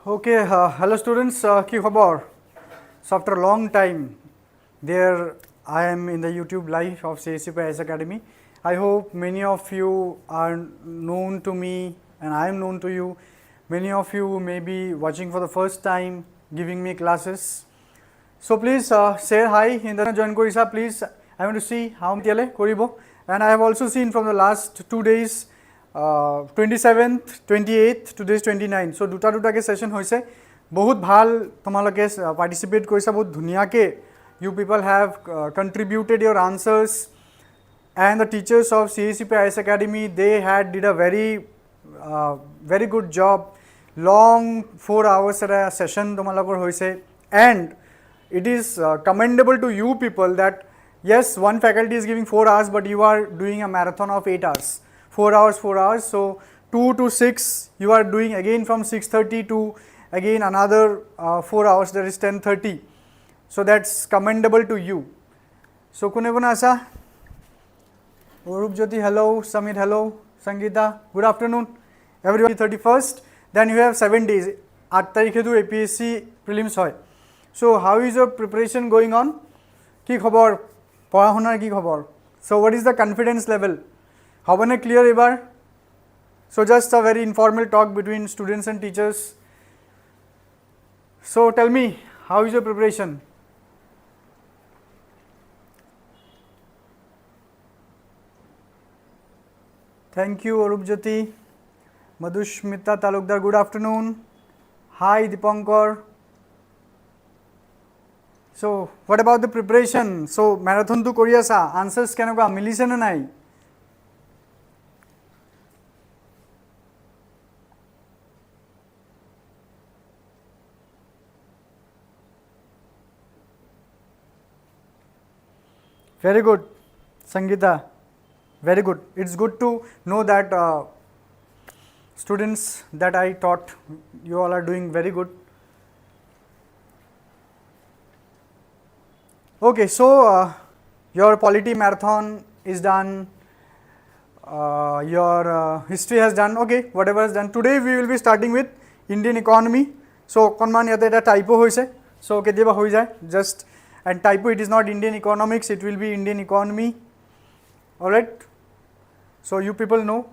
Okay, hello students, ki khabar? So after a long time, there I am in the YouTube live of CSAP IAS Academy. I hope many of you are known to me and I am known to you. Many of you may be watching for the first time, giving me classes. So please say hi in the join korisa. Please, I want to see how many koribo. And I have also seen from the last 2 days, 27th, 28th, today is 29. So duta ke session hoise. Bahut bhal tomaloke participate korisa, bahut dhuniya ke. You people have contributed your answers, and the teachers of CSAP IAS Academy, they had did a very good job. Long 4 hours session tomalokor hoise, and it is commendable to you people that yes, one faculty is giving 4 hours, but you are doing a marathon of 8 hours. 4 hours, 4 hours. So 2 to 6, you are doing again from 6:30 to again another 4 hours, that is 10:30. So that's commendable to you. So kune asa? Urup Jyoti, hello. Samit, hello. Sangeeta, good afternoon. Everybody 31st. Then you have 7 days. 8 tarikhe to APSC Prelims hoy. So how is your preparation going on? Ki khobor? Porahonar ki khobor? So what is the confidence level? Hobane clear ebar? So just a very informal talk between students and teachers. So tell me, how is your preparation? Thank you, Arupjyoti. Madhushmita Talukdar, good afternoon. Hi, Dipankar. So, what about the preparation? So, marathon to Korea sa answers can go milise na nai. Very good, Sangeeta. Very good. It's good to know that students that I taught, you all are doing very good. Okay, so your polity marathon is done, your history has done, okay, whatever is done. Today we will be starting with Indian economy. So, konman yate eta typo hoise. So, ketiba hoi jay, just, and typo, it is not Indian economics, it will be Indian economy. Alright. So, you people know.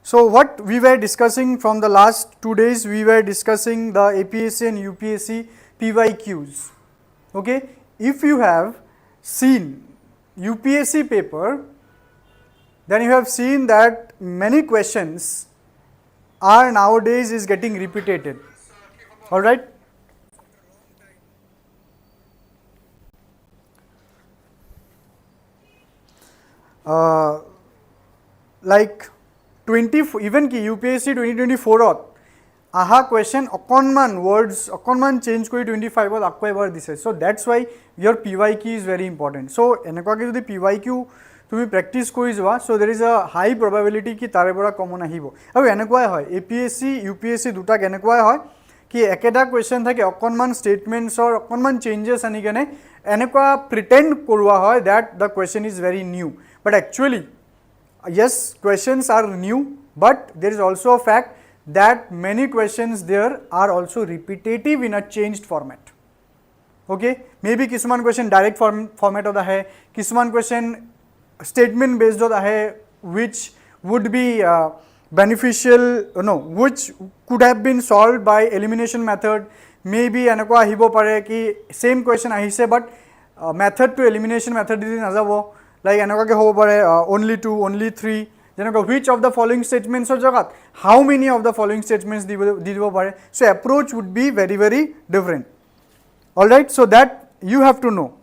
So, what we were discussing from the last 2 days, we were discussing the APSC and UPSC PYQs. Okay. If you have seen UPSC paper, then you have seen that many questions are nowadays is getting repeated. Alright. Like 20, even ki UPSC 2024 aha question okonman words okonman change kori 25 ot akko ebar dise. So that's why your PYQ is very important. So enekwa ki jodi PYQ tumi practice kori joa, so there is a high probability ki tare pora common ahibo. Aru enekwa hoy APSC UPSC duta enekwa hoy ki ekeda question thake okonman statements or okonman changes ani kene enekwa pretend korwa hoy that the question is very new, but actually yes, questions are new, but there is also a fact that many questions there are also repetitive in a changed format. Okay, maybe kisuman question direct format hoda hai, kisuman question statement based hoda hai, which would be beneficial, which could have been solved by elimination method. Maybe enakwa ahibo pare ki same question ahise, but method to elimination method is nazabo. Like enakwa ke hobo pare only 2, only 3. Which of the following statements or jagat? How many of the following statements dibo pare? So approach would be very, very different. Alright, so that you have to know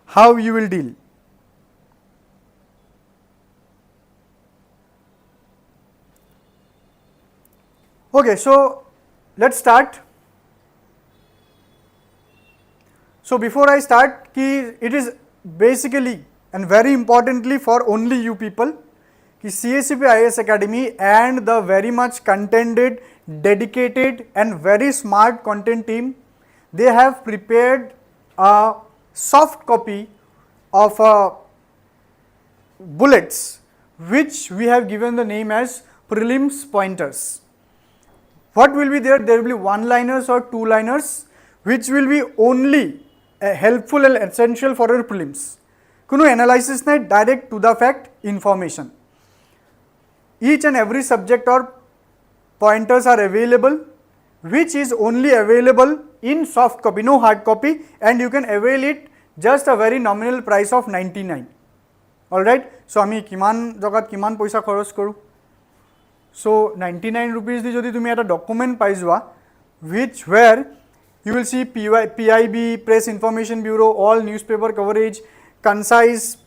how you will deal. Okay, so let's start. So before I start, it is basically and very importantly for only you people, CSAP IAS Academy and the very much contended, dedicated and very smart content team, they have prepared a soft copy of bullets which we have given the name as prelims pointers. What will be there? There will be one-liners or two-liners, which will be only helpful and essential for your prelims. Kuno analysis nahi, direct to the fact information. Each and every subject or pointers are available, which is only available in soft copy, no hard copy, and you can avail it just a very nominal price of 99. Alright, so ami kiman jagat kiman paisa kharos koru. So 99 rupees di jodi tumi eta document pai jua, which where you will see PIB, Press Information Bureau, all newspaper coverage, concise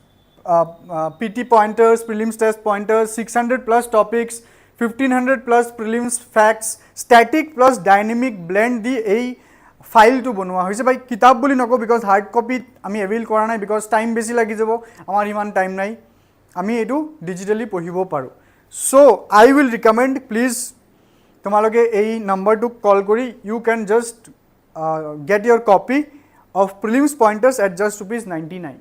PT pointers, prelims test pointers, 600 plus topics, 1500 plus prelims facts, static plus dynamic blend di ei file to bonwa hoise bhai kitab boli nako because hard copy ami avail kora nai because time beshi lagi jabo amar iman time nai ami etu digitally pohibo paru. So I will recommend, please tomaloke ei number to call kori you can just get your copy of prelims pointers at just rupees 99.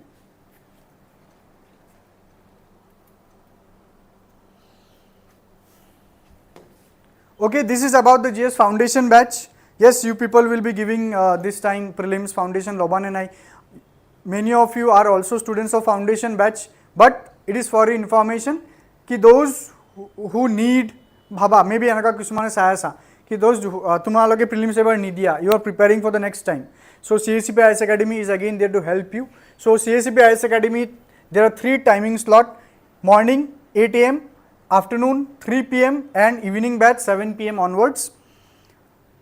Okay, this is about the GS Foundation batch. Yes, you people will be giving this time prelims foundation, Loban and I. Many of you are also students of foundation batch, but it is for information ki those who need bhaba maybe anaka kisumane sayasa ki those tumaloge prelims ever nidia, you are preparing for the next time. So CSAP IAS Academy is again there to help you. So CSAP IAS Academy, there are 3 timing slot: morning 8 AM, afternoon 3 PM and evening batch 7 PM onwards.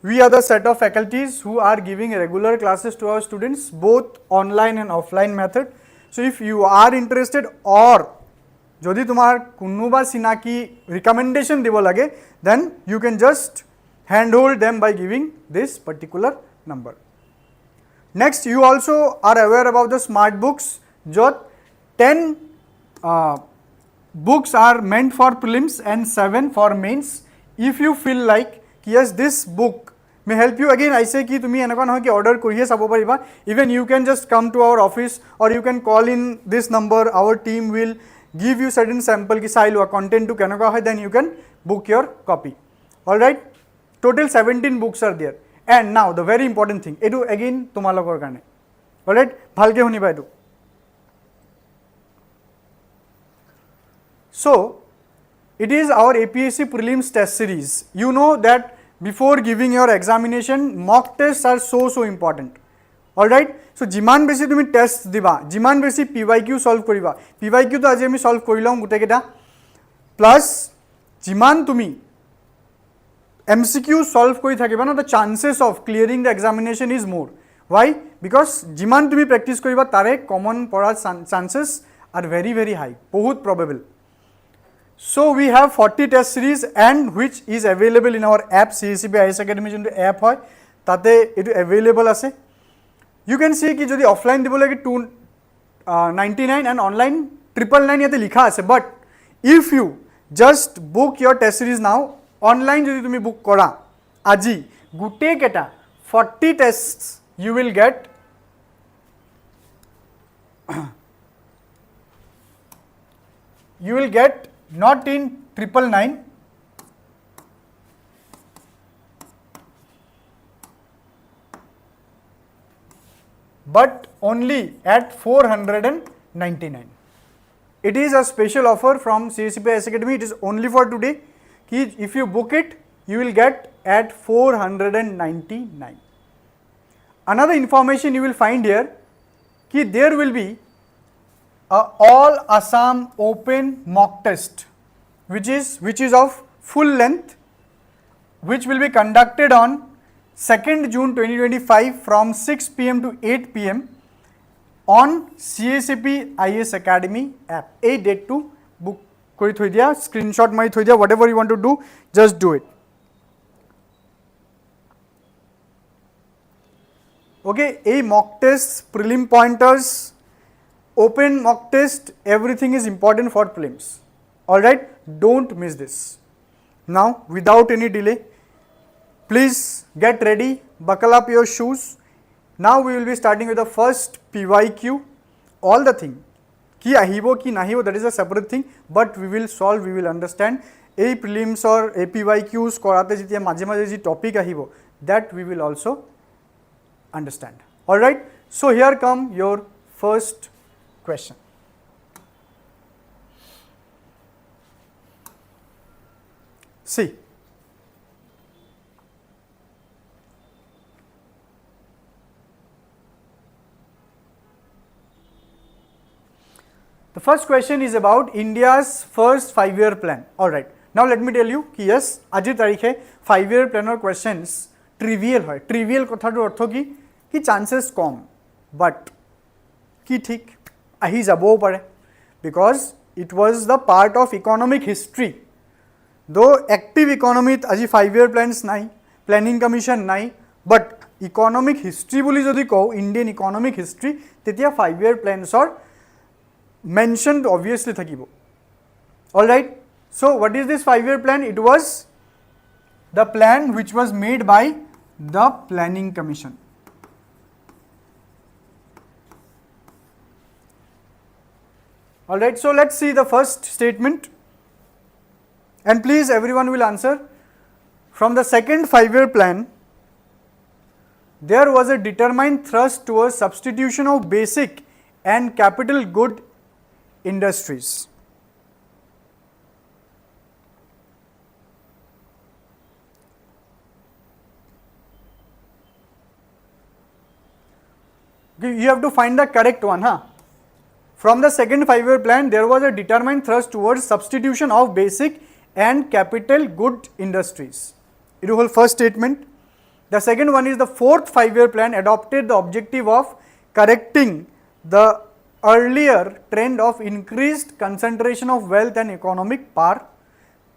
We are the set of faculties who are giving regular classes to our students, both online and offline method. So if you are interested or jodi tumar kunuba sinaki recommendation dibo lage, then you can just handhold them by giving this particular number. Next, you also are aware about the smart books. Jot 10 books are meant for prelims and 7 for mains. If you feel like yes, this book may help you, again I say ki tumi enaka nahoy ki order koriye sabo pariba. Even you can just come to our office or you can call in this number. Our team will give you certain sample ki sailwa content to kenaka hoy, then you can book your copy. All right, total 17 books are there. And now the very important thing, edu again tumalokor karone. All right, bhalke huniba edu. So it is our APSC Prelims test series. You know that before giving your examination, mock tests are so important. Alright, so jiman beshi tumi test diba, jiman beshi PYQ solve koriba. PYQ to aji ami solve korilom gute keta, plus jiman tumi MCQ solve kori thakiba na, the chances of clearing the examination is more. Why? Because jiman tumi practice koriba tare common porar chances are very high, bahut probable. So we have 40 test series and which is available in our app CSAP IAS Academy jonto app hoy tate etu available ase. You can see ki jodi offline dibo lage 299 and online 999 yate likha ase, but if you just book your test series now, online jodi tumi book kora aji gute keta 40 tests you will get not in 999 but only at 499. It is a special offer from CSAP IAS Academy. It is only for today. If you book it, you will get at 499. Another information you will find here, there will be all Assam open mock test, which is of full length, which will be conducted on 2nd June 2025 from 6 PM to 8 PM on CSAP IAS Academy app. A date to book kori thoi dia, screenshot mari thoi dia, whatever you want to do, just do it. Okay, a mock test, prelim pointers, open mock test, everything is important for prelims. Alright, don't miss this. Now, without any delay, please get ready, buckle up your shoes. Now we will be starting with the first PYQ. All the thing, ki ahibo ki nahibo, that is a separate thing, but we will solve, we will understand, এই প্ৰিলিমছৰ APYQs কৰাতে যেতিয়া মাজে মাজে যি topic আহিব, that we will also understand. All right, so here come your first question. See, the first question is about India's first 5-year plan. All right, now let me tell you ki yes, ajir tarikhe 5-year plan or questions trivial hoy. Trivial kotha to ortho ki chances kom, but ki thik ahi jabo pare, because it was the part of economic history. Though active economy aji 5-year plans nai, planning commission nai, but economic history boli jodi ko, Indian economic history, tetia 5-year plans or mentioned obviously thakibo. All right, so what is this 5-year plan? It was the plan which was made by the planning commission. All right, so let's see the first statement, and please everyone will answer. From the second 5-year plan, there was a determined thrust towards substitution of basic and capital good industries. You have to find the correct one, huh? From the second 5-year plan, there was a determined thrust towards substitution of basic and capital good industries. It was first statement. The second one is the fourth 5-year plan adopted the objective of correcting the earlier trend of increased concentration of wealth and economic power.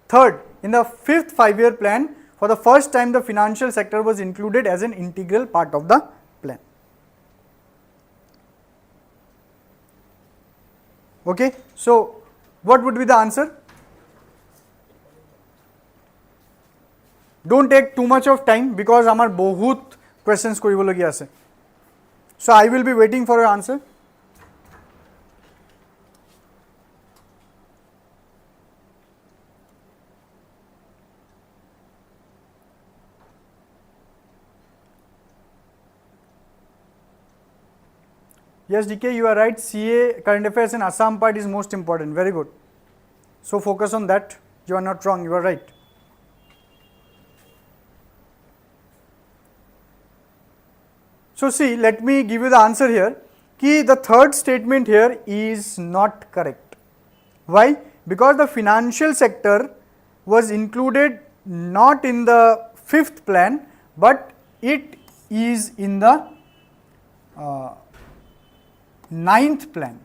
Third, in the fifth 5-year plan, for the first time the financial sector was included as an integral part of the plan. Okay, so what would be the answer? Don't take too much of time because amar bahut questions koribologia ase. So I will be waiting for your answer. Yes, DK, you are right. CA current affairs in Assam part is most important. Very good. So focus on that. You are not wrong. You are right. So see, let me give you the answer here. Ki the third statement here is not correct. Why? Because the financial sector was included not in the fifth plan, but it is in the ninth plan.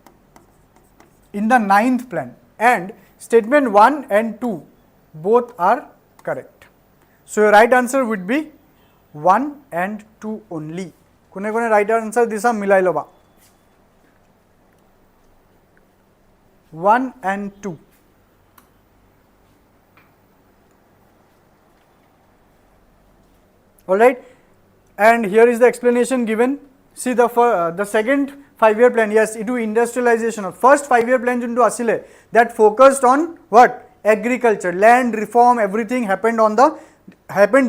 In the ninth plan, and statement 1 and 2 both are correct. So your right answer would be 1 and 2 only. Kone kone right answer disa milai loba. 1 and 2. All right, and here is the explanation given. See the second 5-year plan, yes, it was industrialization. First 5-year plan juntu asile, that focused on what? Agriculture, land reform, everything happened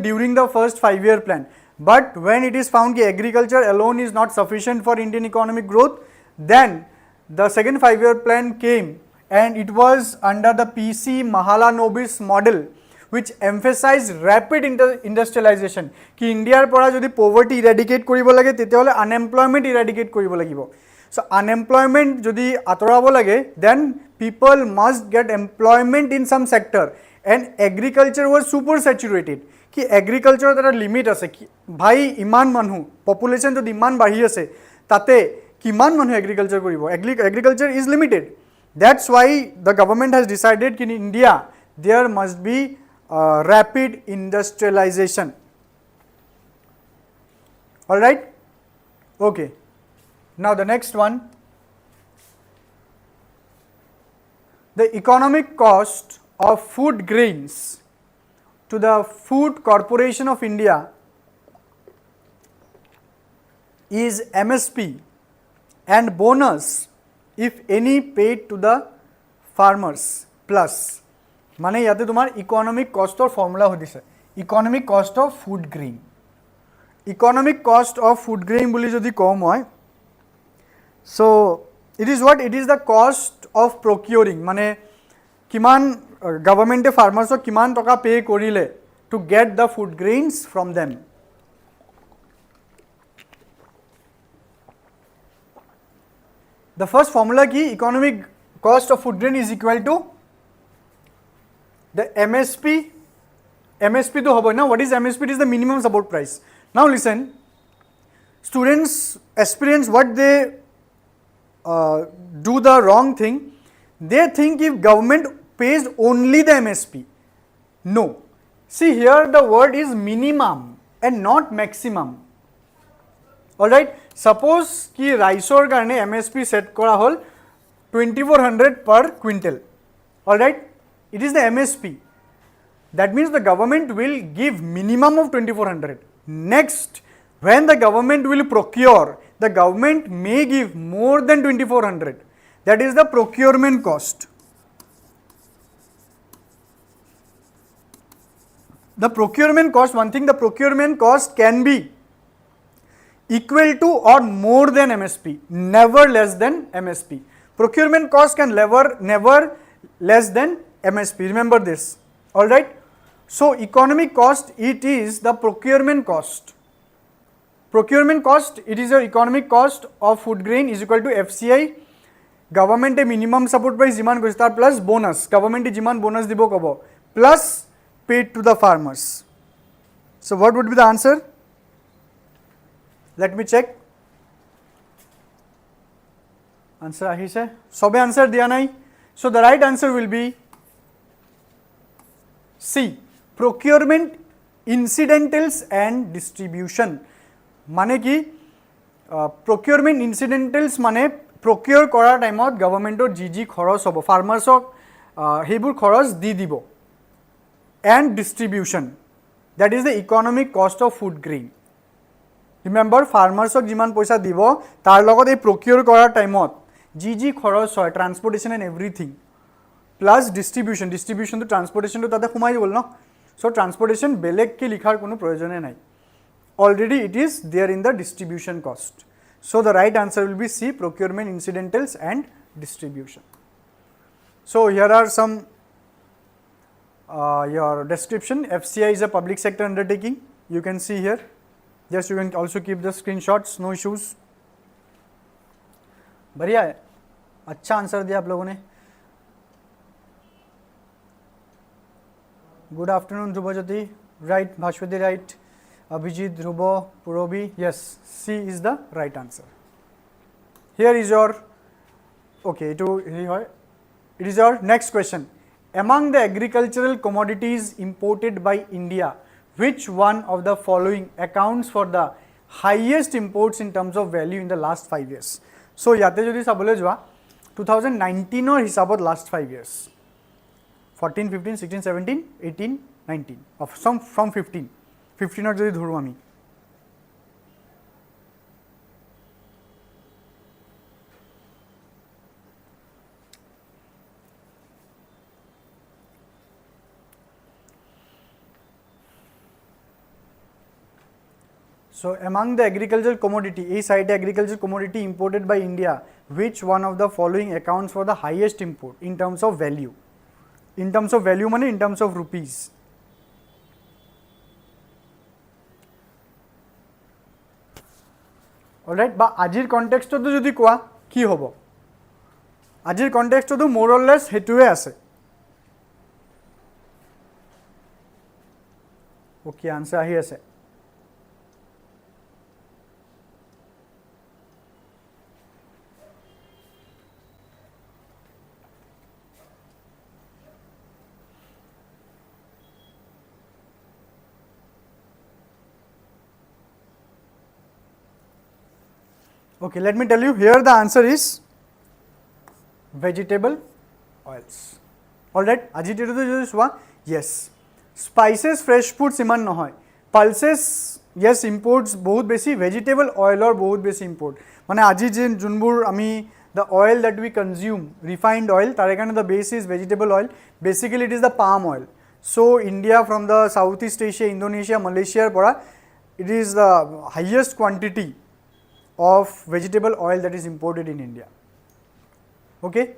during the first 5-year plan. But when it is found that agriculture alone is not sufficient for Indian economic growth, then the second 5-year plan came, and it was under the PC Mahalanobis model, which emphasized rapid industrialization. Ki India pora jodi poverty eradicate koribo lage tetiole unemployment eradicate koribo lagibo. So unemployment jodi atorabo lage, then people must get employment in some sector, and agriculture was super saturated. Ki agriculture there limit ase ki bhai iman manhu population jodi iman bahi ase tate kiman manhu agriculture koribo. Agriculture is limited. That's why the government has decided ki in India there must be rapid industrialization. All right, okay. Now the next one, the economic cost of food grains to the Food Corporation of India is MSP and bonus if any paid to the farmers plus মানে ইয়াতে তোমাৰ economic কষ্টৰ formula সুধিছে economic cost of food grain economic cost of food grain বুলি যদি কওঁ মই so it is what it is the cost of procuring মানে কিমান গভৰ্ণমেণ্টে ফাৰ্মাৰ্ছক কিমান টকা পে কৰিলে to get the food grains from them the first formula ki economic cost of food grain is equal to the MSP to hobo na what is MSP it is the minimum support price now listen students aspirants what they do the wrong thing they think if government pays only the MSP no see here the word is minimum and not maximum alright suppose ki rice or karne MSP set kora hol 2400 per quintal alright it is the MSP that means the government will give minimum of 2400 next when the government will procure the government may give more than 2400 that is the procurement cost the procurement cost one thing the procurement cost can be equal to or more than MSP never less than MSP procurement cost can never less than MSP remember this all right so economic cost it is the procurement cost it is your economic cost of food grain is equal to FCI government a minimum support price jiman koise tar plus bonus government jiman bonus dibo kobo plus paid to the farmers so what would be the answer let me check answer ahise sobe answer diya nai so the right answer will be C procurement incidentals and distribution মানে কি procurement incidentals মানে procure কৰাৰ টাইমত গভৰ্ণমেণ্টৰ জি খৰচ হ'ব ফাৰ্মাৰ্ছক সেইবোৰ খৰচ দি দিব and distribution that is the economic cost of food grain remember ফাৰ্মাৰ্ছক যিমান পইচা দিব তাৰ লগত এই procure কৰাৰ টাইমত জি খৰচ হয় transportation and everything plus distribution to transportation to তাতে সোমাই গ'ল ন so transportation বেলেগকে লিখাৰ কোনো প্ৰয়োজনে নাই already it is there in the distribution cost so the right answer will be C procurement incidentals and distribution so here are some your description FCI is a public sector undertaking you can see here just you can also keep the screenshots no issues बढ़िया है अच्छा answer दिया आप लोगों ने good afternoon Dhruva right Bhashwati right Abhijit Dhruva Purobi yes C is the right answer here is your okay it is your next question among the agricultural commodities imported by India which one of the following accounts for the highest imports in terms of value in the last 5 years so yate jodi sabole joa 2019 or hisabot last 5 years 14 15 16 17 18 19 of some from 15 or jodi dhuru ami so among the agricultural commodity a side agricultural commodity imported by India which one of the following accounts for the highest import in terms of value money in terms of rupees alright ba ajir context to jodi koa ki hobo ajir context to more or less hetue ase okay answer ahi ase okay let me tell you here the answer is vegetable oils alright agitated to jodi swa yes spices fresh foods iman nohoy pulses yes imports bahut beshi vegetable oil or bahut beshi import mane aji je junbur ami the oil that we consume, refined oil, tar ekhane the base is vegetable oil, basically it is the palm oil. So India from the Southeast Asia, Indonesia, Malaysia pora, it is the highest quantity of vegetable oil that is imported in India. Okay.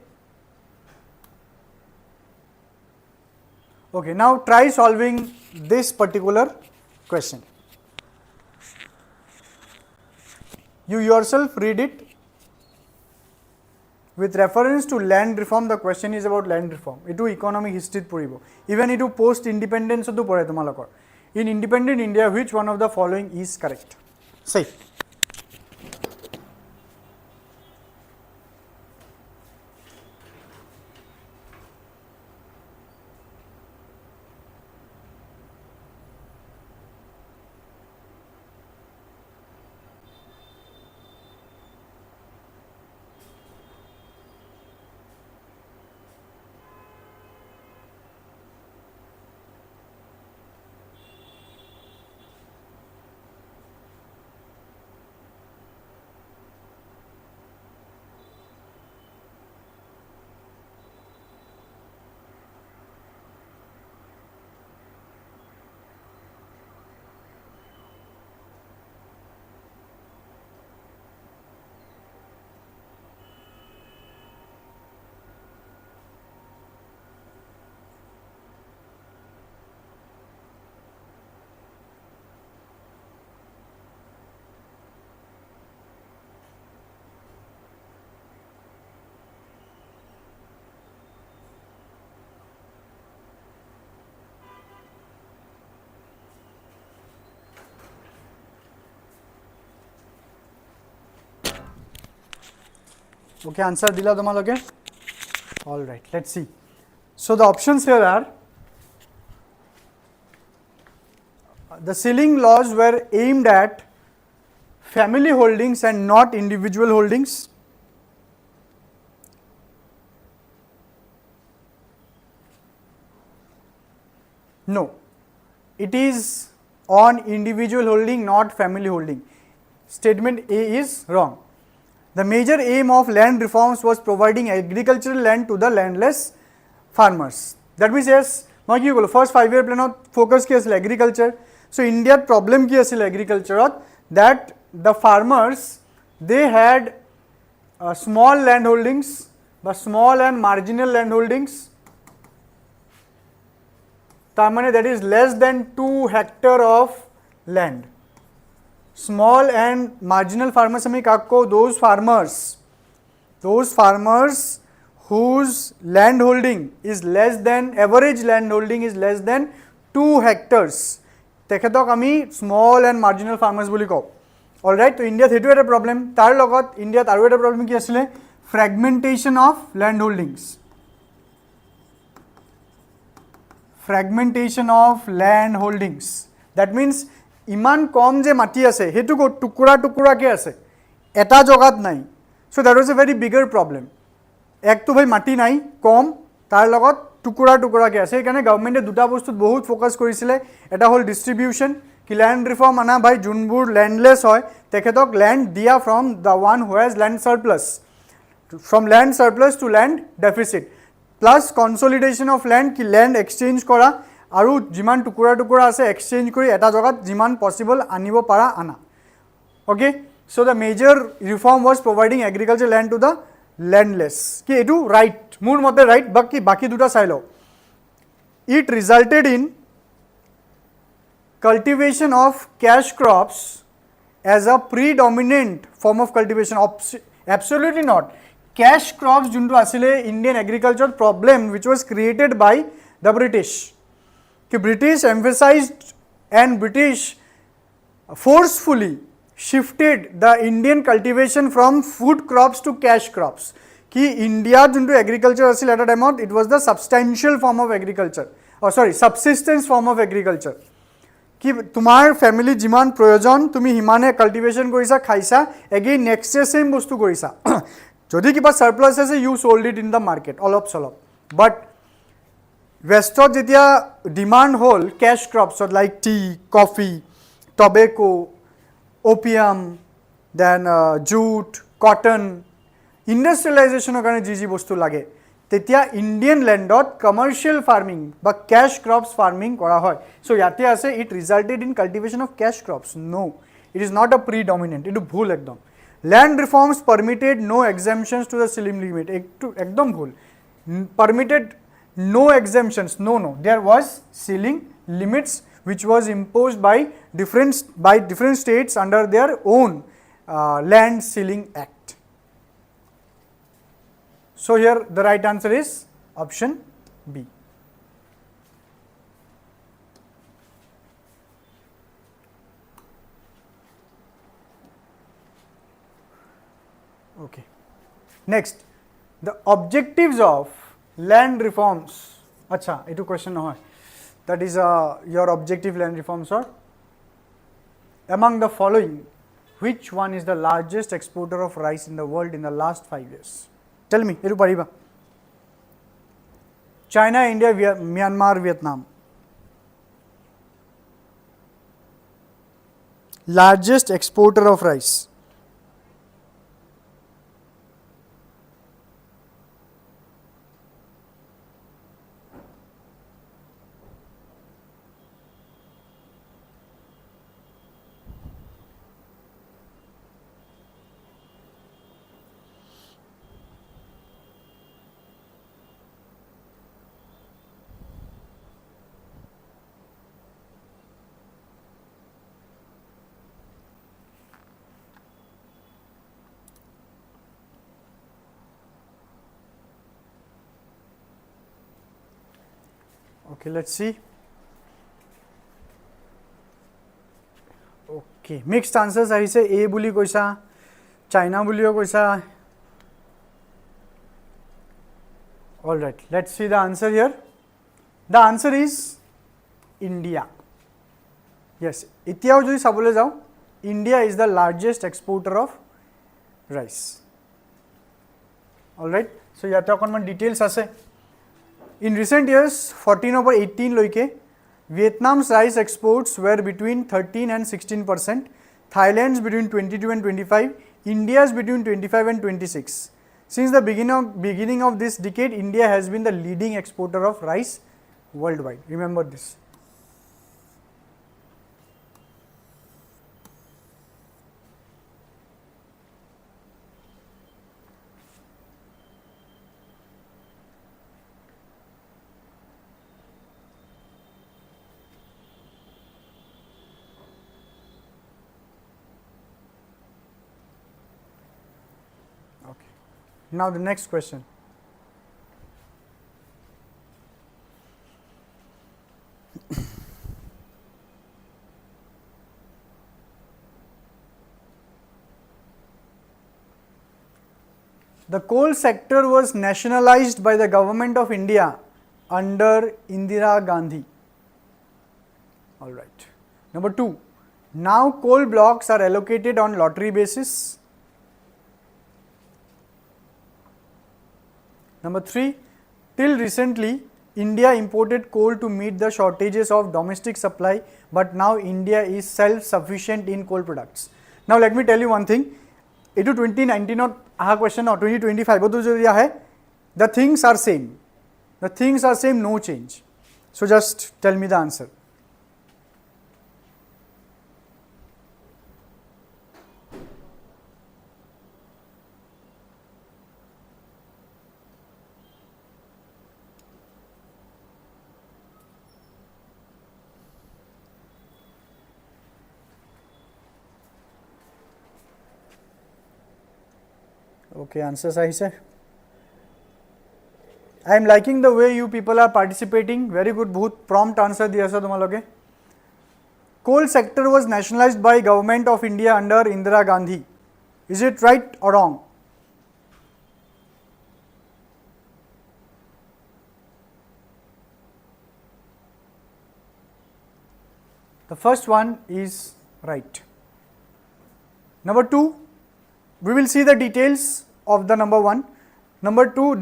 Okay, now try solving this particular question. You yourself read it. With reference to land reform, the question is about land reform. Etu economic history poribo. Even etu post independence otu pore tomalokor. In independent India, which one of the following is correct? Say. Okay, answer dila tomaloke. All right, let's see. So the options here are, the ceiling laws were aimed at family holdings and not individual holdings. No, it is on individual holding, not family holding. Statement A is wrong. The major aim of land reforms was providing agricultural land to the landless farmers. That means yes, first 5-year plan focus ki asil agriculture. So India problem ki asil agriculture, that the farmers, they had small land holdings, but small and marginal land holdings. That is less than 2 hectares of land. Small and marginal farmers, those farmers whose land holding is less than, average land holding is less than 2 hectares. Tekhetok ami small and marginal farmers boli ko. Alright, so India hetu eta problem. Tar logot India taru eta problem ki asile? Fragmentation of land holdings. Fragmentation of land holdings. That means iman kom je mati ase hetu ko tukura ke ase eta jogat nai. So that was a very bigger problem. Ek to bhai mati nai kom tar logot tukura ke ase. Ekane government e duta bostut bahut focus korisile. Eta hol distribution ki land reform ana bhai junbur landless hoy tekhetok land dia from the one who has land surplus, from land surplus to land deficit, plus consolidation of land ki land exchange kora aru jiman tukura ase exchange kori eta jagat jiman possible anibo para ana. Okay, so the major reform was providing agricultural land to the landless. Ki etu right, moor mote right, baki duta sai lo. It resulted in cultivation of cash crops as a predominant form of cultivation. Absolutely not. Cash crops juntu asile Indian agriculture problem which was created by the British. The British emphasized and British forcefully shifted the Indian cultivation from food crops to cash crops. Ki India juntu agriculture asil at a time out, it was the substantial form of agriculture, or sorry, subsistence form of agriculture. Ki tumar family jiman proyojon tumi himane cultivation korisa khaisa, again next year same bostu korisa. Jodi kiba surplus ase, you sold it in the market olop solop. But westot jetia demand hol cash crops like tea, coffee, tobacco, opium, then jute, cotton, ইণ্ডাষ্ট্ৰিয়েলাইজেশ্যনৰ কাৰণে যি বস্তু লাগে তেতিয়া Indian লেণ্ডত commercial farming বা কেশ crops farming কৰা হয়। So' ইয়াতে আছে it resulted in cultivation of cash crops. No, it is not a predominant, এইটো ভুল একদম। Land reforms permitted no exemptions to the ceiling limit, একদম ভুল। Permitted no exemptions, no, there was ceiling limits which was imposed by different states under their own land ceiling act. So here the right answer is option B. Okay. Next, the objectives of land reforms. Acha, etu question no hoy. That is your objective land reforms are among the following, which one is the largest exporter of rice in the world in the last 5 years? Tell me, etu pariba. China, India, Myanmar, Vietnam. Largest exporter of rice. Okay, let's see. Okay, mixed answers ahise, A buli koisa, China bulio koisa. All right, let's see the answer here. The answer is India. Yes, etyao jodi sabole jao, India is the largest exporter of rice. All right, so yate okonman details ase. In recent years, 14 over 18 loike, Vietnam's rice exports were between 13 and 16%, Thailand's between 22 and 25, India's between 25 and 26. Since the beginning of this decade, India has been the leading exporter of rice worldwide. Remember this. Now the next question. The coal sector was nationalized by the government of India under Indira Gandhi. All right. Number 2. Now coal blocks are allocated on lottery basis. Number 3, till recently, India imported coal to meet the shortages of domestic supply, but now India is self-sufficient in coal products. Now let me tell you one thing, it 2019 not aha question or 2025, the things are same. The things are same, no change. So just tell me the answer. Okay, answers I say. I am liking the way you people are participating. Very good, बहुत prompt answer दिया सा तुम्हालोगे. Coal sector was nationalized by government of India under Indira Gandhi. Is it right or wrong? The first one is right. Number 2, we will see the details of the number 1. Number 2,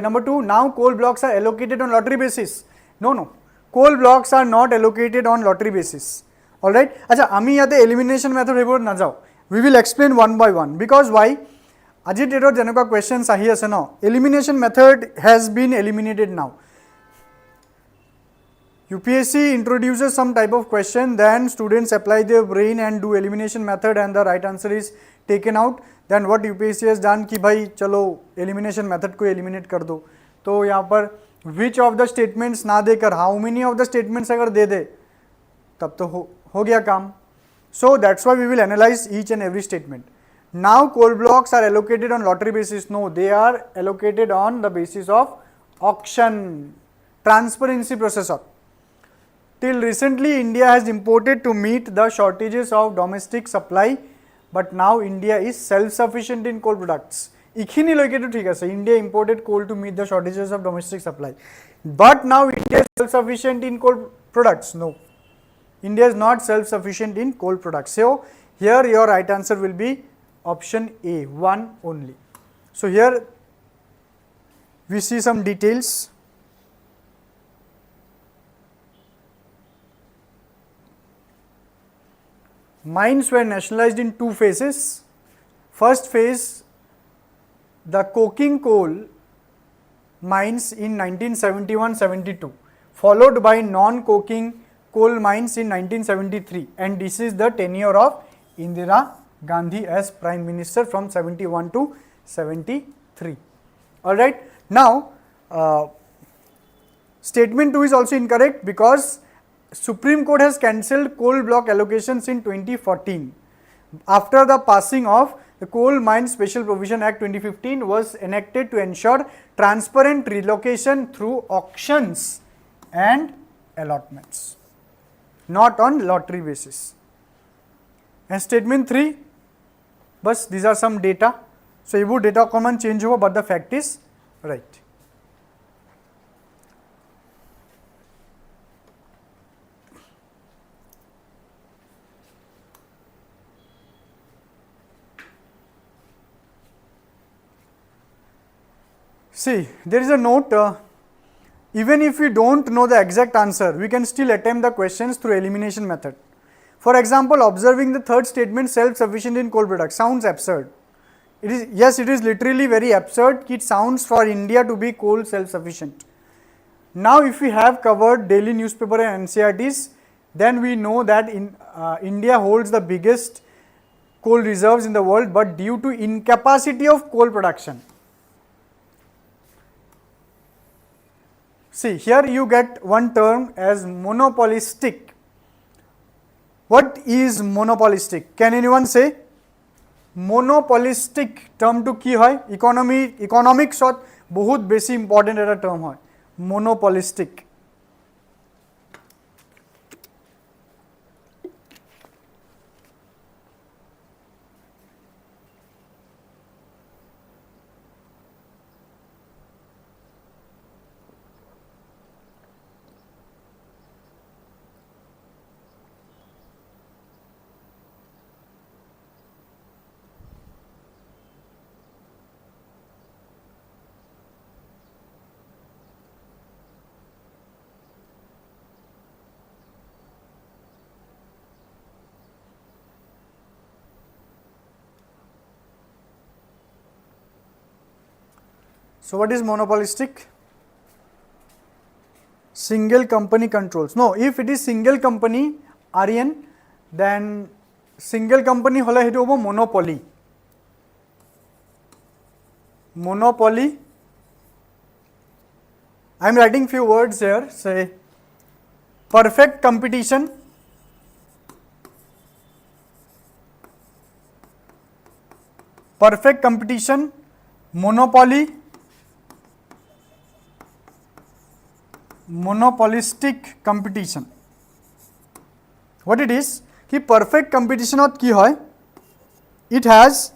number 2, now coal blocks are allocated on lottery basis. No, coal blocks are not allocated on lottery basis. All right. Acha, ami yate elimination method hebor na jao. We will explain one by one, because why? আজিৰ ডেটত যেনেকুৱা questions আহি আছে ন, elimination method has been eliminated now. UPSC introduces some type of question, then students apply their brain and do elimination method and the right answer is taken out. Then what UPSC has done कि भाई चलो elimination method को eliminate कर दो, तो यहाँ पर which of the statements ना देकर how many of the statements अगर दे दे तब तो हो गया काम. So that's why we will analyze each and every statement. Now coal blocks are allocated on lottery basis. No, they are allocated on the basis of auction, transparency process of. Till recently, India has imported to meet the shortages of domestic supply, but now India is self-sufficient in coal products. इखिनी लोगे तो ठीक है sir, India imported coal to meet the shortages of domestic supply, but now India is self-sufficient in coal products. No, India is not self-sufficient in coal products. So here your right answer will be option A, 1 only. So here we see some details. Mines were nationalized in two phases. First phase, the coking coal mines in 1971-72, followed by non-coking coal mines in 1973, and this is the tenure of Indira Gandhi as Prime Minister from 71 to 73. Alright, now statement 2 is also incorrect because Supreme Court has cancelled coal block allocations in 2014 after the passing of the Coal Mine Special Provision Act 2015 was enacted to ensure transparent relocation through auctions and allotments, not on lottery basis. And statement 3, bus these are some data. So you data common change over, but the fact is right. See, there is a note, even if we don't know the exact answer, we can still attempt the questions through elimination method. For example, observing the third statement, self-sufficient in coal products, sounds absurd. It is, yes, it is literally very absurd. It sounds for India to be coal self-sufficient. Now, if we have covered daily newspaper and NCRTs, then we know that India holds the biggest coal reserves in the world, but due to incapacity of coal production. See, here you get one term as monopolistic. What is monopolistic? Can anyone say? Monopolistic term to ki hoy? Economics ot bahut besi important eta term hoy. Monopolistic. So what is monopolistic? Single company controls. No, if it is single company, Aryan, then single company hola hetu hobo monopoly. Monopoly. I am writing few words here. Say perfect competition. Perfect competition, monopoly, monopolistic competition. What it is? कि perfect competition होत की होय? It has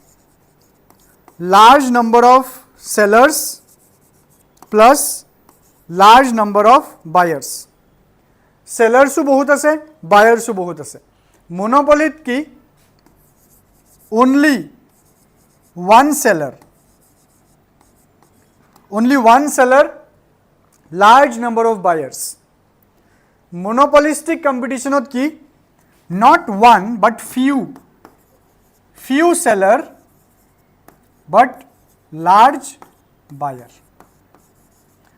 large number of sellers plus large number of buyers. Sellers बहुत असे, buyers बहुत असे. Monopoly की only one seller, large number of buyers. Monopolistic competition होत की not one but few seller, but large buyer.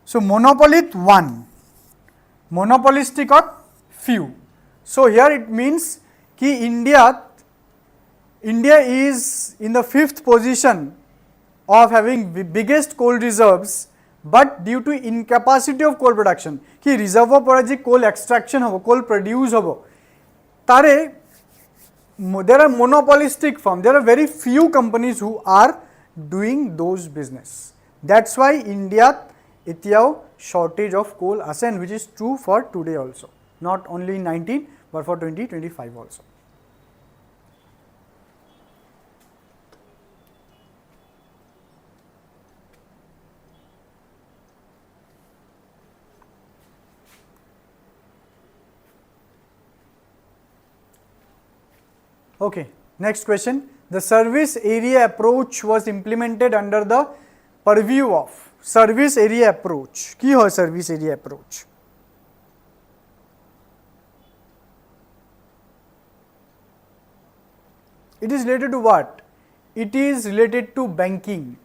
So monopoly 1, monopolistic or few. So here it means ki India is in the 5th position of having biggest coal reserves, but due to incapacity of coal production, ki reservoir pora je coal extraction hobo, coal produce hobo, tare there are monopolistic firms, there are very few companies who are doing those business. That's why India etiao shortage of coal asen, which is true for today also, not only in 19 but for 2025 also. Okay, next question. The service area approach was implemented under the purview of service area approach. Ki hoy service area approach? It is related to what? It is related to banking.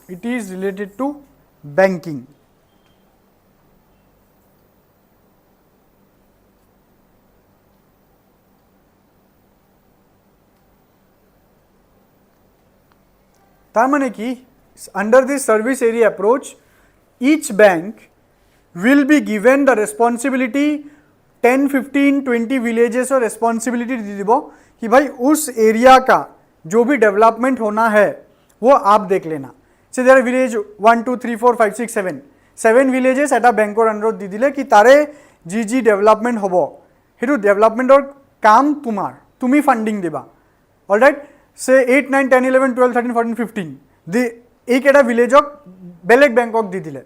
It is related to banking. तार माने कि under this service area approach, each bank will be given the responsibility 10, 15, 20 villages और responsibility दे दीबो कि भाई उस area का जो भी development होना है वो आप देख लेना. So there are village 1, 2, 3, 4, 5, 6, 7. 7 villages এটা বেংকৰ আন্ডাৰত দি দিলে কি তাৰে যি development হ'ব হেতু developmentৰ কাম তোমাৰ, তুমি funding দিবা. Alright? Say 8, 9, 10, 11, 12, 13, 14, 15. एक एटा विलेजक बेलेग बैंकक दी दिले.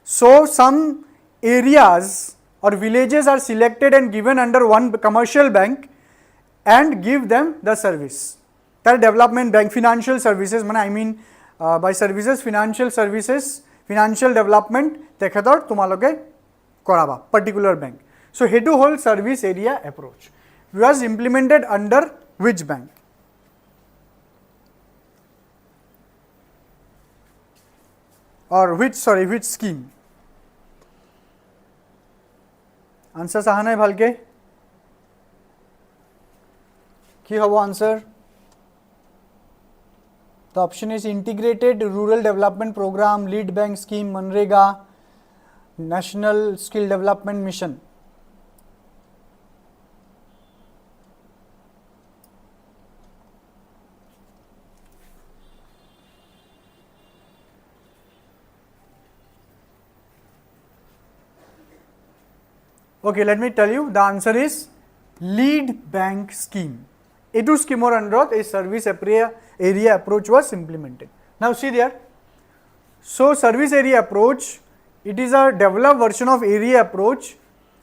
So some areas or villages are selected and given under one commercial bank and give them the service. That development bank, financial services, I mean by services, financial services, financial development, tekhator tumaloke koraba, particular bank. So hetu whole service area approach was implemented under which bank? Or which scheme? Answer saha nai bhalke? Ki hobo answer? The option is Integrated Rural Development Program, Lead Bank Scheme, Manrega, National Skill Development Mission. Okay, let me tell you, the answer is Lead Bank Scheme. A2 scheme or under a service area approach was implemented. Now see there. So service area approach, it is a developed version of area approach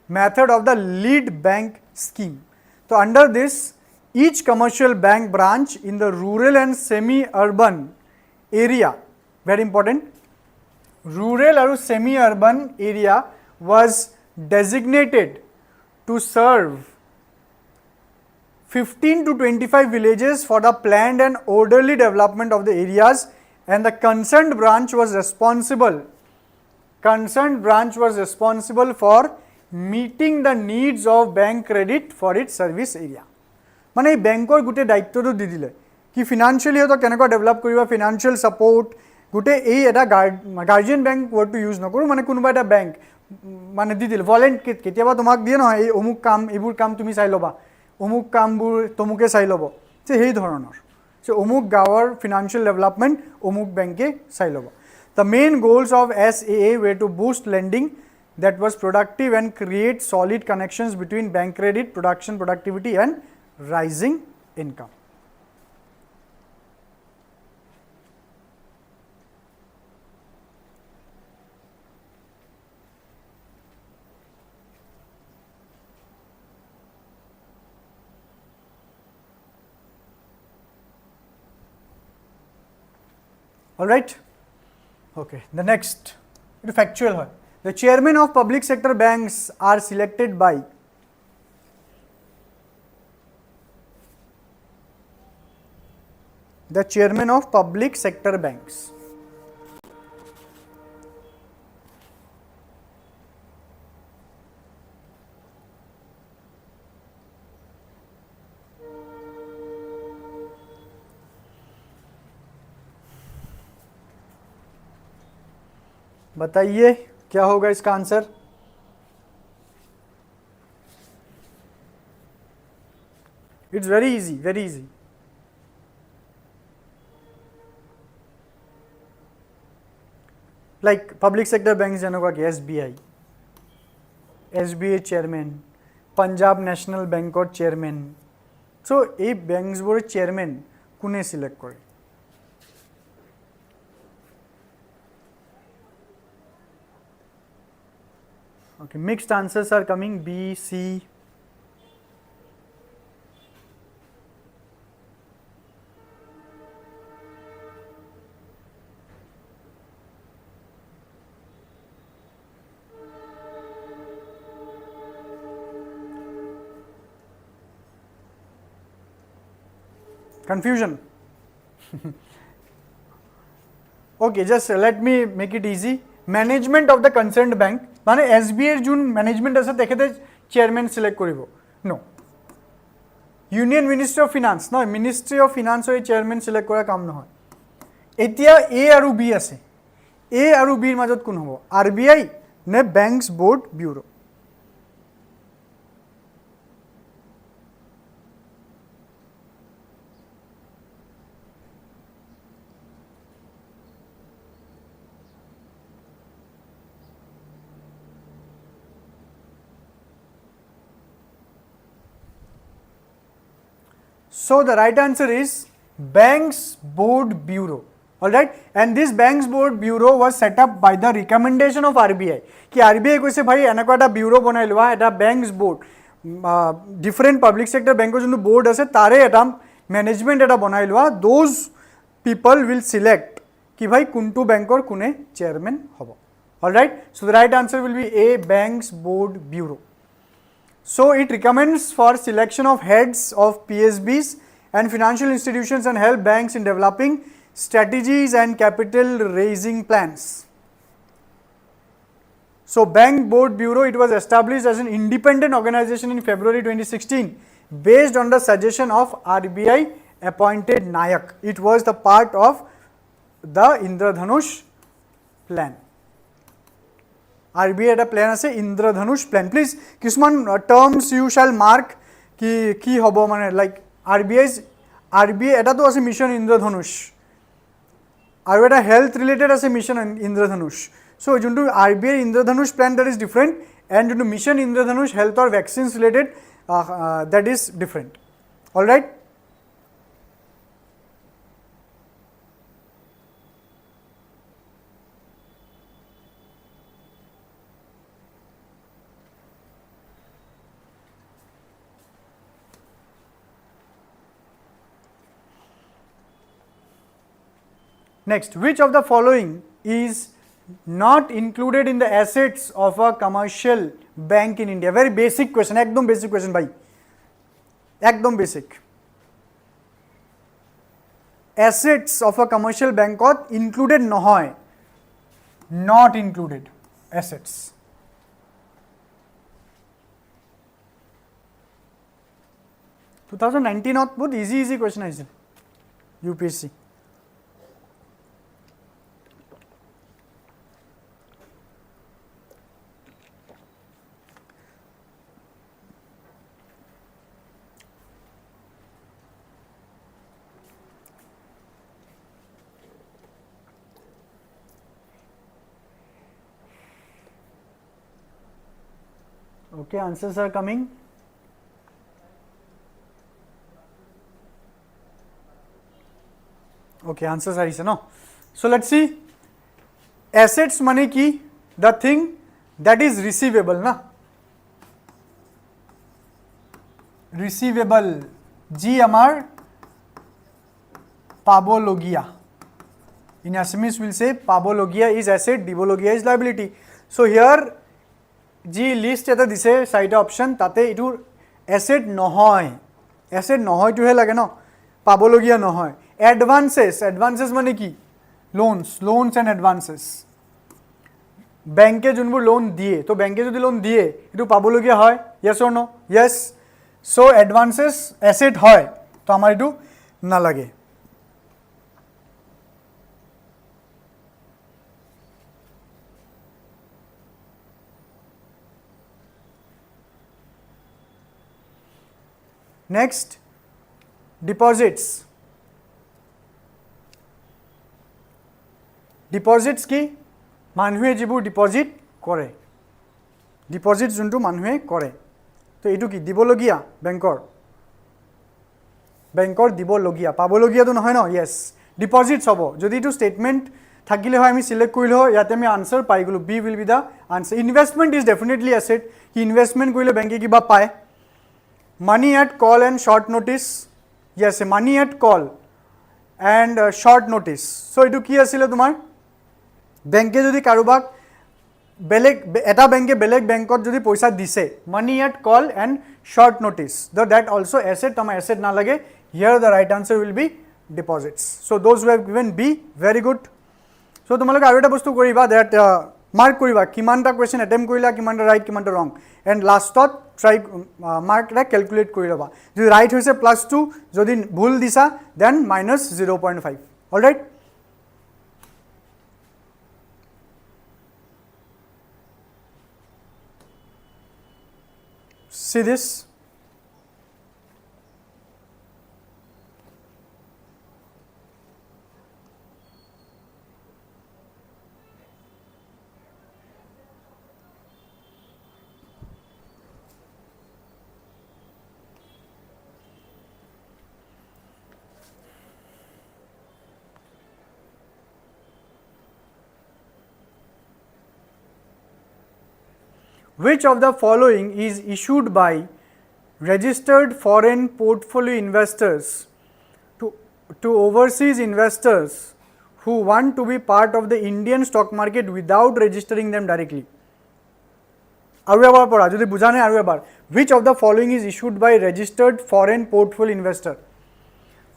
method of the Lead Bank Scheme. So under this, each commercial bank branch in the rural and semi-urban area, very important, rural or semi-urban area was designated to serve 15 to 25 villages for the planned and orderly development of the areas, and the concerned branch was responsible for meeting the needs of bank credit for its service area. মানে বেংকৰ গুটে দায়িত্বটো দি দিলে কি financially হতো কেনেকৈ develop কৰিবা, financial support গুটে এই এটা গার্জিয়ান ব্যাংক ওয়ার্ডটো ইউজ নকৰো, মানে কোনোবা এটা ব্যাংক মানে দি দিলে ভলেন্ট কেতিয়াবা তোমাক দিয়ে নহয় এই অমুক কাম এইবোৰ কাম তুমি চাই ল'বা, অমুক কামবোৰ তমুকে চাই ল'ব, যে সেই ধৰণৰ যে অমুক গাঁৱৰ ফিনান্সিয়াল ডেভেলপমেন্ট অমুক বেংকে চাই ল'ব. The main goals of SAA were to boost lending that was productive and create solid connections between bank credit, production, productivity and rising income. All right. Okay. The next, factual. The chairman of public sector banks are selected by The chairman of public sector banks. बताइए क्या होगा इसका answer? It's very easy, very easy. Like public sector banks যেনেকুৱা কি SBI chairman, Punjab National Bank chairman. So এই banks বোৰৰ chairman কোনে select কৰে? Okay, mixed answers are coming, B, C. Confusion. Okay, just let me make it easy. Management of the concerned bank, মানে SBI এর যোন management আছে তেখেতে chairman select কৰিব? No, union ministry of finance নহয়, ministry of ফিনান্সৰ এই chairman select কৰা কাম নহয়। এতিয়া এ আৰু বি আছে, এ আৰু বিৰ মাজত কোন হ'ব? RBI নে banks board bureau? So the right answer is Banks Board Bureau. Alright, and this Banks Board Bureau was set up by the recommendation of RBI. कि RBI কৈছে ভাই এনেকুৱা এটা ব্যুৰো বনাই লোৱা, এটা Banks Board, different public sector banker যোনটো board আছে তাৰে এটা management এটা বনাই লোৱা, those people will select कि ভাই কোনটো বেংকৰ কোনে chairman হ'ব. Alright, so the right answer will be A, Banks Board Bureau. So it recommends for selection of heads of PSBs and financial institutions and help banks in developing strategies and capital raising plans. So Bank Board Bureau, it was established as an independent organization in February 2016 based on the suggestion of RBI appointed Nayak. It was the part of the Indradhanush plan. RBI এটা plan আছে, ইন্দ্ৰধনুষ plan. Please কিছুমান terms you shall mark কি হ'ব, মানে like RBI এটাতো আছে mission Indradhanush আৰু এটা হেলথ ৰিলেটেড আছে মিশন ইন্দ্ৰধনুষ। সো যোনটো RBI Indradhanush plan that is different, and যোনটো মিশন ইন্দ্ৰধনুষ হেলথৰ vaccines related that is different. Alright, next, which of the following is not included in the assets of a commercial bank in India? Very basic question, ekdom basic question bhai, ekdom basic. Assets of a commercial bank included nohoy, not included assets. Two 2019 बहुत easy question आइसे UPSC. Okay, answers are coming. Okay, answers are here, no? So let's see. Assets money ki the thing that is receivable, na? Receivable. G amar pabologia. In Assamese we'll say pabologia is asset, devologia is liability. So here जी list এটা দিছে চাৰিটা option, তাতে এটো asset নহয়, asset নহয় টুহে লাগে ন, পাবলগীয়া নহয়। এডভান্সেস মানে কি লোনস এণ্ড এডভান্সেস বেংকে যোনবোৰ লোন দিয়ে তো বেংকে যদি লোন দিয়ে এইটো পাবলগীয়া হয় য়েছ অৰ নো য়েছ চ' এডভান্সেস এছেট হয় তো আমাৰ এইটো নালাগে নেক্সট ডিপজিটছ কি মানুহে যিবোৰ ডিপজিট কৰে ডিপজিট যোনটো মানুহে কৰে তো এইটো কি দিবলগীয়া বেংকৰ দিবলগীয়া পাবলগীয়াটো নহয় ন য়েছ ডিপজিটছ হ'ব যদি এইটো ষ্টেটমেণ্ট থাকিলে হয় আমি চিলেক্ট কৰিলে হয় ইয়াতে আমি আনচাৰ পাই গ'লোঁ B will be the answer investment is definitely asset কি ইনভেষ্টমেণ্ট কৰিলে বেংকে কিবা পায় money at call and short notice yes money at call and short notice so' এইটো কি আছিলে তোমাৰ বেংকে যদি কাৰোবাক এটা বেংকে বেলেগ বেংকত যদি পইচা দিছে money at call and short notice that also' asset আমাৰ এছেট নালাগে here the right answer will be deposits so' those who have given B very good so' তোমালোকে আৰু এটা বস্তু কৰিবা দেট মাৰ্ক কৰিবা কিমানটা কুৱেশ্যন এটেম্প কৰিলা কিমানটা ৰাইট কিমানটা ৰং এণ্ড লাষ্টত মাৰ্ক এটা কেলকুলেট কৰি ল'বা যদি ৰাইট হৈছে +2 যদি ভুল দিছা দেন -0.5 alright see this which of the following is issued by registered foreign portfolio investors to overseas investors who want to be part of the Indian stock market without registering them directly আৰু এবাৰ পঢ়া যদি বুজা নাই আৰু এবাৰ which of the following is issued by registered foreign portfolio investor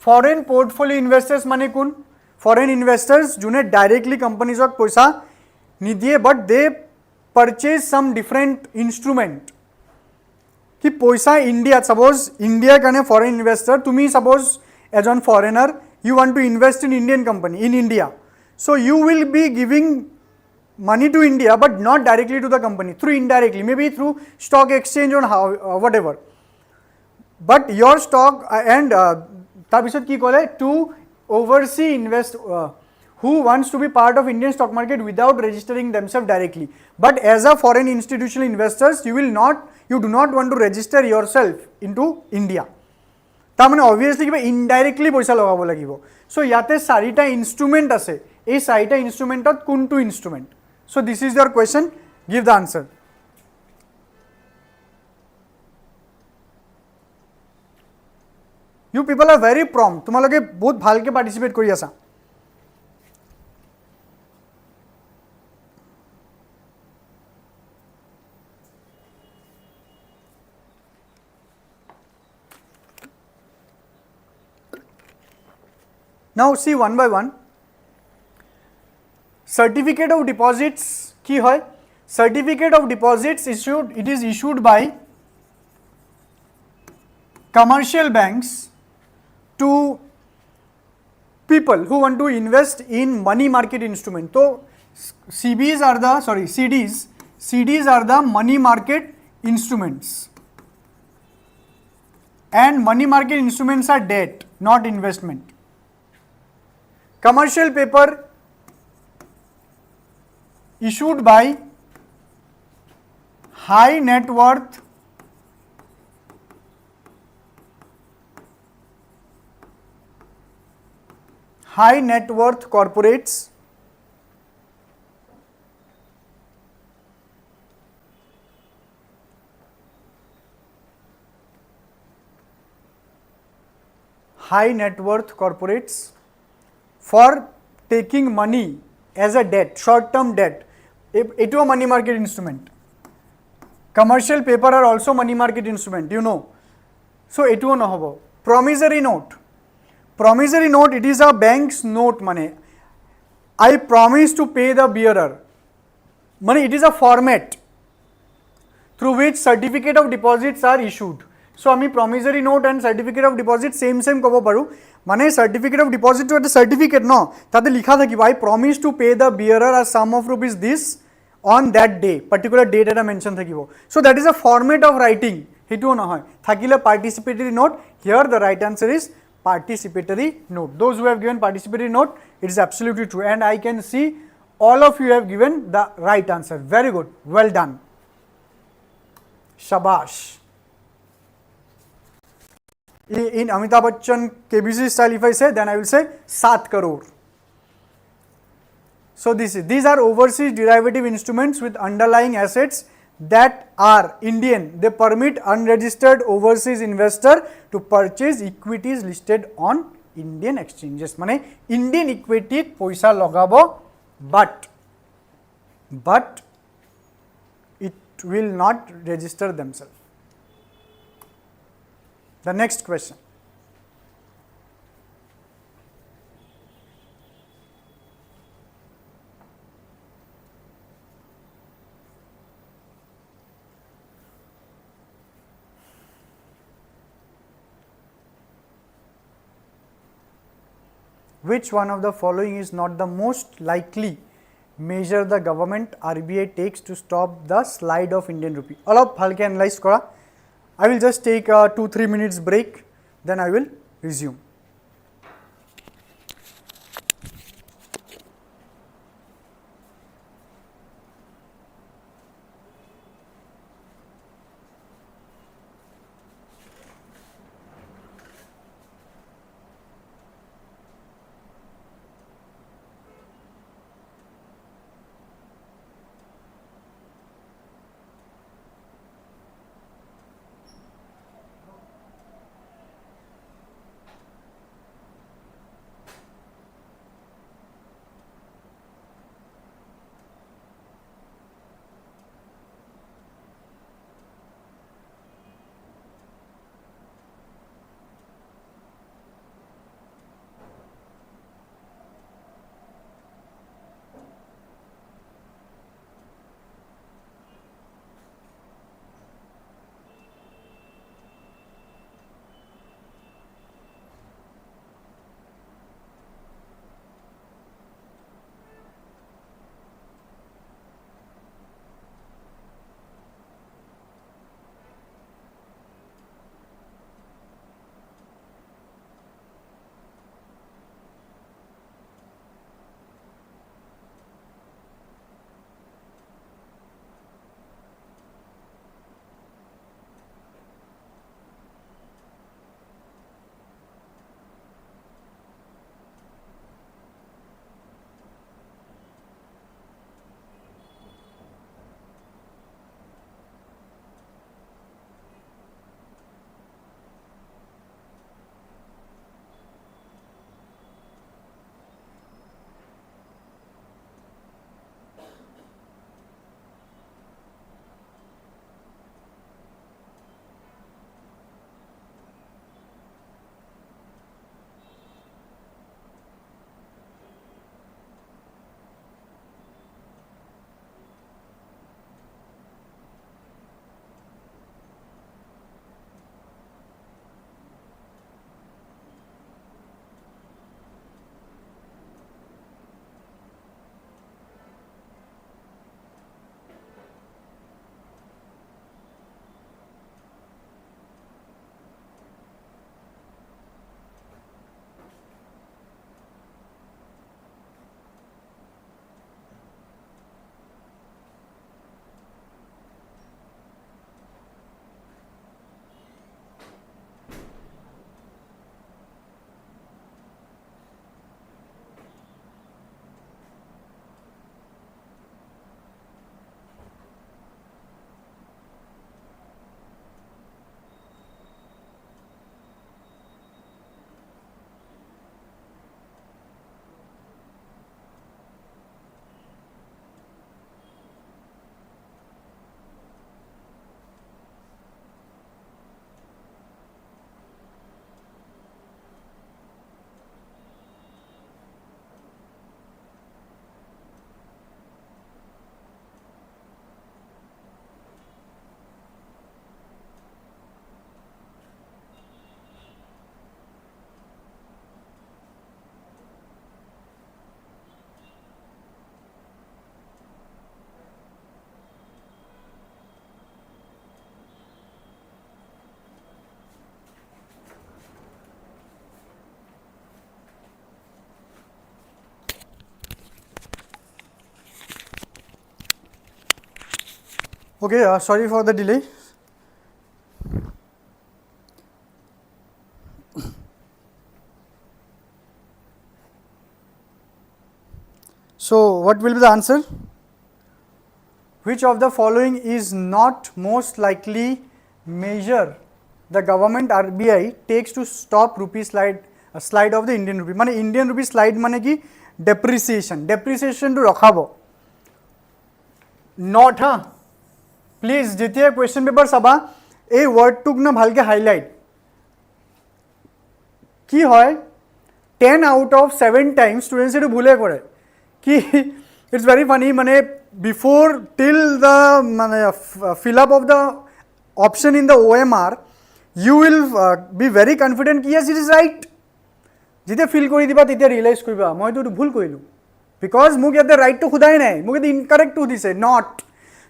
foreign portfolio investors মানে কোন foreign investors যোনে directly companiesক পইচা নিদিয়ে but they purchase some different instrument কি পইচা ইণ্ডিয়াত সাপোজ ইণ্ডিয়াৰ কাৰণে ফৰেন ইনভেষ্টৰ তুমি সাপোজ এজন foreigner you want to invest in Indian company in India so' you will be giving money to India but not directly to the company through indirectly maybe through stock exchange or whatever but your stock and tarpisot ki kole to oversee invest who wants to be part of Indian stock market without registering themselves directly but as a foreign institutional investors you do not want to register yourself into India ta mane obviously kiba indirectly paisa lagabo lagibo so yate sarita instrument ase ei sarita instrument ot kuntu instrument so this is your question give the answer you people are very prompt tumaloke bahut bhalke participate kori asa now see one by one certificate of deposits ki hoy certificate of deposits it is issued by commercial banks to people who want to invest in money market instrument so CDs are the money market instruments and money market instruments are debt not investment commercial paper issued by high net worth corporates for taking money as a debt short term debt it is a money market instrument commercial paper are also money market instrument you know so it no hobo promissory promissory note, it is a bank's note money. I promise to pay the bearer. Money, it is a format through which certificate of deposits are issued. So আমি promissory note and certificate of deposit same কব পাৰো, মানে certificate of deposit to একটা certificate ন, তাতে লিখা থাকিব I promise to pay the bearer a sum of rupees this on that day, particular date এটা mention থাকিব. So that is a format of writing, সেইটোও নহয়. থাকিলে participatory note, here the right answer is participatory note. Those who have given participatory note, it is absolutely true, and I can see all of you have given the right answer. Very good, well done. Shabash. In Amitabh Bachchan KBC style, if I say, then I will say 7 crore. So these are overseas derivative instruments with underlying assets that are Indian. They permit unregistered overseas investor to purchase equities listed on Indian exchanges. মানে Indian equity পয়সা লগাবো, but it will not register themselves. The next question. Which one of the following is not the most likely measure the government RBI takes to stop the slide of Indian rupee? Alop halke analyze kora. I will just take a 2-3 minutes break, then I will resume. Okay, sorry for the delay. So, what will be the answer? Which of the following is not most likely measure the government RBI takes to stop rupee slide of the Indian rupee? माने Indian rupee slide माने कि depreciation to रखाबो not हाँ please Jetia question paper चाबा এই ওয়ার্ডটুক না ভালকে highlight কি হয় 10 out of 7 times students এটো ভুলে করে কি it's very funny মানে before till the মানে fill up of the option in the OMR you will be very confident ki yes it is right যেতিয়া ফিল কৰি দিবা তেতিয়া ৰিয়েলাইজ কৰিবা মই তো ভুল কৰিলো বিকজ মোক ইয়াতে ৰাইট তো খুদাই নাই মোক ইয়াতে ইনকাৰেক্ট তো দিছে নট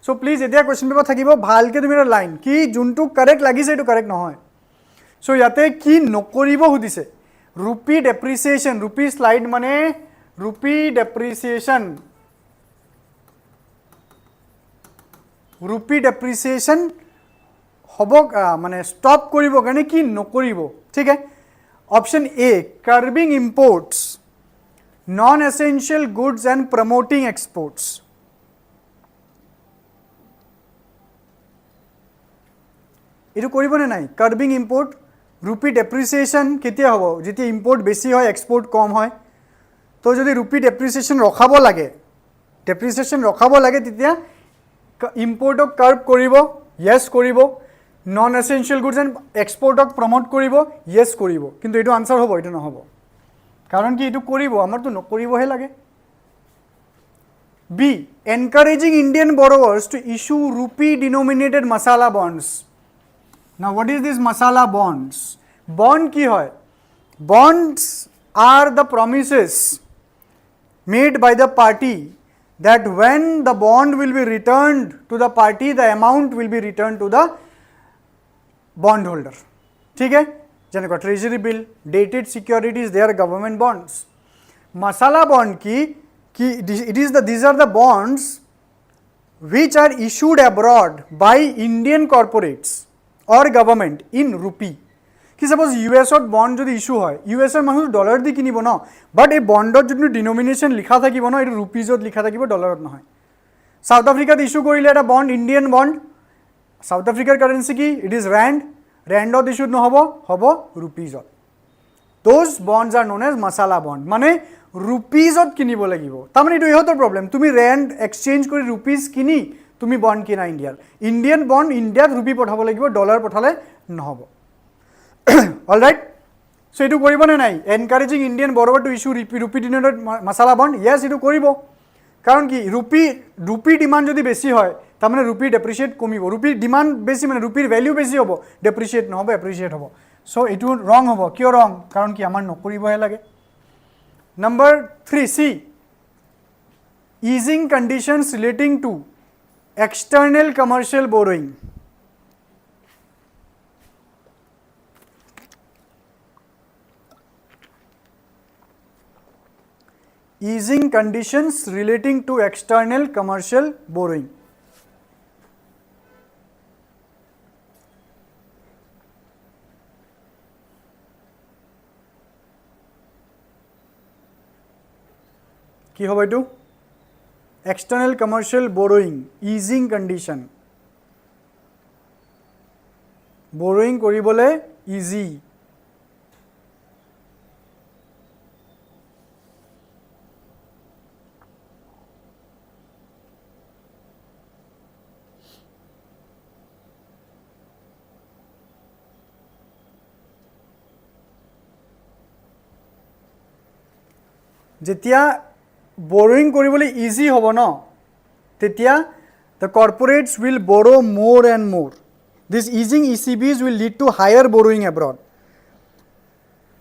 সো প্লিজ এতিয়া কোৱেশ্চন পেপাৰ থাকিব ভালকে তুমি এটা লাইন কি যোনটো কাৰেক্ট লাগিছে এটো কাৰেক্ট নহয় সো ইয়াতে কি নকৰিব সুধিছে rupee depreciation rupee slide মানে rupee depreciation হ'ব মানে ষ্টপ কৰিব কাৰণে কি নকৰিব ঠিক আছে Option A, curbing imports, non-essential goods and promoting exports. It is koribo na curbing import, rupee depreciation ketia hobo, jiti import besi hoy, export kom hoy. To jodi rupee depreciation rokhabo lage, titia import ok curb koribo, yes koribo. Non essential goods and এক্সপোর্টক promote কৰিব yes কৰিব কিন্তু এটো answer হ'ব এটো নহব কাৰণ কি এটো কৰিব আমাৰটো নকৰিবহে লাগে be encouraging Indian borrowers to issue rupee denominated masala bonds now what is this masala bonds bond কি হয় bonds are the promises made by the party that when the bond will be returned to the party the amount will be returned to the bond holder ठीक है जेनेको treasury bill dated securities they are government bonds masala bond की it is the these are the bonds which are issued abroad by Indian corporates or government in rupee कि suppose US bond जो issue है US मानुष dollar दी किनिब न but ए बॉन्डत जो denomination लिखा থাকিব न एटु रुपीजत लिखा থাকিব डॉलरत নহয় साउथ अफ्रिकात इश्यू करिले এটা बॉन्ड इंडियन बॉन्ड साउथ अफ्रिकार कारेन्सी की इट इज रैंडत इश्यूड নহব হব रुपीजत those bonds are known as masala bond माने रुपीजत किनिब লাগিব तार माने एटु इहतर प्रॉब्लम तुमी रैंड एक्सचेंज करि रुपीज किनि तुमी बॉन्ड किना इंडियन बॉन्ड इंडियात रुपी पठाब লাগিব डॉलर पठाले নহব ऑलराइट सो एटु करिब ना नाइ encouraging Indian borrower to issue rupee denominated masala bond yes एटु करिब कारण कि रुपी डिमांड যদি বেশি হয় তার মানে রুপি ডেপ্রিসিয়েট কমিব রুপি ডিমান্ড বেশি মানে রুপির ভ্যালু বেশি হব ডেপ্রিসিয়েট নহব এপ্রিসিয়েট হব সো এটু রং হব কিয় রং কারণ কি আমার নকরিবহে লাগে number 3 C easing conditions relating to external commercial borrowing easing conditions relating to external commercial borrowing কি হবে এটু external commercial borrowing easing condition borrowing করibole easy যেতিয়া borrowing কৰিবলৈ easy হ'ব ন তেতিয়া the corporates will borrow more and more this easing ECBs will lead to higher borrowing abroad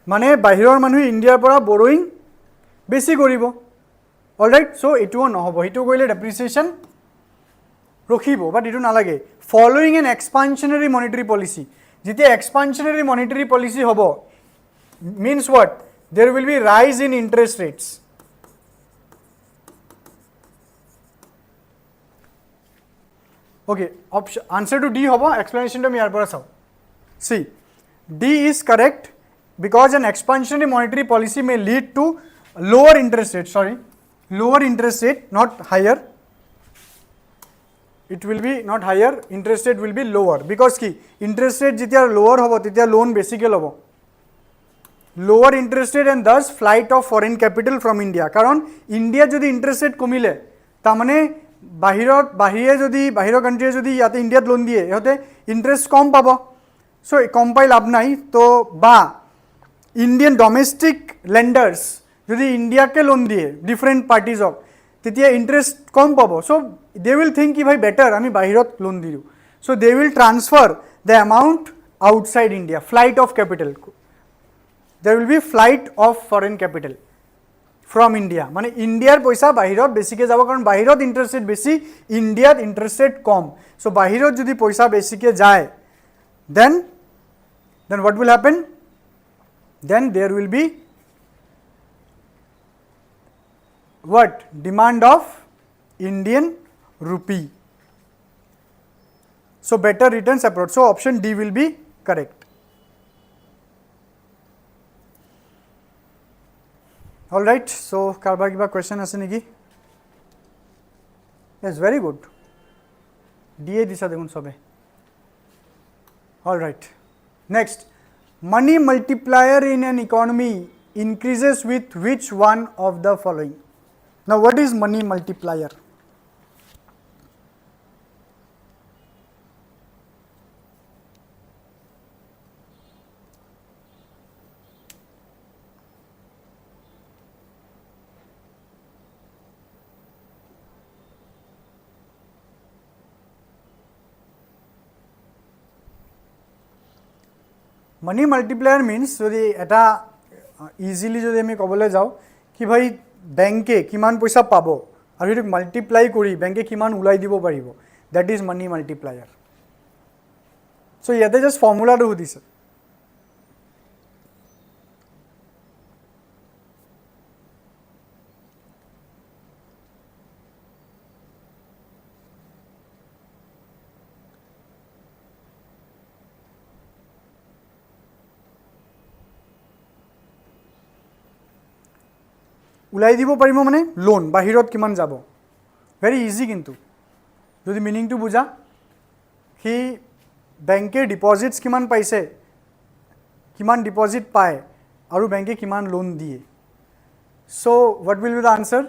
মানে বাহিৰৰ মানুহ ইন্ডিয়াৰ পৰা borrowing বেছি কৰিব অলৰাইট সো এটুও নহব হেতু কইলে ডেপ্রিসিয়েশন ৰখিব বাট এটু নালাগে following an expansionary monetary policy যেতিয়া expansionary monetary policy হ'ব means what there will be rise in interest rates Okay, option answer to D hobo, explanation to me yarpora sao. See, D is correct because an expansionary monetary policy may lead to lower interest rate, lower interest rate, not higher. It will be not higher, interest rate will be lower because ki interest rate jitya lower hobo titya loan basically hobo. Lower interest rate and thus flight of foreign capital from India. Karon India jodi interest rate komile tamane বাহিরে যদি বাহিৰৰ কান্ট্ৰিয়ে যদি ইয়াতে ইণ্ডিয়াত loan দিয়ে ইহঁতে interest কম পাব so কম পাই লাভ নাই তো বা ইণ্ডিয়ান ডমেষ্টিক লেণ্ডাৰ্ছ যদি ইণ্ডিয়াকে লোন দিয়ে ডিফাৰেণ্ট পাৰ্টিজক তেতিয়া ইণ্টাৰেষ্ট কম পাব সো দে উইল থিংক কি ভাই বেটাৰ আমি বাহিৰত লোন দিওঁ so they will transfer the amount outside India flight of capital there will be flight of foreign capital from India মানে ইণ্ডিয়াৰ পইচা বাহিৰত বেছিকৈ যাব কাৰণ বাহিৰত ইণ্টাৰেষ্ট ৰেট বেছি ইণ্ডিয়াত ইণ্টাৰেষ্ট ৰেট কম সো বাহিৰত যদি পইচা বেছিকৈ যায় then what will happen then there will be what demand of Indian rupee so better returns approach so option D will be correct. All right, so karbar kiba question ase niki? Yes, very good. DA disa dekhun sobe. All right. Next, money multiplier in an economy increases with which one of the following? Now, what is money multiplier? Money multiplier means যদি এটা easily যদি আমি ক'বলৈ যাওঁ কি ভাই বেংকে কিমান পইচা পাব আৰু সেইটো মাল্টিপ্লাই কৰি বেংকে কিমান ওলাই দিব পাৰিব that is money multiplier so ইয়াতে জাষ্ট ফৰ্মুলাটো সুধিছে ওলাই দিব পাৰিব মানে লোন বাহিৰত কিমান যাব ভেৰি ইজি কিন্তু যদি মিনিংটো বুজা হি বেংকে ডিপজিটছ কিমান পাইছে কিমান ডিপজিট পায় আৰু বেংকে কিমান লোন দিয়ে so what will be the answer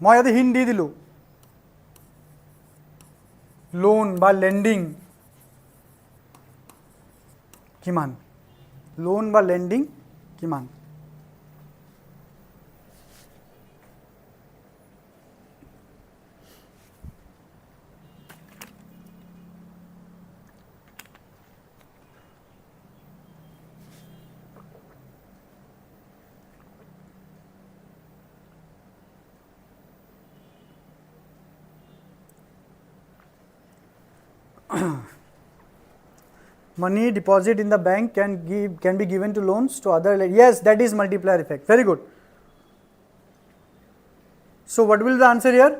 মই ইয়াতে হিণ্ট দি দিলোঁ লোন বা লেণ্ডিং কিমান লোন বা লেণ্ডিং কিমান money deposit in the bank can be given to loans to other yes that is multiplier effect very good so what will the answer here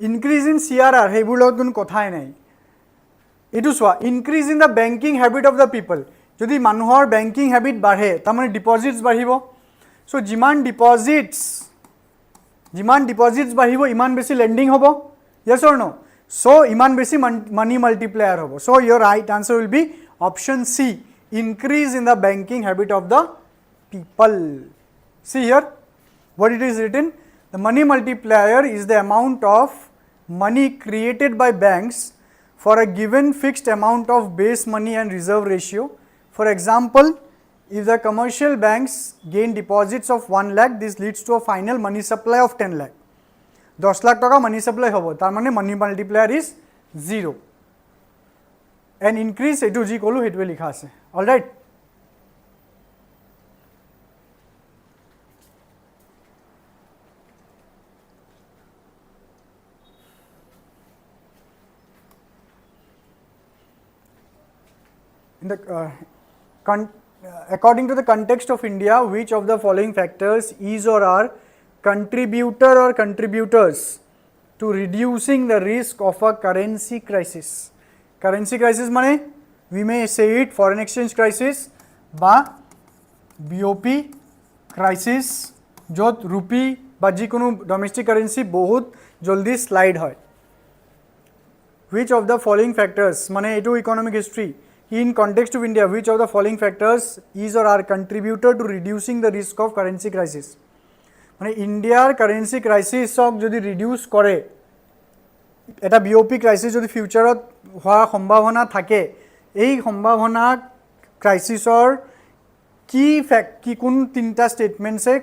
increase in CRR হেইবোৰ লগত কোনো কথাই নাই এটো সোৱা increase in the banking habit of the people যদি মানুহৰ banking habit বাঢ়ে তাৰমানে deposits বাঢ়িব so যিমান ডিপজিটছ বাঢ়িব ইমান বেছি লেন্ডিং হ'ব yes or no so ইমান বেছি মানি মাল্টিপ্লায়াৰ হ'ব so your right answer will be option C increase in the banking habit of the people see here what it is written the money multiplier is the amount of money created by banks for a given fixed amount of base money and reserve ratio for example if the commercial banks gain deposits of 1 lakh, this leads to a final money supply of 10 lakh. 10 lakh taka money supply hobo. Tar mane money multiplier is 0. And increase etu ji kolu hetwe likha ase. All right. In the according to the context of India, which of the following factors is or are contributor or contributors to reducing the risk of a currency crisis? Currency crisis mane we may say it foreign exchange crisis ba BOP crisis, jot rupee ba jikono domestic currency bahut joldi slide hoy. Which of the following factors mane etu economic history in context of India, which of the following factors is or are contributor to reducing the risk of currency crisis? মানে ইন্ডিয়ার currency ক্রাইসিছক যদি reduce কৰে, এটা BOP crisis যদি ফিউচাৰত হোৱাৰ সম্ভাৱনা থাকে, এই সম্ভাৱনা ক্ৰাইচিছৰ কি কোন তিনিটা ষ্টেটমেণ্টছে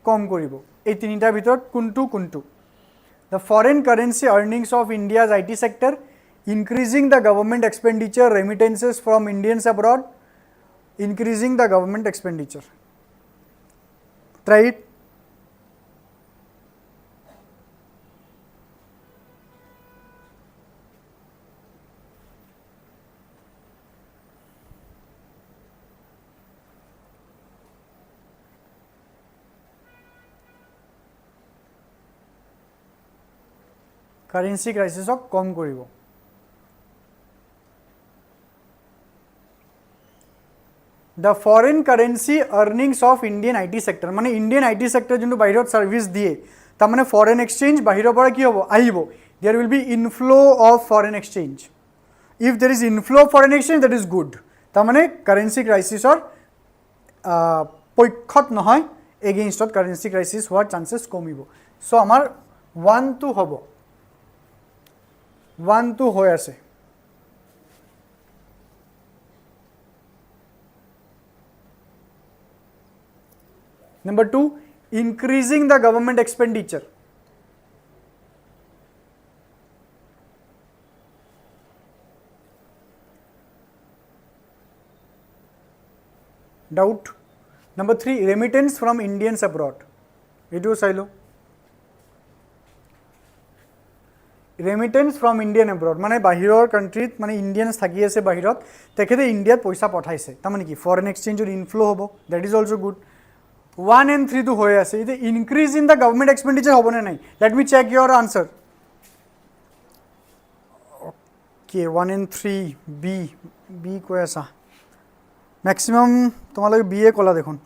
কম কৰিব? এই তিনিটাৰ ভিতৰত কোনটো? The foreign currency earnings of India's IT sector, increasing the government expenditure, remittances from Indians abroad, increasing the government expenditure. Try it. Currency ক্রাইসিছক কম কৰিব। The foreign currency earnings of Indian IT sector, মানে Indian IT sector যোনটো বাহিৰত service দিয়ে, তাৰ মানে foreign exchange বাহিৰৰ পৰা কি হ'ব? আহিব। There will be inflow of foreign exchange. If there is inflow of foreign exchange, that is good. তাৰ মানে কারেন্সি ক্রাইসিছৰ পক্ষত নহয়, এগেইনষ্টত কারেন্সি ক্রাইসিছ হোৱাৰ চান্সেছ কমিব। সো আমাৰ 1-2 হ'ব। 1-2 হৈ আছে। Number 2, increasing the government expenditure. Doubt. Number 3, remittance from Indians abroad. It was silo. Remittance from Indian abroad, মানে বাহিৰৰ কান্ট্ৰিত মানে ইণ্ডিয়ানছ থাকি আছে বাহিৰত, তেখেতে ইণ্ডিয়াত পইচা পঠাইছে, তাৰমানে কি ফৰেন এক্সচেঞ্জৰ ইনফ্লো হ'ব, that is also good. 1 and 3 তো হৈ আছে, এতিয়া increase in the government expenditure হ'বনে নাই? লেট মি চেক ইয়ৰ আনসাৰ। অ'কে, 1 and 3 বি কৈ আছা, মেক্সিমাম তোমালোকে বি এ ক'লা দেখোন।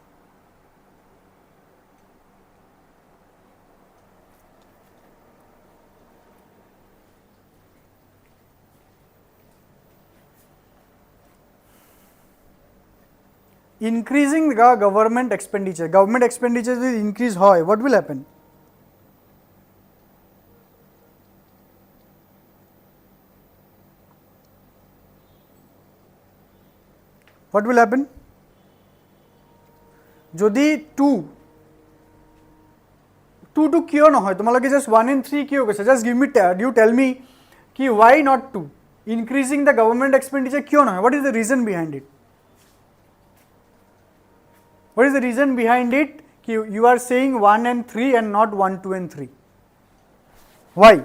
Increasing the government expenditure will increase hoy, what will happen? What will happen? যদি 2 to কিয় নহয়? তোমালোকে just 1 and 3 কিয় কৈছা? Just you tell me ki why not 2? Increasing the government expenditure কিয় নহয়? What is the reason behind it? What is the reason behind it? You are saying 1 and 3 and not 1, 2 and 3. Why?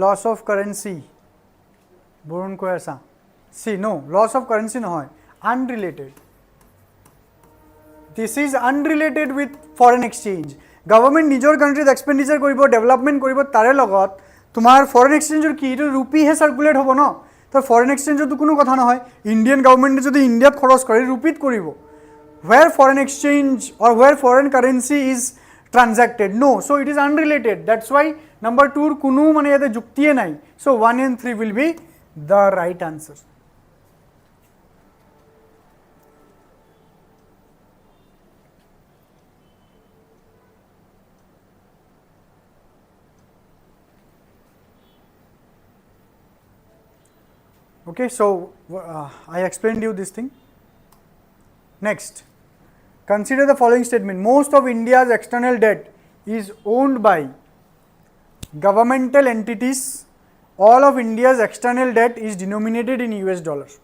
Loss of currency, Borun ko aisa. See, no, loss of currency no hoy, unrelated. This is unrelated with foreign exchange. Government nijor country expenditure koribo, development koribo, tare logot তোমার foreign exchange কি এটা rupee হে circulate হবো না, তো foreign exchange তো কোনো কথা নহয়। ইন্ডিয়ান গভর্নমেন্টে যদি ইন্ডিয়াত খরচ করে রুপিত করিব, where foreign exchange or where foreign currency is transacted, no, so it is unrelated. That's why number 2 কোনো মানে এতে যুক্তিয়ে নাই। So 1 and 3 will be the right answer. Okay, so I explained you this thing. Next, consider the following statement: most of India's external debt is owned by governmental entities. All of India's external debt is denominated in US dollars.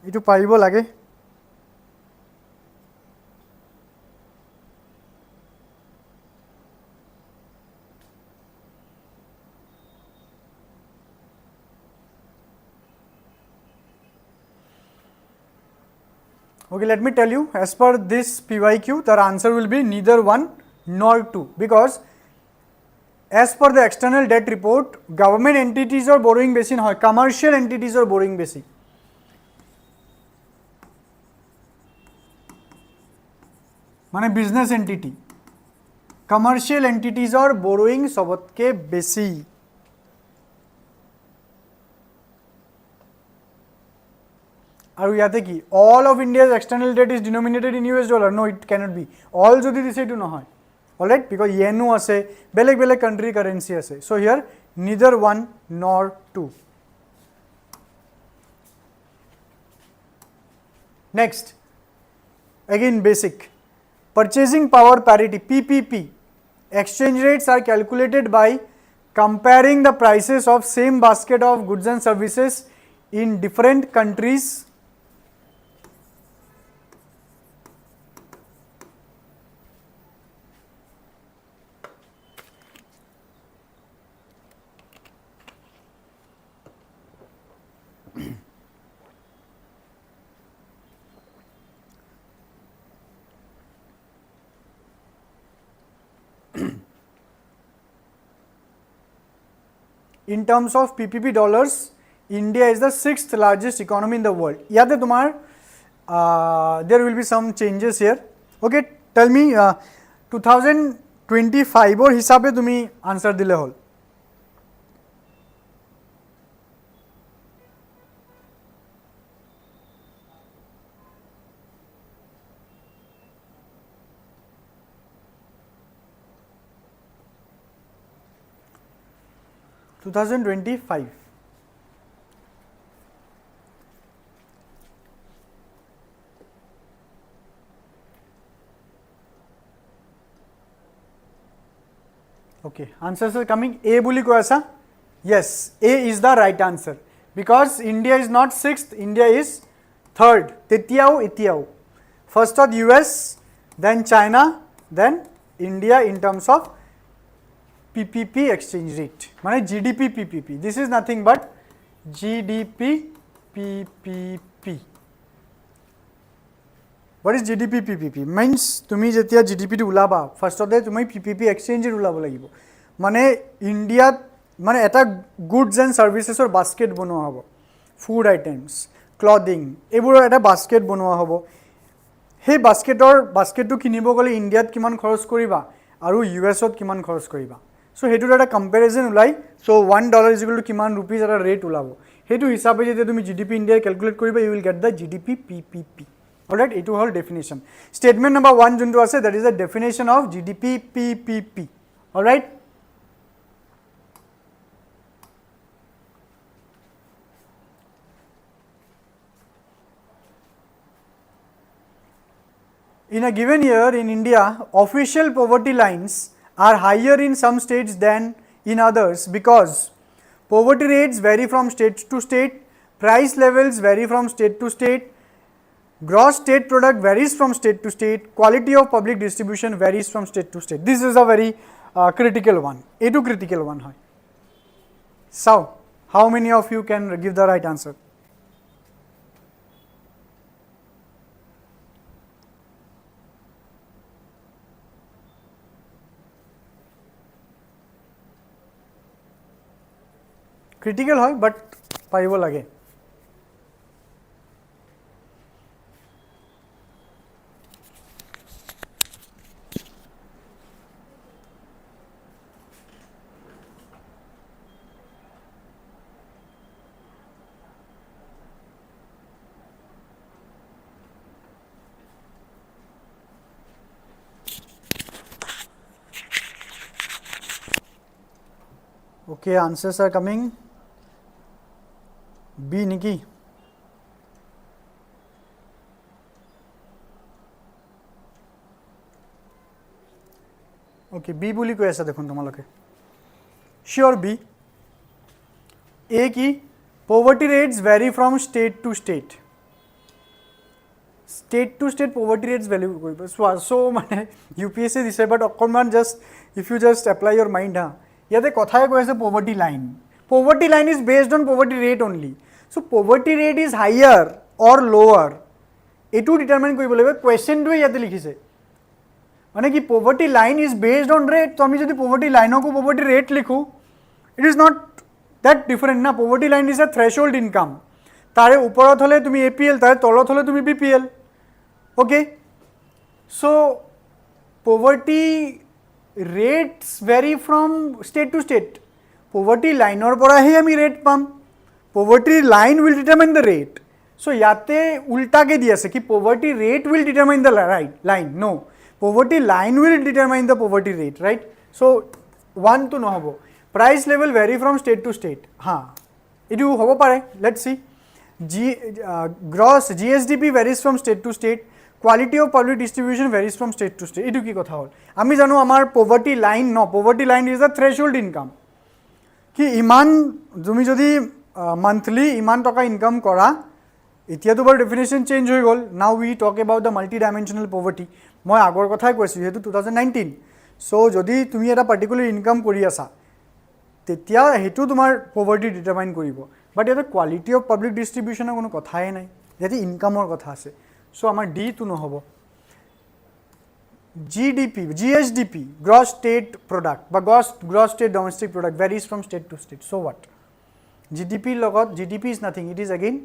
এইটো পাৰিব লাগে। Okay, let me tell you, as per this PYQ, the answer will be neither 1 nor 2, because as per the external debt report, government entities are borrowing বেশি নহয়, commercial entities are borrowing বেশি। মানে business entity, commercial entities are borrowing সবতকে বেশি। আৰু ইয়াতে কি all of India's external debt is denominated in US dollar? No, it cannot be. All যদি দিছে এইটো নহয়, alright, because yenu আছে, বেলেগ বেলেগ country currency আছে, so here neither 1 nor 2. Next, again basic, purchasing power parity, PPP, exchange rates are calculated by comparing the prices of same basket of goods and services in different countries in terms of PPP dollars. India is the 6th largest economy in the world. ইয়াতে তোমার there will be some changes here. Okay, tell me 2025 or হিসাবে তুমি answer দিলে হল। Okay, answers are coming. A বুলি কৈ আছা? Yes, A is the right answer, because India is not 6th, India is 3rd. তেতিয়াও এতিয়াও first of US, then China, then India in terms of PPP exchange rate, মানে GDP PPP. This is nothing but GDP PPP. What is GDP PPP? Means তুমি যেতিয়া GDP টো উলাবা, ফার্স্টতে তুমি PPP exchange rate উলাব লাগিব। মানে ইন্ডিয়াত মানে এটা গুডস এন্ড সার্ভিসেসৰ বাস্কেট বনোৱা হ'ব, ফুড আইটেমস, ক্লথিং, এইবোৰৰ এটা বাস্কেট বনোৱা হ'ব। সেই বাস্কেটটো কিনিব গ'লে ইণ্ডিয়াত কিমান খৰচ কৰিবা আৰু US-ত কিমান খৰচ কৰিবা, সো সেইটোৰ এটা কম্পেৰিজন ওলাই। সো $1 ইজ ইকুৱেল টু কিমান ৰুপিজ এটা ৰেট ওলাব, সেইটো হিচাপে যেতিয়া তুমি GDP ইণ্ডিয়াৰ কেলকুলেট কৰিবা, you will get the GDP PPP। Alright, এইটো হ'ল ডেফিনেশ্যন। ষ্টেটমেণ্ট নম্বৰ 1 যোনটো আছে, that is the definition of GDP PPP। Alright, in a given year in India, official poverty lines are higher in some states than in others because poverty rates vary from state to state, price levels vary from state to state, gross state product varies from state to state, quality of public distribution varies from state to state. This is a very critical one. A two critical one. So, how many of you can give the right answer? Critical হয় but পাৰিব লাগে। Okay, answers are coming. B Nikki. Okay, B বুলি কৈ আছে দেখোন তোমালোকে। Sure B. A কি poverty rates vary from state to state. State to state poverty rates value কৰিব। So মানে UPSC দিছে but অকণমান just if you just apply your mind ha ইয়াতে কথাই কৈ আছে poverty line. Poverty line is based on poverty rate only. So poverty rate is higher or lower. এটো determine কৰিব লাগিব কোৱেশ্চনটোৱে ইয়াতে লিখিছে। মানে কি poverty line is based on rate, তো আমি যদি poverty line को poverty rate লিখো, it is not that different না। poverty line is a threshold income, তাৰে ওপৰত হলে তুমি APL, তাৰে তলত হলে তুমি BPL। okay, so poverty rates vary from state to state. poverty line or পৰাহে আমি rate palm. poverty line will determine the rate. so ইয়াতে উল্টাকে দি আছে কি poverty rate will determine the line, no, poverty line will determine the poverty rate, right? so one to নহব। price level vary from state to state, হা এটো হ'ব পাৰে। let's see, gross GSDP varies from state to state, quality of public distribution varies from state to state। এটো কি কথা হল? আমি জানো আমাৰ poverty line ন, poverty line is the threshold income, কি ইমান তুমি যদি monthly ইমান টকা ইনকাম কৰা, এতিয়াতো বাৰু ডেফিনেশ্যন চেঞ্জ হৈ গ'ল। Now we talk about the multi dimensional poverty. মই আগৰ কথাই কৈছোঁ যিহেতু 2019। চ' যদি তুমি এটা পাৰ্টিকুলাৰ ইনকাম কৰি আছা তেতিয়া সেইটো তোমাৰ পভাৰ্টি ডিটাৰমাইন কৰিব। বাট ইয়াতে কোৱালিটি অফ পাব্লিক ডিষ্ট্ৰিবিউশ্যনৰ কোনো কথাই নাই, ইয়াতে ইনকামৰ কথা আছে। চ' আমাৰ ডিটো নহ'ব। GSDP, গ্ৰছ ষ্টেট প্ৰডাক্ট বা gross state domestic product varies from state to state. So' what? GDPৰ লগত GDP is nothing, it is again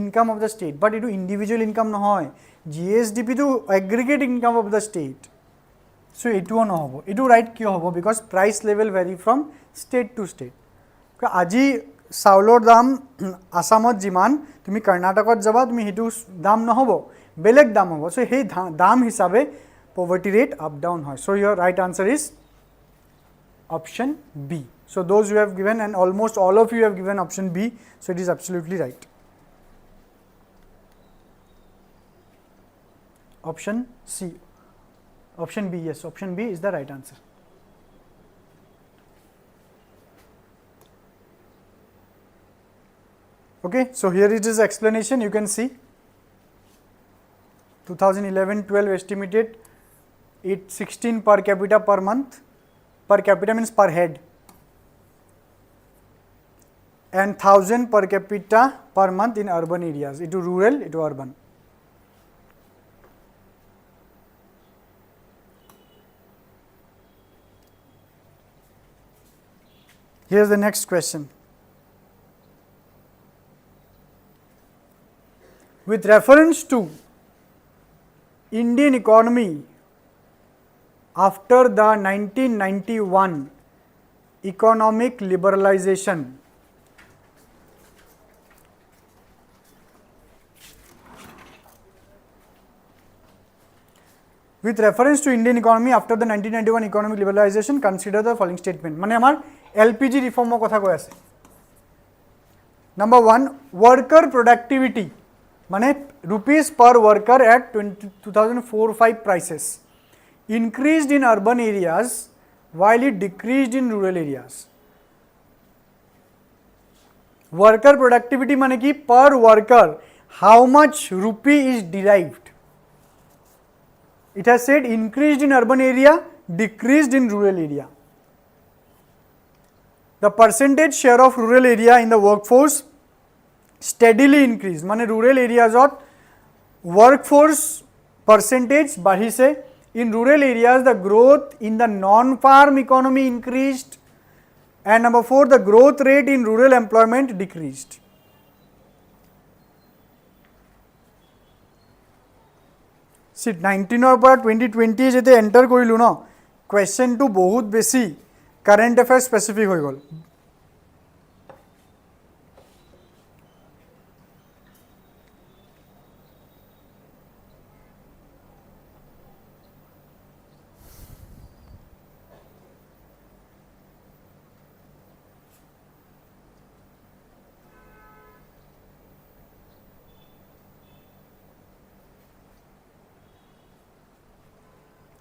income of the state, but এইটো ইণ্ডিভিজুৱেল ইনকাম নহয়। GSDPটো aggregate income of the state. So' এইটোও নহ'ব। এইটো right কিয় হ'ব? Because price level vary from state to state. আজি চাউলৰ দাম আসামত যিমান, তুমি কৰ্ণাটকত যাবা তুমি সেইটো দাম নহ'ব, বেলেগ দাম হ'ব। চ' সেই দাম হিচাপে poverty rate up down হয়। so your right answer is option B. so those you have given, and almost all of you have given option B, so it is absolutely right. option C, option B, yes, option B is the right answer. okay, so here it is explanation. You can see 2011-12 estimated 816 per capita per month. Per capita means per head, and 1000 per capita per month in urban areas. Into rural, into urban. Here's the next question. With reference to Indian economy after the 1991 economic liberalization, with reference to Indian economy after the 1991 economic liberalization, consider the following statement. মানে আমার LPG reform কথা কৈ আছে। Number 1, worker productivity, মানে rupees per worker at 2004-05 prices increased in urban areas while it decreased in rural areas. Worker productivity মানে কি per worker how much rupee is derived. It has said increased in urban area, decreased in rural area. The percentage share of rural area in the workforce steadily increased. মানে rural areas of workforce percentage বাঢ়িছে. In rural areas, the growth in the non-farm economy increased. And number 4, the growth rate in rural employment decreased. See, 19 পৰা 2020 যেতিয়া enter কৰিলোঁ ন, কুৱেশ্যনটো বহুত বেছি current affair specific হৈ গ'ল.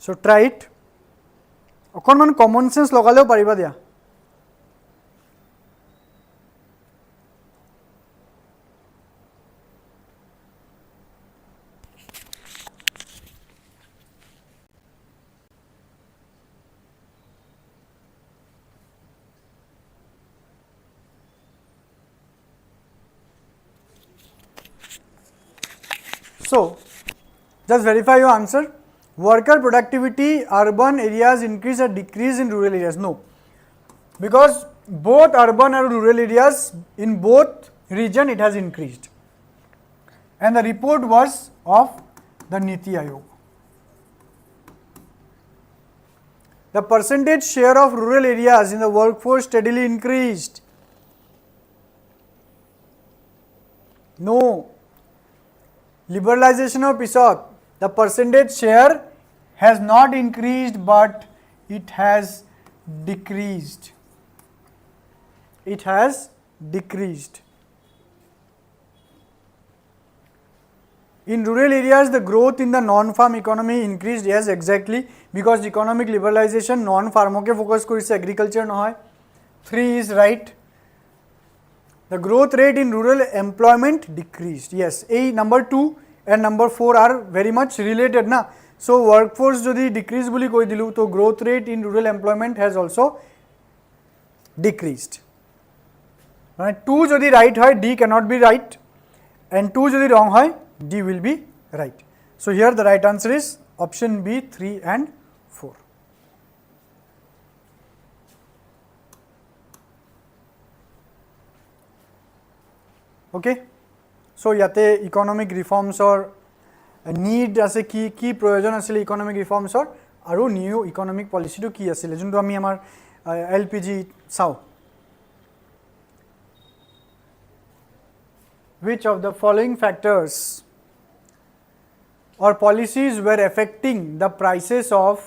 So try it. অকণমান common change লগালেও পাৰিবা দিয়া. So just verify your answer. Worker productivity, urban areas increase or decrease in rural areas? No, because both urban and rural areas, in both region it has increased, and the report was of the Niti Aayog. The percentage share of rural areas in the workforce steadily increased. No. Liberalization of PISOT, the percentage share has not increased but it has decreased. It has decreased. In rural areas, the growth in the non-farm economy increased. Yes, exactly, because economic liberalization non-farm ke focus korise, agriculture nohoy. 3 is right. The growth rate in rural employment decreased. Yes, A number 2 and number 4 are very much related na. So workforce jodi decrease boli koi dilu, to growth rate in rural employment has also decreased. 2 jodi right hoy, D cannot be right, and 2 jodi wrong hoy, D will be right. So here the right answer is option B, 3 and 4. Okay, so yate economic reforms or need আছে কি কি প্ৰয়োজন আছিল economic ৰিফৰ্মছৰ আৰু new economic পলিচিটো কি আছিল যোনটো আমি আমাৰ এলপিজি চাও. Which of the following factors or policies were affecting the prices of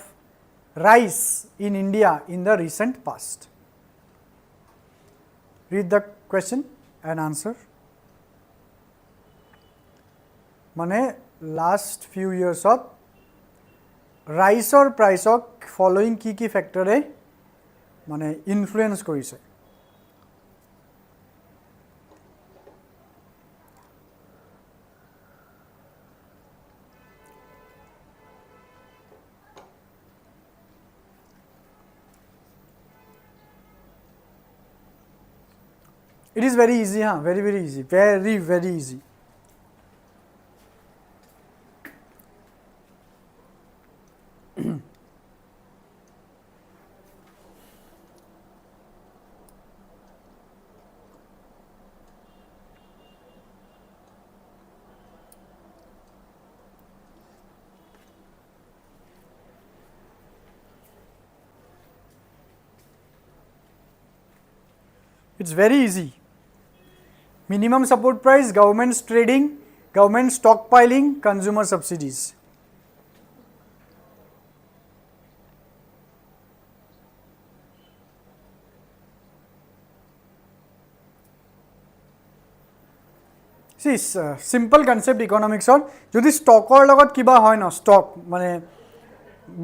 rice in India in the recent past? Read the question and answer. মানে last few years of rice or price of following কি factor মানে influence কৰিছে. It is very easy, huh? Very easy, very easy. It's very easy. Minimum support price, government's trading, government stockpiling, consumer subsidies. See, simple concept economics or যদি স্টকৰ লগত কিবা হয় ন stock মানে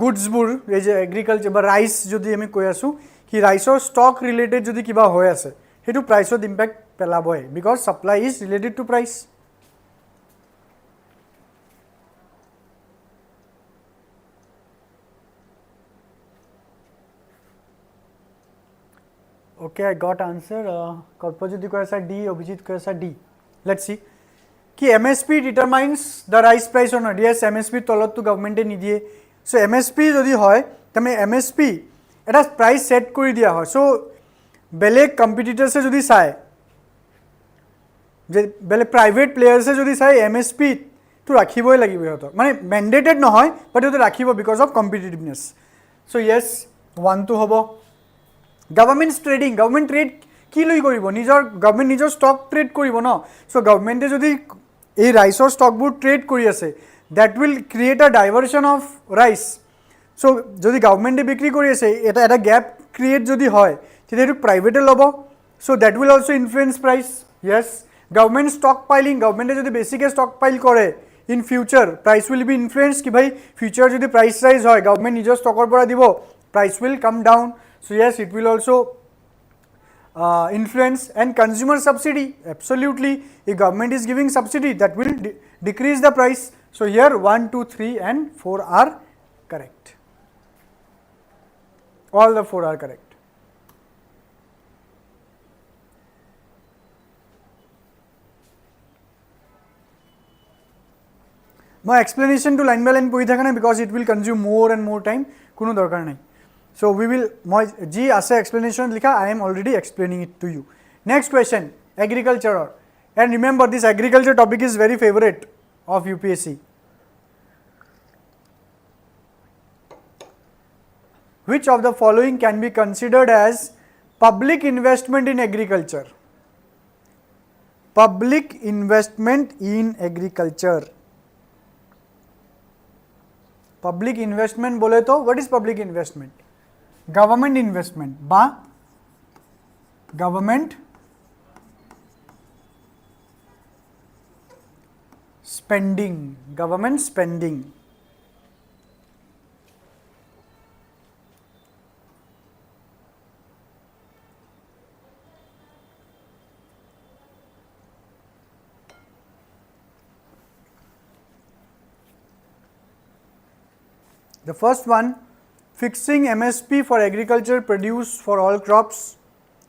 গুডছবোৰ এই যে এগ্ৰিকালচাৰ বা ৰাইচ যদি আমি কৈ আছো কি ৰাইচৰ স্টক ৰিলেটেড যদি কিবা হৈ আছে হেতু প্ৰাইসত ইম্প্যাক্ট পেলাবই because supply is related to price. Okay, I got answer. Korpojyoti koisa D, Abhijit koisa D. Let's see. Ki MSP determines the rice price or not? Yes, MSP তলত to government এ নিদিয়ে. So MSP যদি হয় তমে MSP এটা price set কৰি দিয়া হয়. So बेलेग कम्पिटिटर्से যদি চায় যে বেলেগ প্ৰাইভেট প্লেয়াৰ্ছে যদি চায় MSP তো ৰাখিবই লাগিব ইহঁতক মানে মেণ্ডেটেড নহয় বাট ইহঁতে ৰাখিব বিকজ অফ কম্পিটিটিভনেছ চ' য়েছ ওৱানটো হ'ব গভৰ্ণমেণ্ট ট্ৰেডিং গভৰ্ণমেণ্ট ট্ৰেড কি লৈ কৰিব নিজৰ গভৰ্ণমেণ্ট নিজৰ ষ্টক ট্ৰেড কৰিব ন চ' গভৰ্ণমেণ্টে যদি এই ৰাইচৰ ষ্টকবোৰ ট্ৰেড কৰি আছে that will create a diversion of rice চ' যদি গভৰ্ণমেণ্টে বিক্ৰী কৰি আছে এটা গেপ ক্ৰিয়েট যদি হয় তেতিয়া এইটো প্ৰাইভেটে ল'ব so' that will also' influence price yes government stock piling গভৰ্ণমেণ্টে যদি বেছিকৈ ষ্টক পাইল কৰে in future price will be influence কি ভাই ফিউচাৰ যদি প্ৰাইচ ৰাইজ হয় গভৰ্ণমেণ্ট নিজৰ ষ্টকৰ পৰা দিব প্ৰাইচ উইল কাম ডাউন চ' yes it will also' influence and consumer subsidy absolutely if government is giving subsidy that will decrease the price so here 1 2 3 and 4 are correct all the 4 are correct my explanation to line by line পঢ়ি থাকা নাই because it will consume more and more time কোনো দৰকাৰ নাই so we will মই যি আছে explanation লিখা I am already explaining it to you next question agriculture and remember this agriculture topic is very favorite of UPSC which of the following can be considered as public investment in agriculture public investment in agriculture public investment bole to what is public investment government investment ba government spending the first one fixing MSP for agriculture produce for all crops.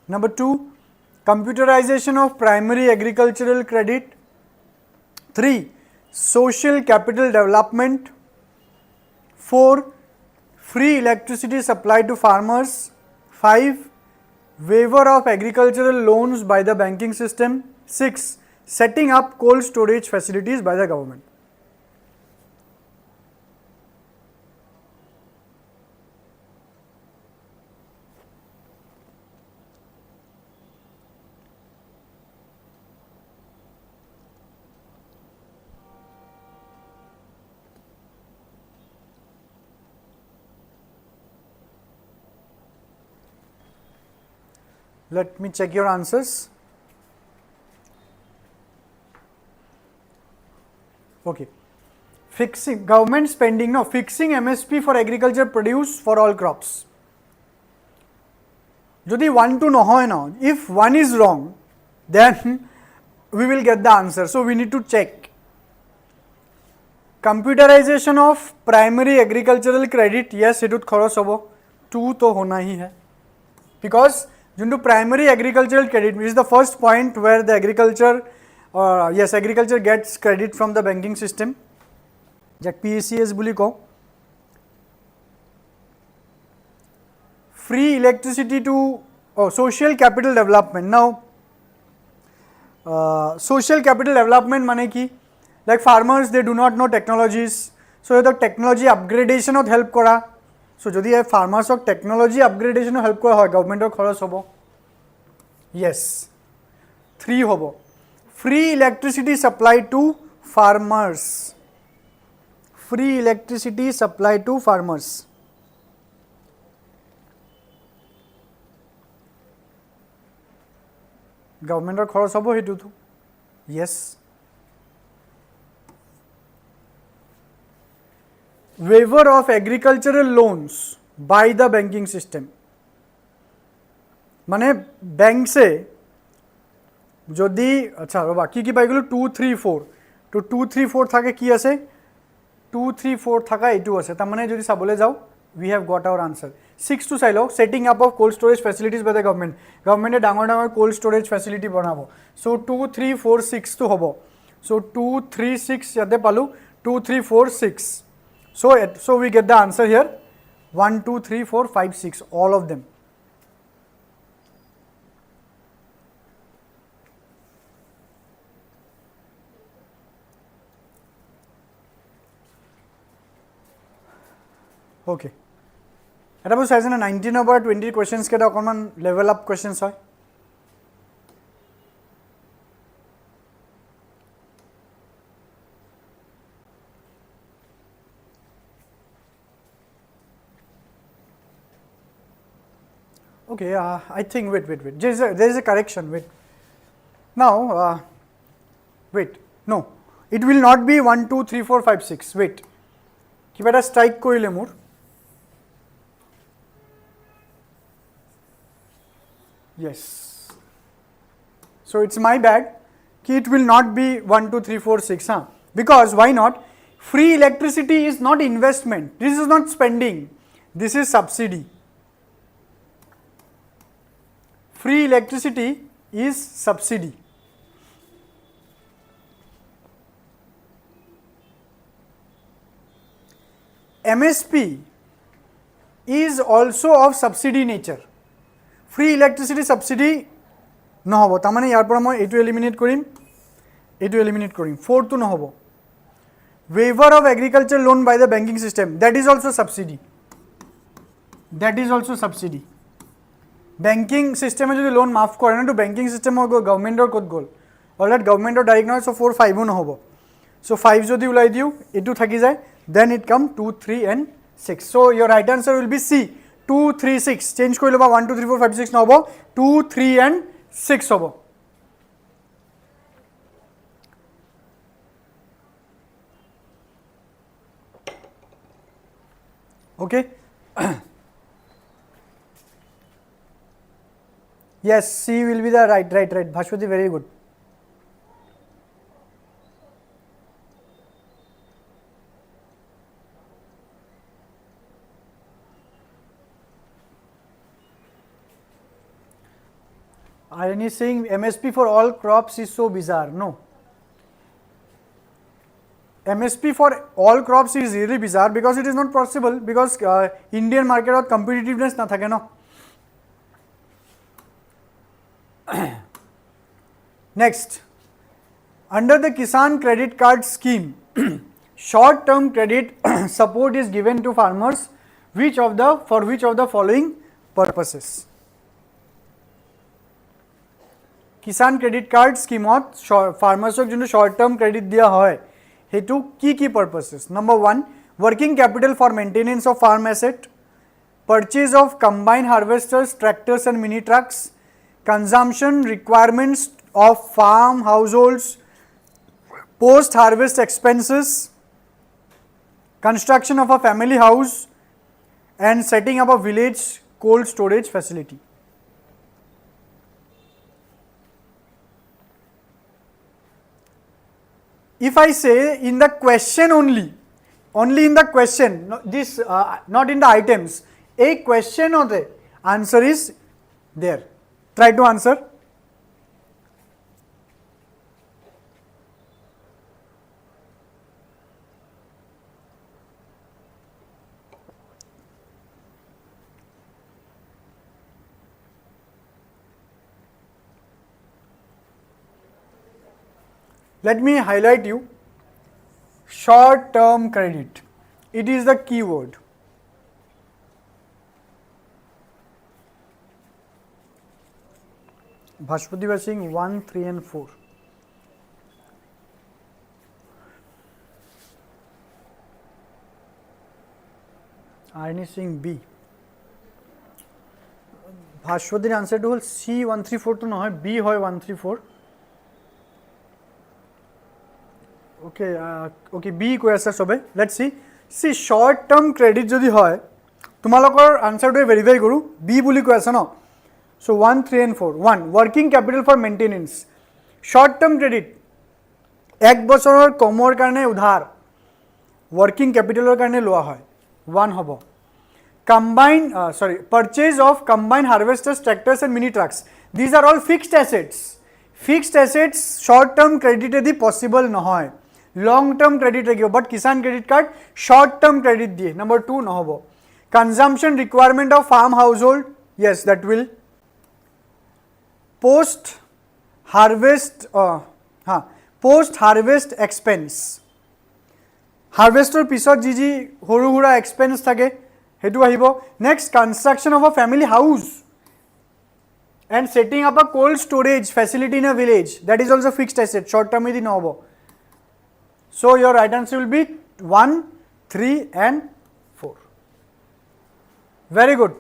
Number 2, computerization of primary agricultural credit. 3, social capital development. 4, free electricity supply to farmers. 5, waiver of agricultural loans by the banking system. 6, setting up cold storage facilities by the government. Let me check your answers. Okay. Fixing government spending, no, fixing MSP for agriculture produce for all crops. Jodi 1 2 no hoy no, if 1 is wrong, then we will get the answer. So we need to check. Computerization of primary agricultural credit, yes, it would kharos hobo. 2 to hona hi hai. Because into primary agricultural credit, which is the first point where the agriculture gets credit from the banking system. Jak PACS buli ko. Free electricity to social capital development. Now, social capital development mane ki like farmers they do not know technologies, so the technology upgradation of help kora. So যদি ফাৰ্মাৰ্ছক technology আপগ্ৰেডেশ্যনো help কৰা হয় গভৰ্ণমেণ্টৰ খৰচ হ'ব yes 3 হ'ব free electricity supply to farmers গভৰ্ণমেণ্টৰ খৰচ হ'ব সেইটোতো yes waiver of agricultural loans by the banking system মানে ব্যাংক সে যদি আচ্ছা রবা কি পাই গেল 2 3 4 তো 2 3 4 থাকে কি আছে 2 3 4 থাকা এইটো আছে তার মানে যদি সাবলে যাও we have got our answer 6 to চাই লও setting up of cold storage facilities by the government ডাঙৰ cold storage facility বনাবো so 2 3 4 6 তো হবো so 2 3 6 ইয়াতে পালো 2 3 4 6 So we get the answer here 1 2 3 4 5 6 all of them Okay. এটা বস্তু চাইছে না 19 পৰা 20 কোৱেশ্চনছ কেইটা অকণমান লেভেল আপ কোৱেশ্চনছ হয়। Okay, I think, wait. There is a correction, wait. Now, wait, no. It will not be 1, 2, 3, 4, 5, 6. Wait. Kiba eta strike korile mur. Yes. So it's my bad. It will not be 1, 2, 3, 4, 6. Huh? Because why not? Free electricity is not investment. This is not spending. This is subsidy. Free electricity is subsidy. MSP is also of subsidy nature. Free electricity subsidy নহব, তাৰমানে ইয়াৰ পৰা মই এইটো eliminate কৰিম, এইটো eliminate কৰিম, 4 টো নহব। Waiver of agriculture loan by the banking system, that is also subsidy. That is also subsidy. Banking system যদি loan মাফ কৰে না, তো banking system গভৰ্ণমেণ্টৰ ক'ত গ'ল? অলৰেডি গভৰ্ণমেণ্টৰ ডাইৰেক্ট নহয়, চ' 4, 5ও নহ'ব। চ' 5 যদি ওলাই দিওঁ, এইটো থাকি যায়, দেন ইট কাম 2, 3 and 6. চ' your right answer will be C, 2, 3, 6. Change কৰি ল'বা, 1, 2, 3, 4, 5, 6 নহ'ব, 2, 3 and 6 হ'ব। Okay. Yes, C will be the right. Bhashwati, very good. Irony is saying MSP for all crops is so bizarre. No. MSP for all crops is really bizarre because it is not possible, because Indian market or competitiveness na thake no. Next, under the Kisan credit card scheme, short-term credit support is given to farmers. For which of the following purposes? Kisan credit card scheme farmers jonto short-term credit diya hoy, hetu ki purposes? Number 1, working capital for maintenance of farm asset, purchase of combined harvesters, tractors and mini trucks, consumption requirements of farm households, post-harvest expenses, construction of a family house, and setting up a village cold storage facility. If I say in the question only in the question, not in the items, a question or the answer is there. Try to answer. Let me highlight you short-term credit. It is the keyword. Bhashpati was saying 1, 3 and 4. Irony is saying B. Bhashpati's answer to C 1, 3, 4 to no hoy, B hoy 1, 3, 4. Okay, B কৈ আছে সবে, let's see short term credit যদি হয়, তোমালোকৰ আনসাৰটো verify কৰো, B বুলি কৈ আছে ন, so 1, 3 and 4. 1, working capital for maintenance, short term credit, এক বছৰৰ কমৰ কাৰণে উধাৰ working capitalৰ কাৰণে লোৱা হয়, 1 হ'ব। Purchase of combined harvesters, tractors and mini trucks, these are all fixed assets. Fixed assets short term credit edi possible নহয়, long term credit ragibo, but Kisan credit card short term credit diye, number 2 nohobo. Consumption requirement of farm household, yes, that will. Post harvest expense, harvester pisot ji horu hura expense thake, हेतु आहिबो next construction of a family house and setting up a cold storage facility in a village, that is also fixed asset, short term idi nohobo. So your right answer will be 1, 3 and 4. Very good,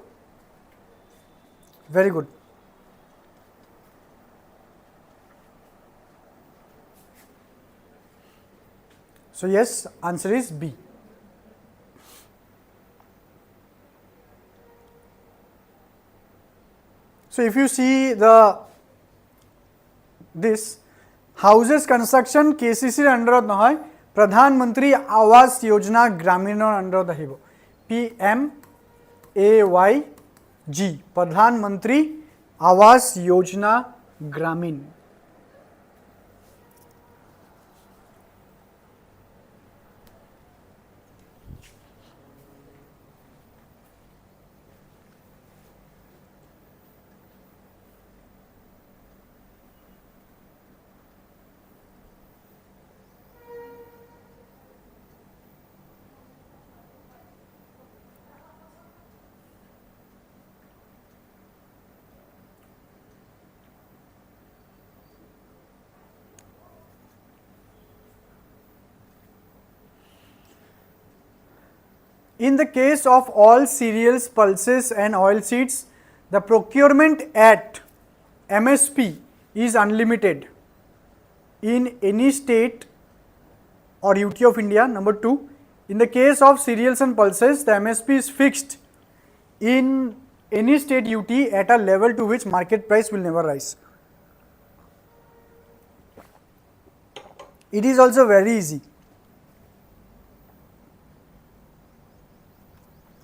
very good. So yes, answer is B. So if you see this houses construction KCC under nohoy Pradhan Mantri Awas Yojana Gramin under ahibo PMAYG Pradhan Mantri Awas Yojana Gramin. In the case of all cereals, pulses and oilseeds, the procurement at MSP is unlimited in any state or UT of India. Number 2, in the case of cereals and pulses, the MSP is fixed in any state UT at a level to which market price will never rise. It is also very easy.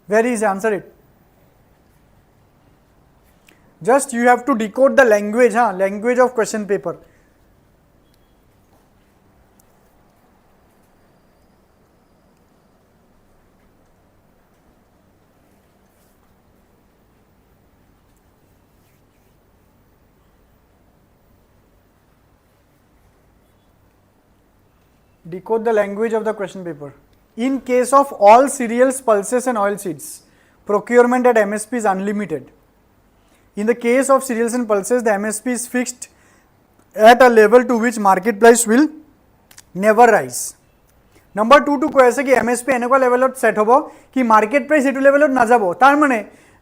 Very easy, answer it. Just you have to decode the language, language of question paper. Decode the language of the question paper. In case of all cereals, pulses and oilseeds, procurement at MSP is unlimited. In the case of cereals and pulses, the MSP is fixed at a level to which market price will never rise. Number 2 to কৈ আছে কি MSP এনেকুৱা লেভেলত set হ'ব কি market price এটু লেভেলত না যাব, তার মানে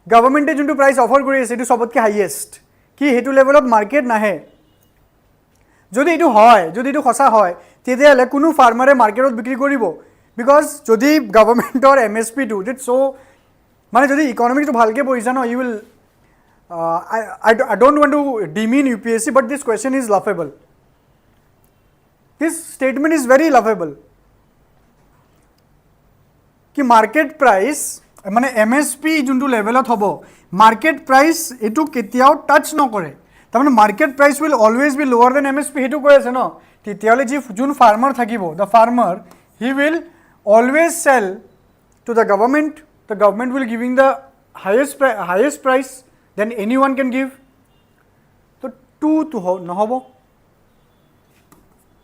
গভর্নমেন্টে যোনটো প্রাইস অফার কৰি আছে এটু সবতকে হাইয়েস্ট কি হেতু লেভেলত মার্কেট নাহে। যদি এটু হয়, যদি এটু সঁচা হয় তেতিয়াহ'লে কোনো ফার্মারে মার্কেটত বিক্রি কৰিব, বিকজ যদি গভর্নমেন্টৰ MSP টো ইট সো মানে যদি ইকনমিকটো ভালকে পঢ়িছা ন you will I don't want to demean UPSC, but this question is laughable. This statement is very laughable. कि मार्केट प्राइस माने MSP जोंटू लेवलत हबो मार्केट प्राइस एटू केतियाओ टच नकरे, तार माने market price will always be lower than MSP हेतु কৈ আছে ন। তেতিয়ালে যি যোন farmer থাকিবো the farmer he will always sell to the government will giving the highest price then anyone can give. तो 2 तो न होबो,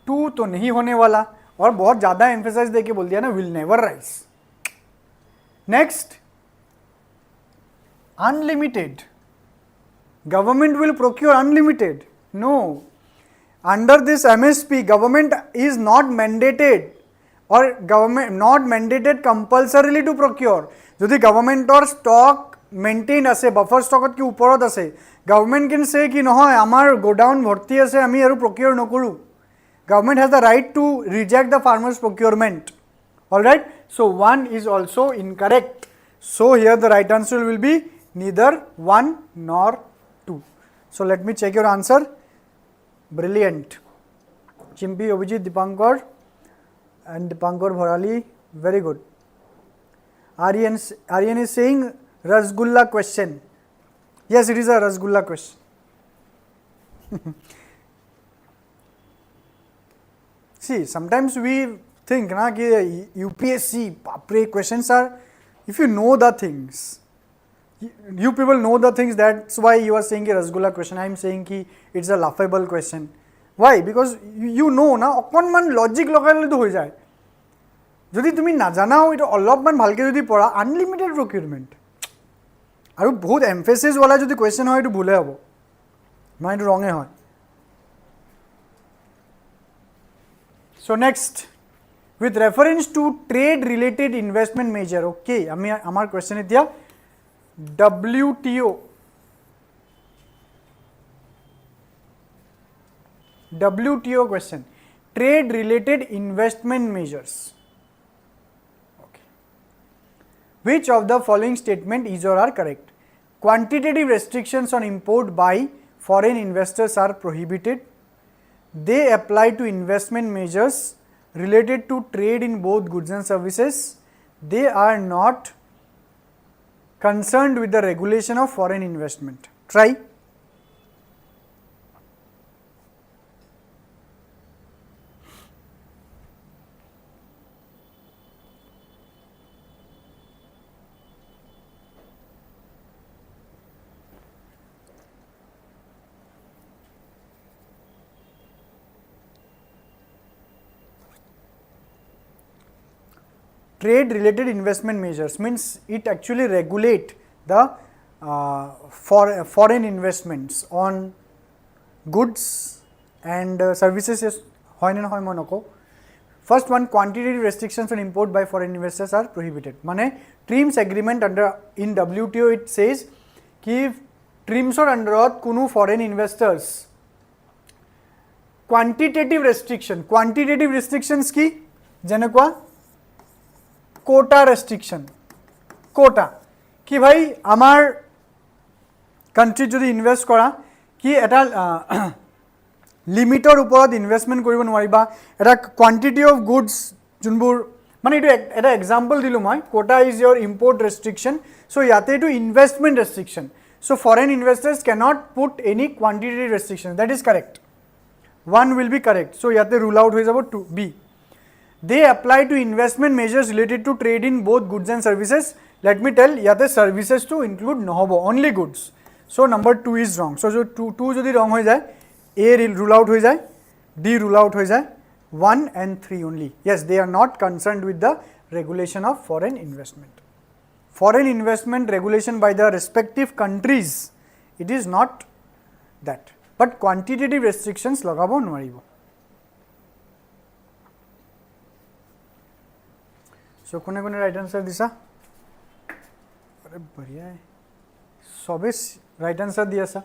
2 तो नहीं होने वाला और बहुत ज़्यादा एम्फेसाइज देके बोल दिया ना will never rise. Next unlimited, government will procure unlimited, no. Under this MSP government is not mandated or government not mandated compulsorily to procure. यदि गवर्नमेंटर स्टक मेंटेन आसे बफर स्टकत की ऊपरत आसे गवर्नमेंट कैन से कि নহয় आमार गोडाउन भर्ती आसे आमी आरो प्रोक्योर नकरू। Government has the right to reject the farmers procurement. Alright, so 1 is also incorrect. So here the right answer will be neither 1 nor 2. So let me check your answer. Brilliant. Chimpi, Abhijit, Dipankar and Dipankar Bharali, very good. Aryan is saying Rasgulla question. Yes, it is a Rasgulla question. See, sometimes we think na ki UPSC questions are, if you know the things, you people know the things, that's why you are saying a Rasgulla question. I am saying ki it's a laughable question. Why? Because you know na okonman logic logai to hoi jay. যদি তুমি নাজানাও এইটো অলপমান ভালকৈ যদি পঢ়া unlimited procurement আৰু বহুত এমফেচিছ वाला যদি কুৱেশ্যন হয় এইটো ভুলে হ'ব মানে এইটো ৰঙে হয় so next with reference to trade related investment measure okay আমি আমাৰ question এতিয়া WTO question trade related investment measures okay which of the following statement is or are correct quantitative restrictions on import by foreign investors are prohibited they apply to investment measures related to trade in both goods and services they are not concerned with the regulation of foreign investment try trade related investment measures means it actually regulate the foreign investments on goods and services hoy na hoy monoko first one quantitative restrictions on import by foreign investors are prohibited mane TRIMS agreement under in WTO it says ki TRIMS or under kunu foreign investors quantitative restrictions ki jenekwa quota restriction কোটা কি ভাই আমার কান্ট্রিত যদি invest কৰা কি এটা লিমিটৰ ওপৰত investment কৰিব নোৱাৰিবা এটা কোয়ান্টিটি অফ গুডস যোনবোৰ মানে এইটো এটা এক্সাম্পল দিলো মই quota is your import restriction so ইয়াতে এইটো investment restriction so foreign investors cannot put any quantitative restriction that is correct one will be correct so ইয়াতে রুল আউট হৈ যাব to be they apply to investment measures related to trade in both goods and services let me tell yate services to include nohobo only goods so number 2 is wrong so jo 2 jodi wrong hoy jay a rule out hoy jay d rule out hoy jay 1 and 3 only yes they are not concerned with the regulation of foreign investment regulation by the respective countries it is not that but quantitative restrictions lagabo nwaribo so kone right answer disa are badhiya hai sobe right answer diya sa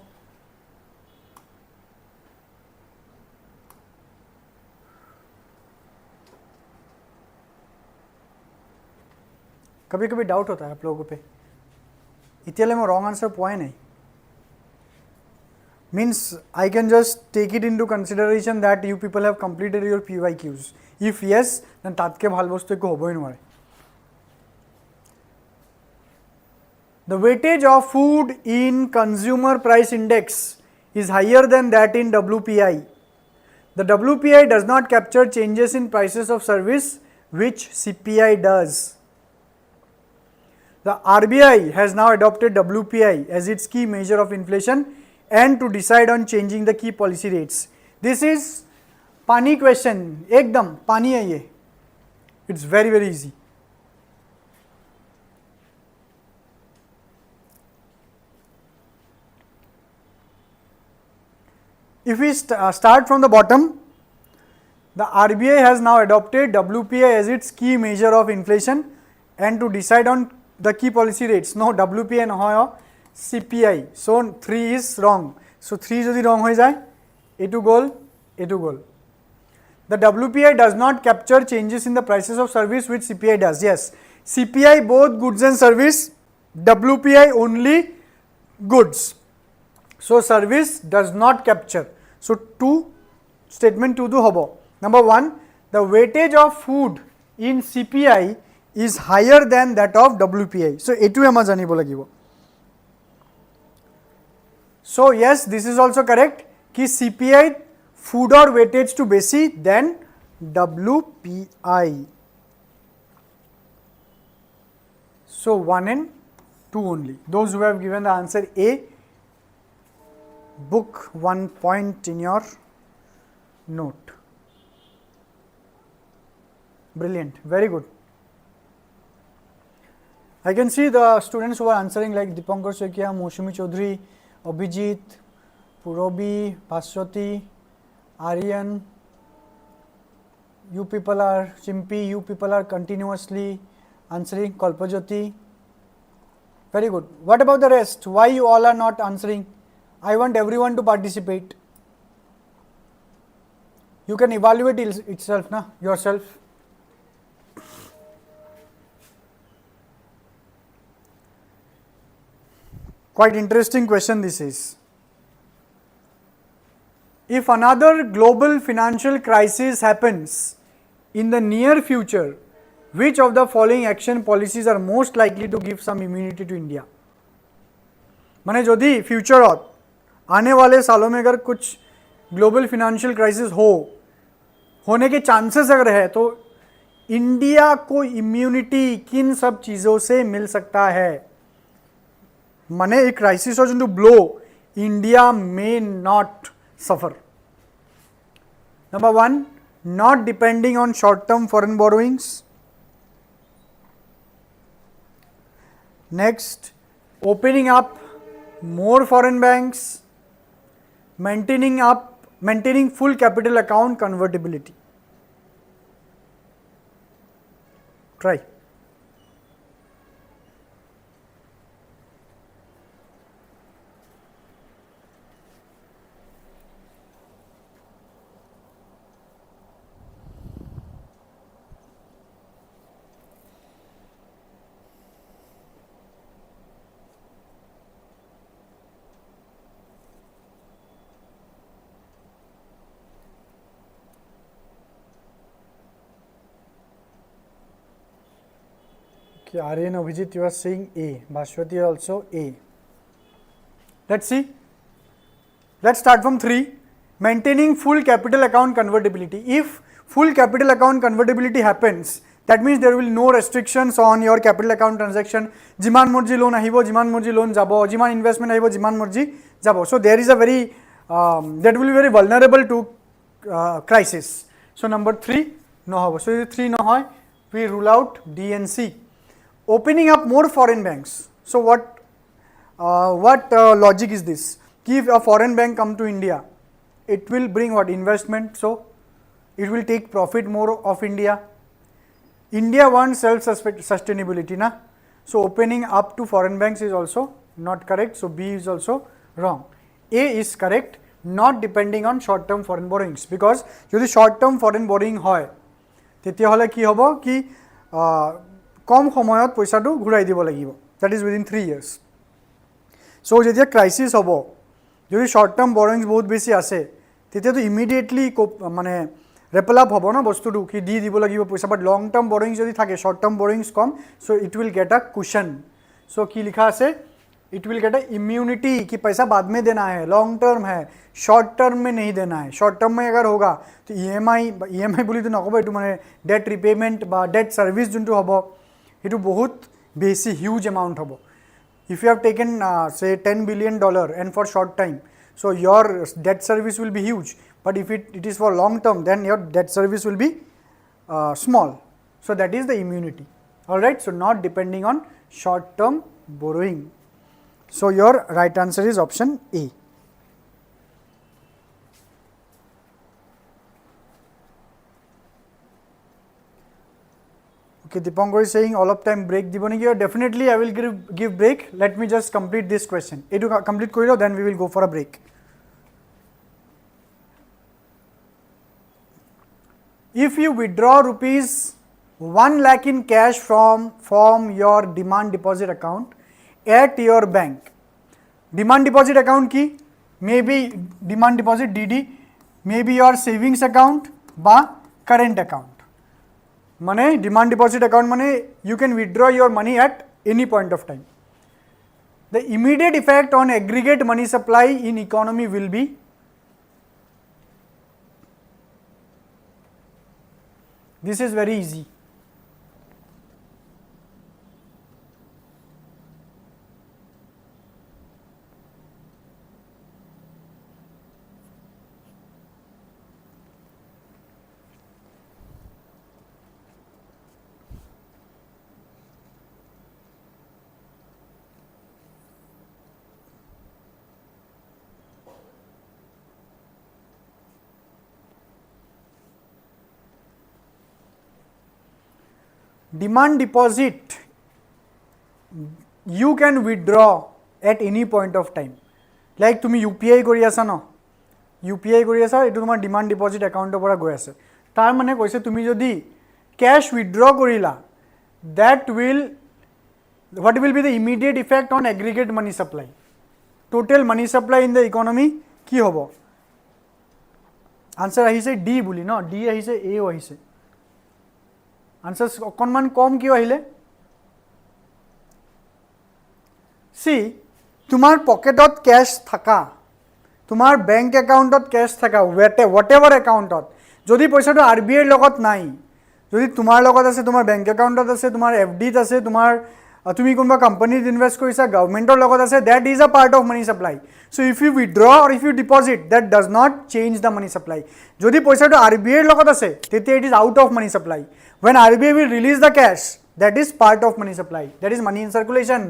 कभी कभी doubt होता है आप लोगों पे इतने मैं wrong answer पोए नहीं means I can just take it into consideration that you people have completed your PYQs if yes then tatke bhal bostu ekko hoboi nware the weightage of food in consumer price index is higher than that in WPI the WPI does not capture changes in prices of service which CPI does the RBI has now adopted WPI as its key measure of inflation and to decide on changing the key policy rates this is pani question ekdam pani hai ye it's very very easy if we start from the bottom the RBI has now adopted WPI as its key measure of inflation and to decide on the key policy rates no WPI no hoy CPI so 3 is wrong so 3 jodi wrong hoy jay etu gol the WPI does not capture changes in the prices of service which CPI does yes CPI both goods and service WPI only goods so service does not capture so 2 statement 2 do hobo number 1 the weightage of food in CPI is higher than that of WPI so etu ama janibo lagibo so yes this is also correct ki CPI food or weightage to besi than WPI so 1 and 2 only those who have given the answer A book 1 point in your note brilliant very good I can see the students who are answering like Dipankar Sekia, Moshumi Chaudhary, Abhijit, Purobi, Bhaswati, Aryan. You people are Chimpi, you people are continuously answering. Kalpajoti. Very good. What about the rest? Why you all are not answering? I want everyone to participate. You can evaluate itself, na, yourself. Quite interesting question this is. If another global financial crisis happens in the near future, which of the following action policies are most likely to give some immunity to India? माने यदि future आने वाले सालों में अगर कुछ global financial crisis होने के चांसेस अगर है तो इंडिया को इम्यूनिटी किन सब चीज़ों से मिल सकता है? माने एक क्राइसिस हो जो blow India may not suffer. Number 1, not depending on short-term foreign borrowings. Next, opening up more foreign banks, maintaining full capital account convertibility. Try. Okay, Aryan, Abhijit, you are saying A. Bhaswati also A. Let's see. Let's start from 3. Maintaining full capital account convertibility. If full capital account convertibility happens, that means there will be no restrictions on your capital account transaction. Jiman morji loan ahibo, jiman morji loan jabo, jiman investment ahibo, jiman morji jabo. So there is a very that will be very vulnerable to crisis. So number 3 no hobo. So if 3 no hoy, we rule out D and C. Opening up more foreign banks. So what logic is this? If a foreign bank come to India, it will bring what? Investment. So it will take profit more of India. India wants self-sustainability, na? So opening up to foreign banks is also not correct. So B is also wrong. A is correct. Not depending on short-term foreign borrowings, because যদি short-term foreign borrowing হয় তেতিয়াহলে কি হ'ব কি কম সময়ত পইচাটো ঘূৰাই দিব লাগিব, that is within 3 years. So যেতিয়া ক্রাইসিস হ'ব, যদি short-term borrowings বহুত বেছি আছে তেতিয়াতো ইমিডিয়েটলি মানে রেপল আপ হ'ব না বস্তুটো কি দি দিব লাগিব পইচা, বাট লং টার্ম borrowings যদি থাকে short-term borrowings com, so it will get a cushion. So কি লিখা আছে? It will get a immunity कि पैसा बाद में देना है, लॉन्ग टर्म है, शॉर्ट टर्म में नहीं देना है. शॉर्ट टर्म में अगर होगा तो EMI बोली तो नकब ये माने डेट रिपेमेंट बा डेट सर्विस जो हम ये बहुत बेसी ह्यूज अमाउंट हम. If you have taken say $10 billion and for short time, so your debt service will be huge, but if it is for long term, then your debt service will be small. So that is the immunity. Alright, so not depending on short term borrowing. So your right answer is option A. Okay, Dipankar is saying all of time break diboni ki, definitely I will give break. Let me just complete this question. Etu complete korilo, then we will go for a break. If you withdraw rupees 1 lakh in cash from your demand deposit account at your bank, demand deposit account ki maybe demand deposit DD, maybe your savings account ba current account. Mane demand deposit account mane you can withdraw your money at any point of time. The immediate effect on aggregate money supply in economy will be, this is very easy. demand deposit you can withdraw at any point of time. Like তুমি UPI কৰি আছা ন, UPI কৰি আছা, এইটো তোমাৰ demand deposit একাউণ্টৰ পৰা গৈ আছে, তাৰ মানে কৈছে তুমি যদি ক্যাশ উইথড্ৰ কৰিলা, that will, what will be the immediate effect on aggregate money supply? Total money supply in the economy কি হ'ব? আনসাৰ আহিছে ডি বুলি ন, ডি আহিছে, এও আহিছে, আনসাৰ অকণমান কম কিয় আহিলে? সি তোমাৰ পকেটত ক্যাশ থাকা, তোমাৰ বেংক একাউণ্টত ক্যাশ থাকা, হোৱাট এভাৰ একাউণ্টত, যদি পইচাটো RBI ৰ লগত নাই, যদি তোমাৰ লগত আছে, তোমাৰ বেংক একাউণ্টত আছে, তোমাৰ FDত আছে, তোমাৰ তুমি কোনোবা কোম্পানীত ইনভেষ্ট কৰিছা, গভৰ্ণমেণ্টৰ লগত আছে, that is a part of money supply. So' if you withdraw or if you deposit, that does not change the money supply. যদি পইচাটো RBI ৰ লগত আছে, তেতিয়া it is out of money supply. When RBI will release the cash, that is part of money supply, that is money in circulation.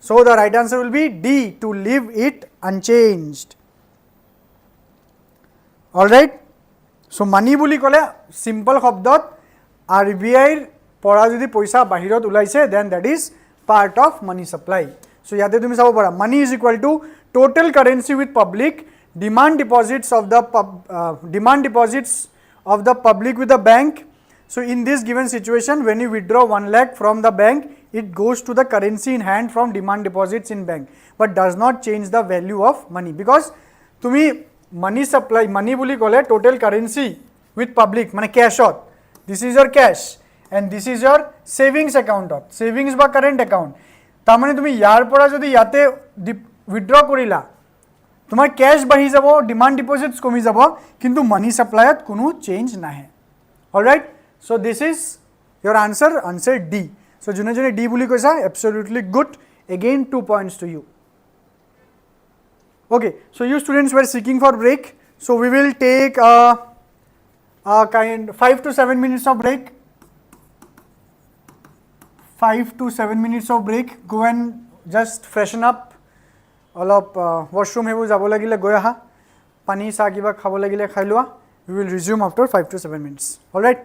So the right answer will be D, to leave it unchanged. Alright, so money বুলি ক'লে simple শব্দত RBI ৰ পৰা যদি পইচা বাহিৰত ওলাইছে, then that is part of money supply. So ইয়াতে তুমি চাব পাৰা, money is equal to total currency with public, demand deposits of the public with the bank. So in this given situation, when you withdraw 1 lakh from the bank, it goes to the currency in hand from demand deposits in bank, but does not change the value of money, because তুমি money supply, money বুলি ক'লে total currency with public মানে cashত, this is your cash and this is your savings account, savings বা current account. তাৰমানে তুমি ইয়াৰ পৰা যদি ইয়াতে withdraw কৰিলা, তোমাৰ cash বাঢ়ি যাব, demand deposits কমি যাব, কিন্তু money supplyত কোনো change নাহে. Alright, so this is your answer, answer D. So যোনে যোনে D বুলি কৈছা, absolutely good, again 2 points to you. Okay, so you students were seeking for break, so we will take a kind 5 to 7 minutes of break. 5 to 7 minutes of break. Go and just freshen up. অলপ washroom হেবু যাব লাগিলে গৈ আহা, পানী চাহ কিবা খাব লাগিলে খাই লোৱা. We will resume after 5 to 7 minutes. All right.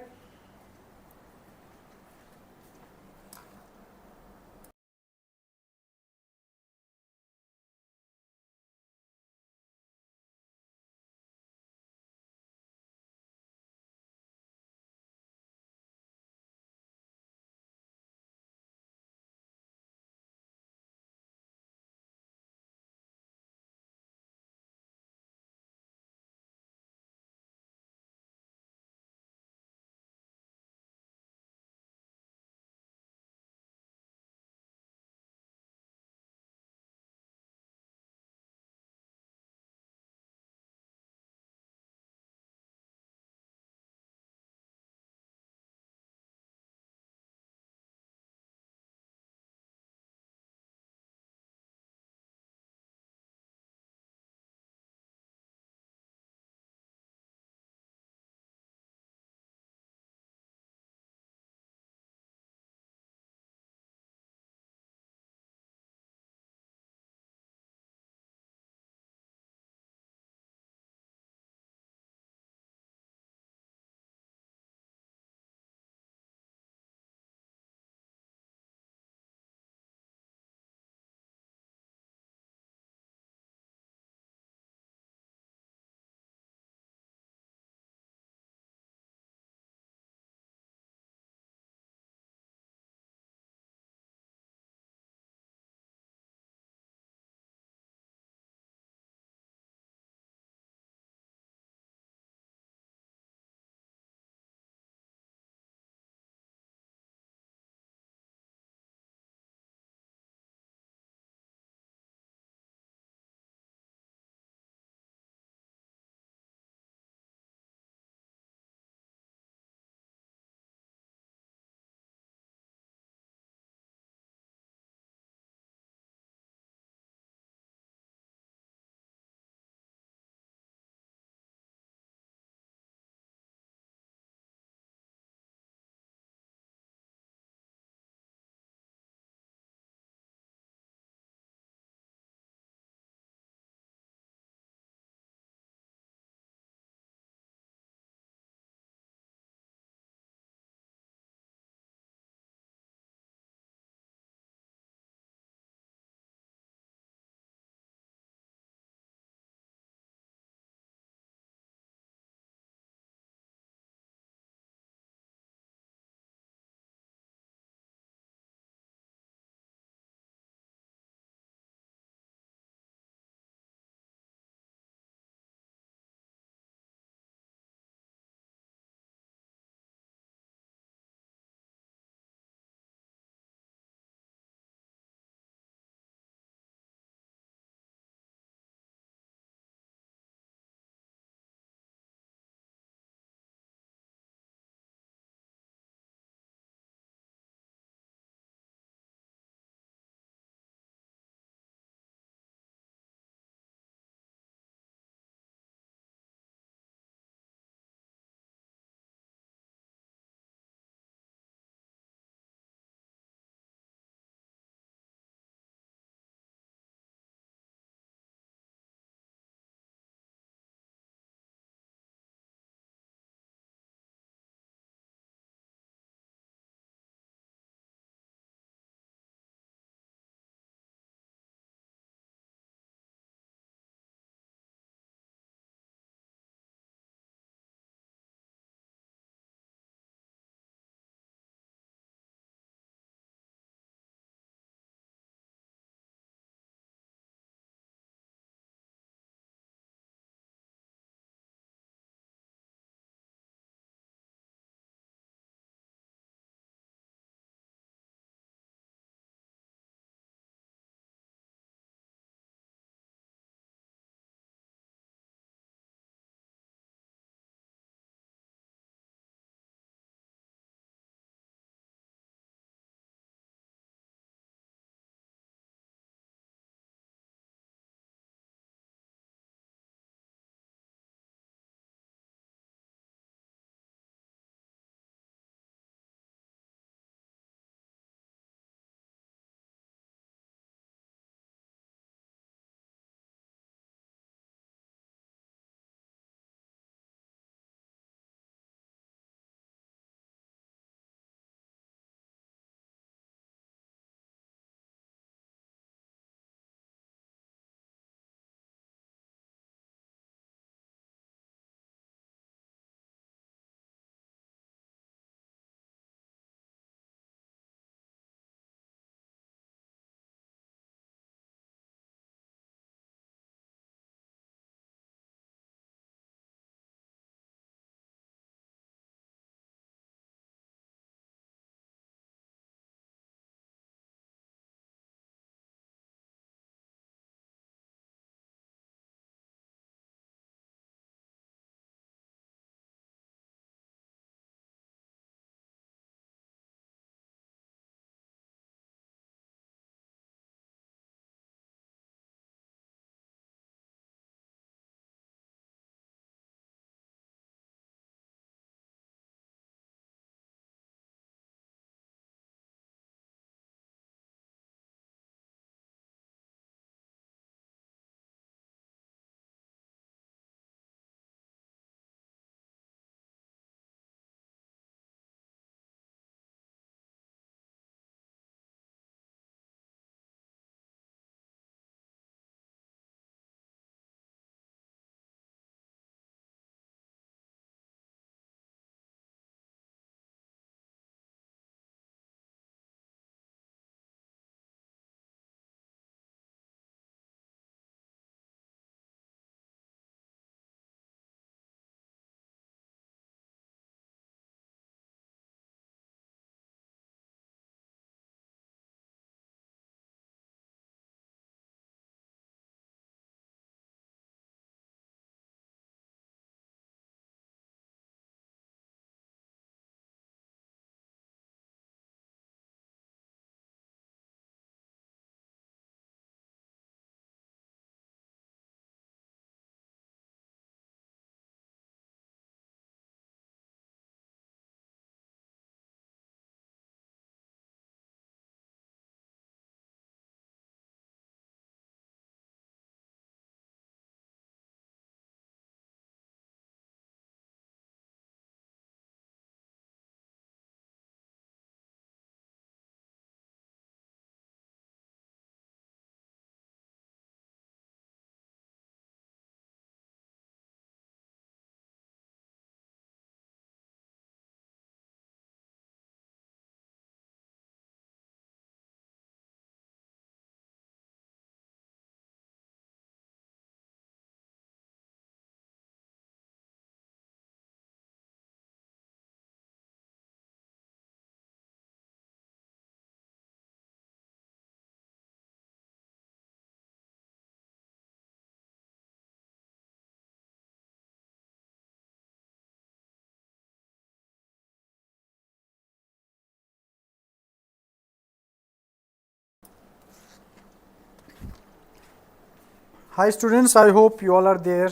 Hi students, I hope you all are there.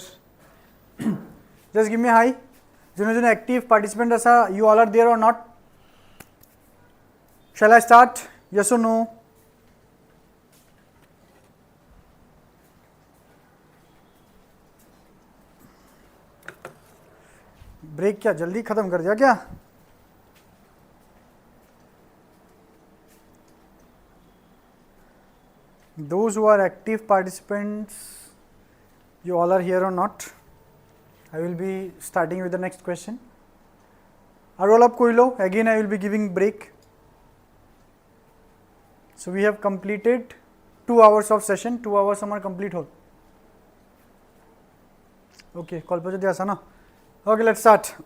Just give me a hi. June active participant asa, you all are there or not? Shall I start? Yes or no? Break क्या जल्दी खत्म कर दिया क्या? Those who are active participants, you all are here or not? I will be starting with the next question. Are all up koilo? Again I will be giving break. So we have completed 2 hours of session. 2 hours amar complete hol. Okay, call pa jodi asa na. Okay, let's start.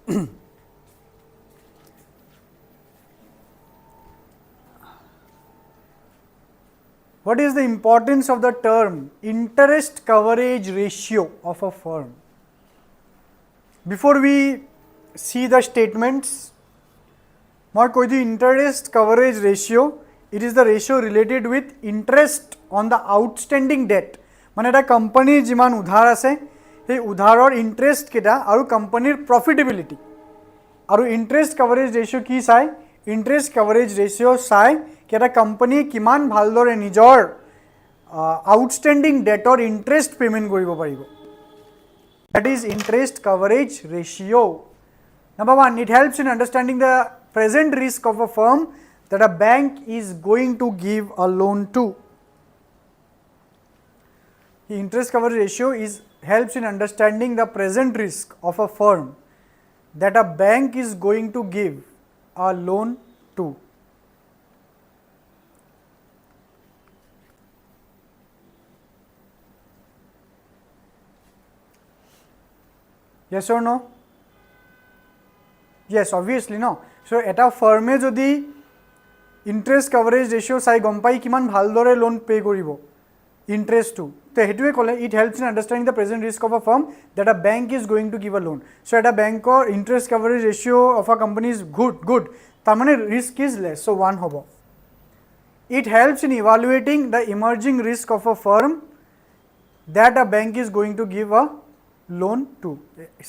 What is the importance of the term interest coverage ratio of a firm? Before we see the statements, moi koi di interest coverage ratio, it is the ratio related with interest on the outstanding debt. Mane eta company jiman udhar ase, সেই উধাৰৰ interest কেইটা আৰু কোম্পানীৰ প্ৰফিটেবিলিটি আৰু interest coverage ratio' কি চাই interest coverage ratio' চাই কি এটা কোম্পানী কিমান ভালদৰে নিজৰ আউটষ্টেণ্ডিং ডেটৰ ইণ্টাৰেষ্ট পে'মেণ্ট কৰিব পাৰিব that is interest coverage ratio' number 1 it helps in understanding the present risk of a firm that a bank is going to give a loan to interest coverage ratio' is helps in understanding the present risk of a firm that a bank is going to give a loan to. Yes or no? Yes, obviously no. So eta firm e jodi interest coverage ratio sai gom pai kiman bhaldore loan pay koribo interest to তো হেতুৱে ক'লে it helps in understanding the present risk of a firm that a bank is going to give a loan so' এটা বেংকৰ interest coverage ratio' of a company is good তাৰমানে risk is less so' 1 হ'ব it helps in evaluating the emerging risk of a firm that a bank is going to give a loan to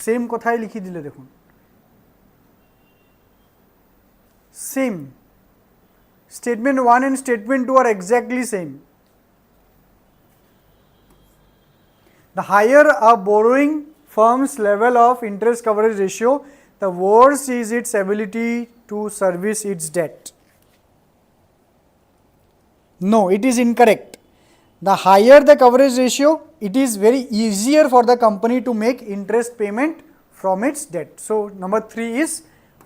same কথাই লিখি দিলে দেখোন same statement 1 and statement 2 are exactly same. The higher a borrowing firm's level of interest coverage ratio, the worse is its ability to service its debt. No, it is incorrect. The higher the coverage ratio, it is very easier for the company to make interest payment from its debt. So, number 3 is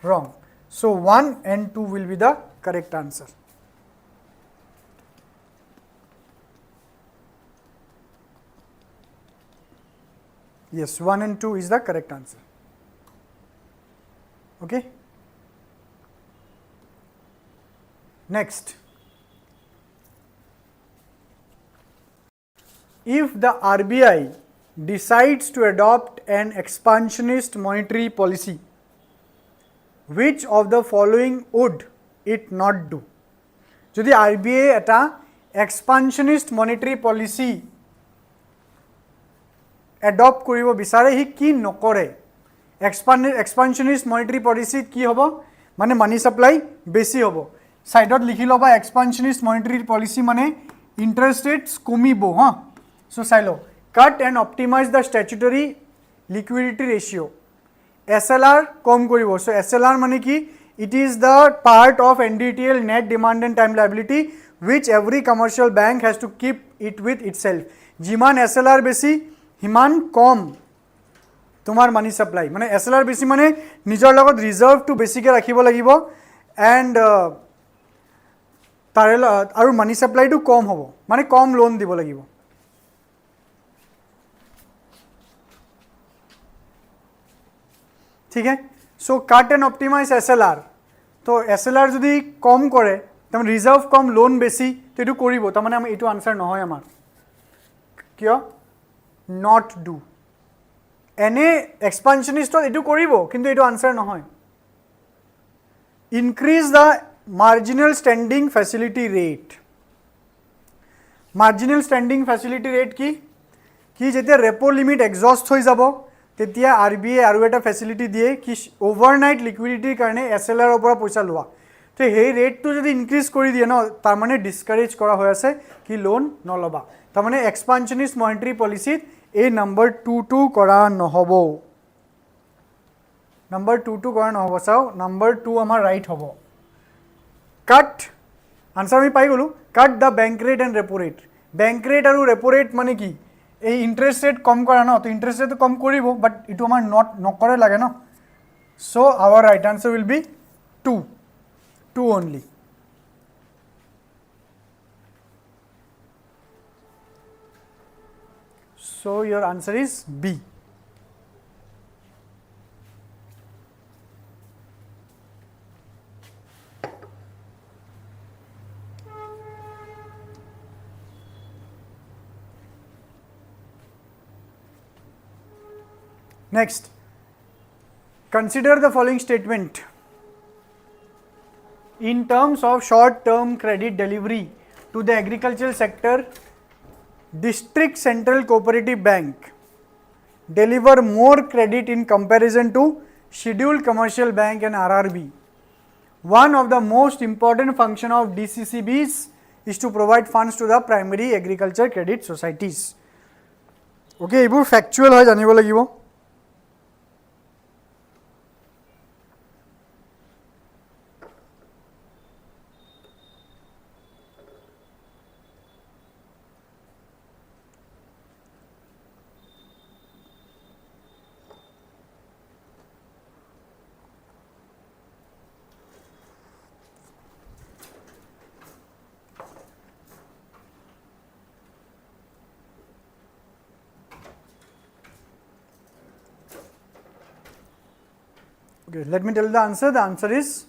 wrong. So, 1 and 2 will be the correct answer. Yes, 1 and 2 is the correct answer. Okay. Next, if the RBI decides to adopt an expansionist monetary policy, which of the following would it not do? যদি RBI এটা expansionist monetary policy adopt কৰিব বিচাৰে হি কি নকৰে এক্সপানশনিষ্ট monetary policy কি হ'ব মানে মানি supply বেছি হ'ব সাইডত লিখি লবা এক্সপানশনিষ্ট মনিটাৰী পলিসি মানে ইন্টারেস্ট রেটস কমিব হ্যাঁ সো চাইলো cut and optimize the statutory liquidity ratio SLR কম কৰিব সো SLR মানে কি it is the part of NDTL net demand and time liability which every commercial bank has to keep it with itself jiman SLR বেছি হিমান কম তোমাৰ মানি supply মানে SLR বেছি মানে নিজৰ লগত ৰিজাৰ্ভ টু বেছিকে ৰাখিব লাগিব এন্ড তাৰে আৰু মানি সাপ্লাইটো কম হ'ব মানে কম লোন দিব লাগিব ঠিক আছে so cut and optimise SLR তো SLR যদি কম কৰে তাৰ ৰিজাৰ্ভ কম লোন বেছি তো এটো কৰিব তাৰ মানে আমি এটো আনসাৰ নহয় আমাৰ কিয় not do এনে এক্সপানশনিষ্ট এটো কৰিব কিন্তু এটো আনসাৰ নহয় increase the marginal standing facility rate marginal standing facility rate কি কি যেতিয়া ৰেপো লিমিট এক্সস্ট হৈ যাব তেতিয়া RBI আৰু এটা ফেচিলিটি দিয়ে কি ওভাৰনাইট লিকুইডিটিৰ কাৰণে SLR ৰ পৰা পইচা লোৱা তো সেই ৰেটটো যদি ইনক্ৰিজ কৰি দিয়ে ন তাৰ মানে ডিসকাৰেজ কৰা হৈ আছে কি লোন নলবা তাৰ মানে এক্সপানশনিষ্ট মনিটাৰী পলিচিত এই নাম্বাৰ 2 কৰা নহব নাম্বাৰ 2 কৰা নহব চাও নাম্বাৰ 2 আমাৰ ৰাইট হ'ব কাট আনসার আমি পাই গলো cut the bank rate and repo rate bank rate আৰু রেপো রেট মানে কি এই ইন্টারেস্ট রেট কম করা না তো ইন্টারেস্ট রেট কম করিব বাট ইটো আমার নট নকরে লাগে না so our right answer will B 2 only so your answer is B Next, consider the following statement. In terms of short-term credit delivery to the agricultural sector, District Central Cooperative Bank deliver more credit in comparison to Scheduled Commercial Bank and RRB. One of the most important function of DCCBs is to provide funds to the primary agriculture credit societies. Okay, এইবোৰ factual হয় জানিব লাগিব Okay, let me tell you the answer. The answer is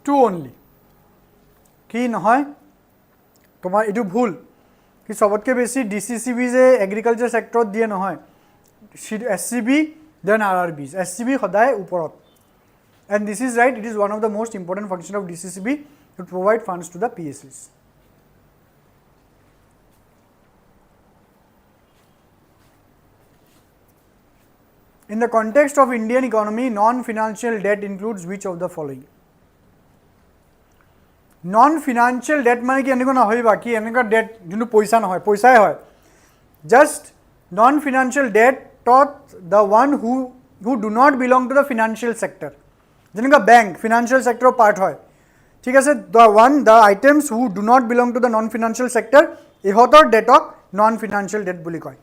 2 only. কি নহয় তোমার এটু ভুল কি সবতকে বেশি ডিসিসিবি যে এগ্রিকালচার সেক্টর দিয়ে নহয় SCB দেন RRBs SCB সদায় উপৰত and this is right it is one of the most important function of DCCB to provide funds to the PSUs. In the context of Indian economy, non-financial debt includes which of the following? Non-financial debt মানে কি এনেকুৱা নহয় বাকি এনেকুৱা debt যোনটো পইচা নহয় পইচাই হয় just non-financial debt taught the one who do not belong to the financial sector যেনেকুৱা bank financial sector part হয় ঠিক আছে the items who do not belong to the non-financial sector ইহঁতৰ debtক non-financial debt বুলি কয়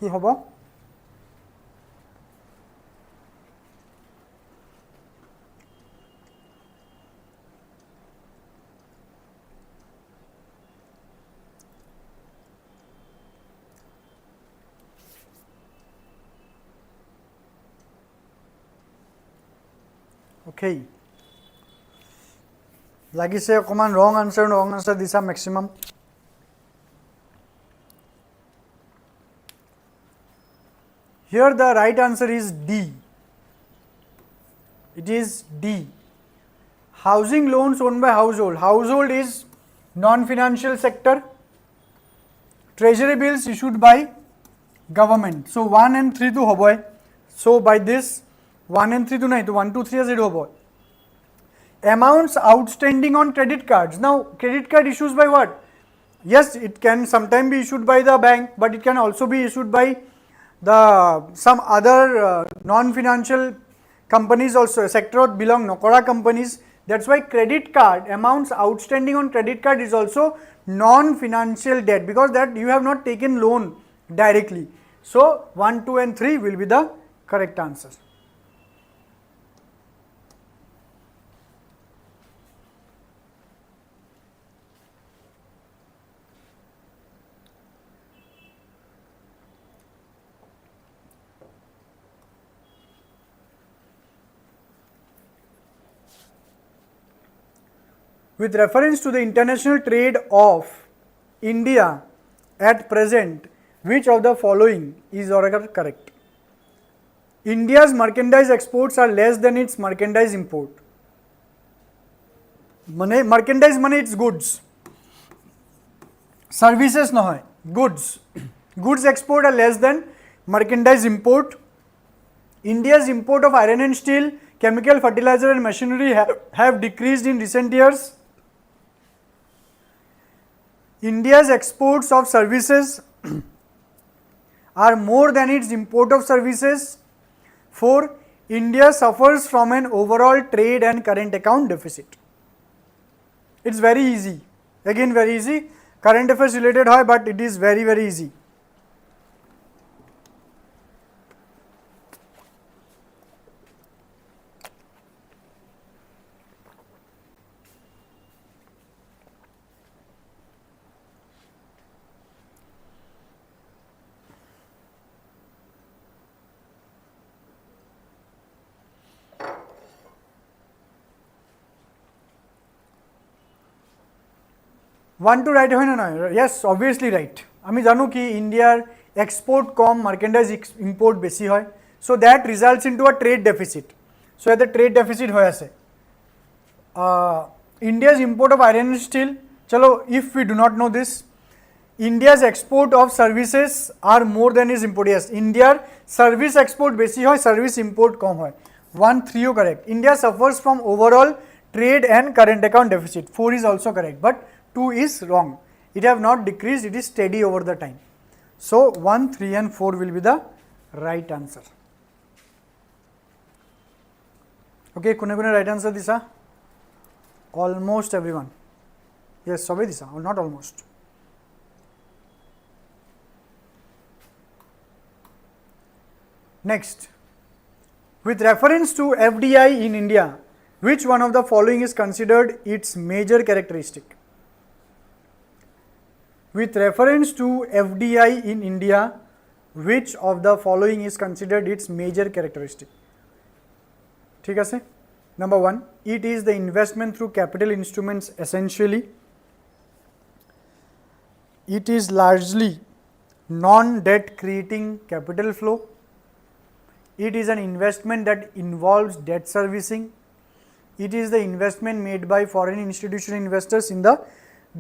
কি হ'ব Okay. লাগিছে অকমান wrong answer দিছা maximum Here the right answer is D. It is D. Housing loans owned by household. Household is non-financial sector. Treasury bills issued by government. So 1 and 3 to hoboy. So by this 1 and 3 to 9 to 1 2 3 0 hoboy. Amounts outstanding on credit cards. Now credit card issues by what? Yes, it can sometimes be issued by the bank, but it can also be issued by some other non-financial companies also sector belong nokora companies that's why credit card amounts outstanding on credit card is also non-financial debt because that you have not taken loan directly so 1 2 and 3 will be the correct answer with reference to the international trade of India at present, which of the following is correct? India's merchandise exports are less than its merchandise import. Merchandise money, it's goods. Services no hai, goods. Goods export are less than merchandise import. India's import of iron and steel, chemical, fertilizer and machinery have decreased in recent years. India's exports of services are more than its import of services. 4. India suffers from an overall trade and current account deficit. It's very easy. Again, very easy. Current affairs related hai, but it is very, very easy. One to right hoy na? Yes, obviously right. Ami janu ki India export com merchandise import besi hoy. So that results into a trade deficit. So the trade deficit hoy ase. India's import of iron and steel. Chalo, if we do not know this, India's export of services are more than its import. Yes, India service export besi hoy, service import com hoy. 1, 3 correct. India suffers from overall trade and current account deficit. 4 is also correct, but 2 is wrong. It have not decreased, it is steady over the time. So 1, 3 and 4 will be the right answer. Okay, kune right answer disa? Almost everyone. Yes, sabai disa, or not almost. Next, with reference to FDI in India, which one of the following is considered its major characteristic? With reference to FDI in India, which of the following is considered its major characteristic? ठीक है से? Number 1, it is the investment through capital instruments essentially. It is largely non-debt creating capital flow. It is an investment that involves debt servicing. It is the investment made by foreign institutional investors in the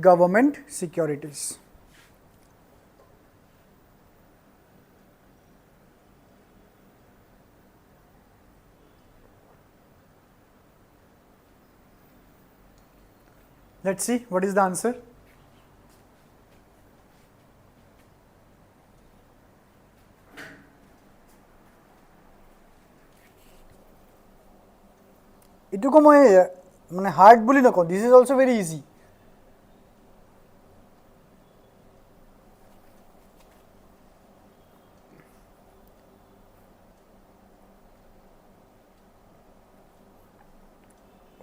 government securities. Let's see what is the answer. Ituko moi mane hard boli nako. This is also very easy.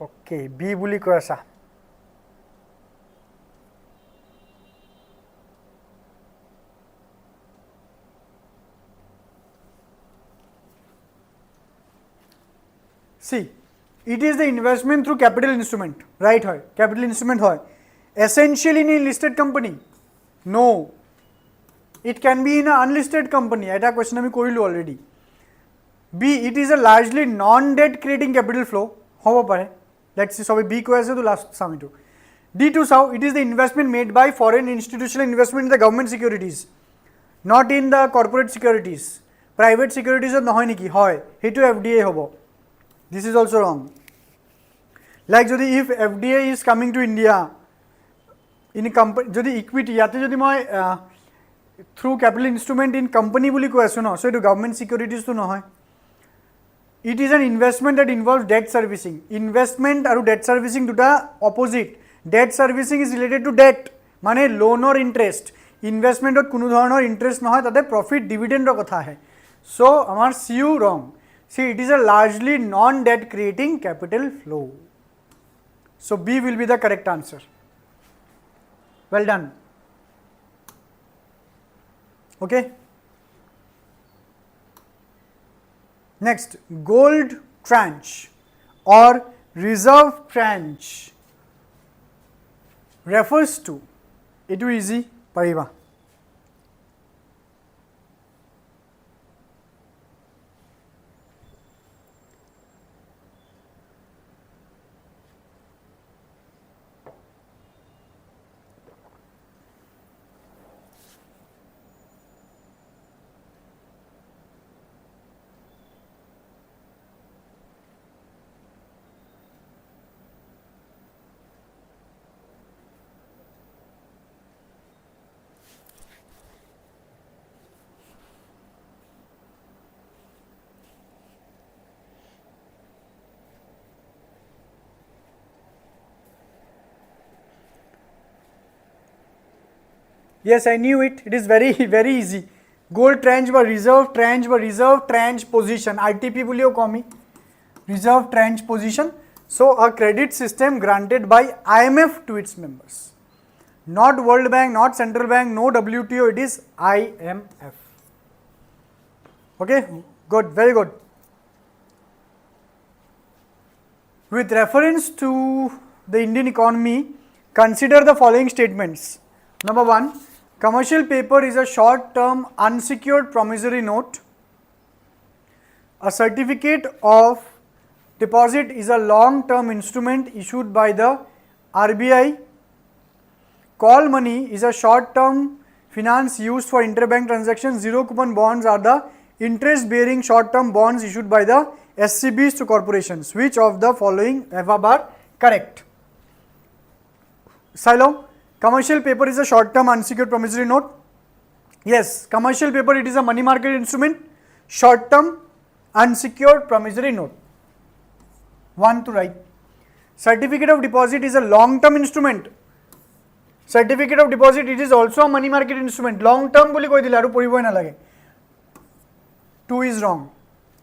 Okay, B boli ko asa. See, it is the investment through capital instrument, right? Hoy, capital instrument hoy. Essentially in a listed company? No. It can be in an unlisted company. Eta question ami korilu already. B, it is a largely non-debt creating capital flow. Hobo pare. Let's see. So B ko aise to last sami to. D2 sao, it is the investment made by foreign institutional investment in the government securities, not in the corporate securities. Private securities or nohoy niki hoy. Hetu FDI hobo. This is also wrong. Like jodi if FDI is coming to India in a company, jodi equity yate jodi moi through capital instrument in company boli ko asu no, so it government securities to nohoy. It is an investment that involves debt servicing. Investment aru debt servicing duta opposite. Debt servicing is related to debt, mane loan or interest. Investment or kuno dhoroner interest nohoy, tate profit dividend ro kotha hai. So amar CU wrong. See, it is a largely non-debt creating capital flow. So B will be the correct answer. Well done. Okay. Next, gold tranche or reserve tranche refers to etu easy pariba Yes, I knew it. It is very very easy. Gold tranche বা reserve tranche position RTP বলিও কমি reserve tranche position. So a credit system granted by IMF to its members, not World Bank, not Central Bank, no WTO, it is IMF. Okay, good, very good. With reference to the Indian economy, consider the following statements. Number 1, commercial paper is a short-term unsecured promissory note. A certificate of deposit is a long-term instrument issued by the RBI. Call money is a short-term finance used for interbank transactions. Zero coupon bonds are the interest-bearing short-term bonds issued by the SCBs to corporations. Which of the following above are correct? Silo, commercial paper is a short-term unsecured promissory note. Yes, commercial paper, it is a money market instrument, short-term unsecured promissory note. 1 to write. Certificate of deposit is a long-term instrument. Certificate of deposit, it is also a money market instrument. Long-term boli koi dile aru poriboi na lage. 2 is wrong.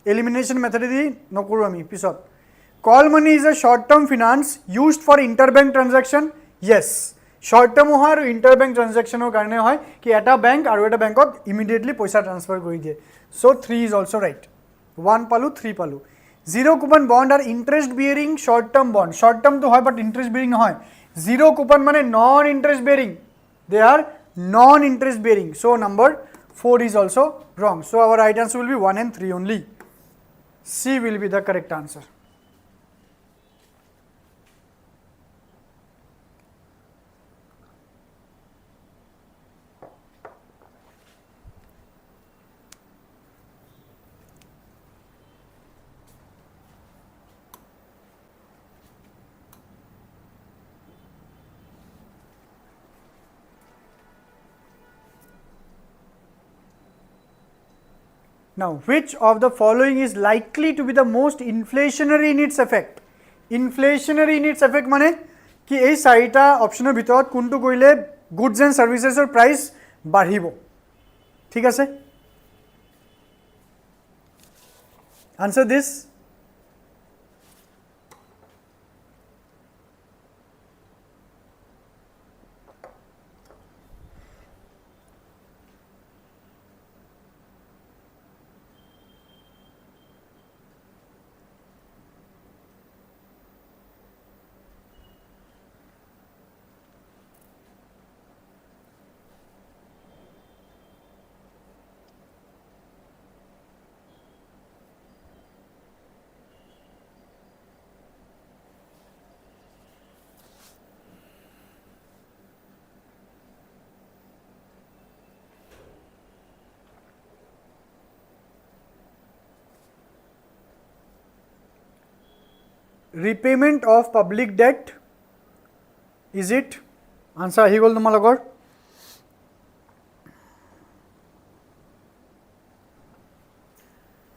Elimination method di nokoru ami pisot. Call money is a short-term finance used for interbank transaction. Yes. Short-term hoy aru interbank transaction or karone hoy ki eta bank aru eta bank ot immediately paisa transfer kori diye. So 3 is also right. 1 palu, 3 palu. Zero coupon bond are interest bearing short-term bond. Short-term to hoy but interest bearing hoy. Zero coupon mane non-interest bearing. They are non-interest bearing. So number 4 is also wrong. So our right answer will be 1 and 3 only. C will be the correct answer. Now, which of the following is likely to be the most inflationary in its effect? Inflationary in its effect মানে কি এই চাৰিটা অপশনৰ ভিতৰত কোনটো কৰিলে goods and সাৰ্ভিসেছৰ price বাঢ়িব ঠিক আছে answer this repayment of public debt, is it? Answer ahi gol tumalogor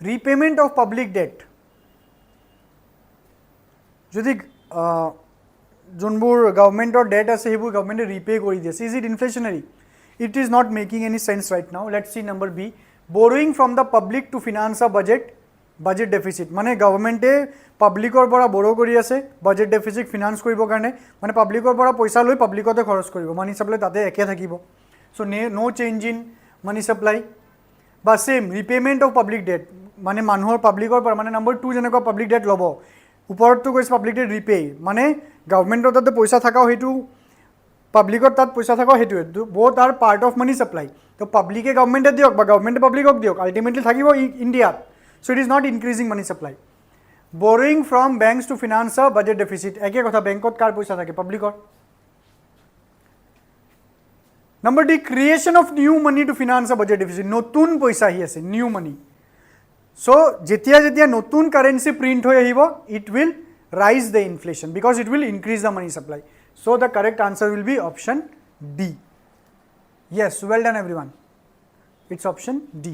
repayment of public debt jodi jonbur government or debt ase hebur government repay kori diye is it inflationary? It is not making any sense right now. Let's see number B, borrowing from the public to finance a budget deficit মানে গভর্নমেন্টে পাব্লিকৰ পৰা বড় কৰি আছে budget deficit finance কৰিব কাৰণে মানে পাব্লিকৰ পৰা পইচা লৈ পাব্লিকতে খৰচ কৰিব মানি সাপ্লাই তাতে একে থাকিব so no change in money supply বা same repayment of public debt মানে মানুহৰ পাব্লিকৰ পৰা মানে নম্বৰ 2 যেনেকৈ পাব্লিক ডেট লব ওপৰতো কৈছে পাব্লিক ডেট রিপে মানে গভর্নমেন্টৰ তাতে পইচা থাকাও হেতু পাব্লিকত তাত পইচা থাকক সেইটোৱে both are part of money supply তো পাব্লিকে গভৰ্ণমেণ্টে দিয়ক বা গভৰ্ণমেণ্টে পাব্লিকক দিয়ক আল্টিমেটলি থাকিব ইণ্ডিয়াত so it is not increasing money supply borrowing from banks to finance a budget deficit একে কথা বেংকত কাৰ পইচা থাকে পাব্লিকৰ Number D, creation of new money to finance a budget deficit. নতুন পইচা আহি আছে, new money. So, যেতিয়া নতুন currency print হৈ আহিব, it will rise the inflation because it will increase the money supply. So, the correct answer will be option D. Yes, well done everyone. It's option D.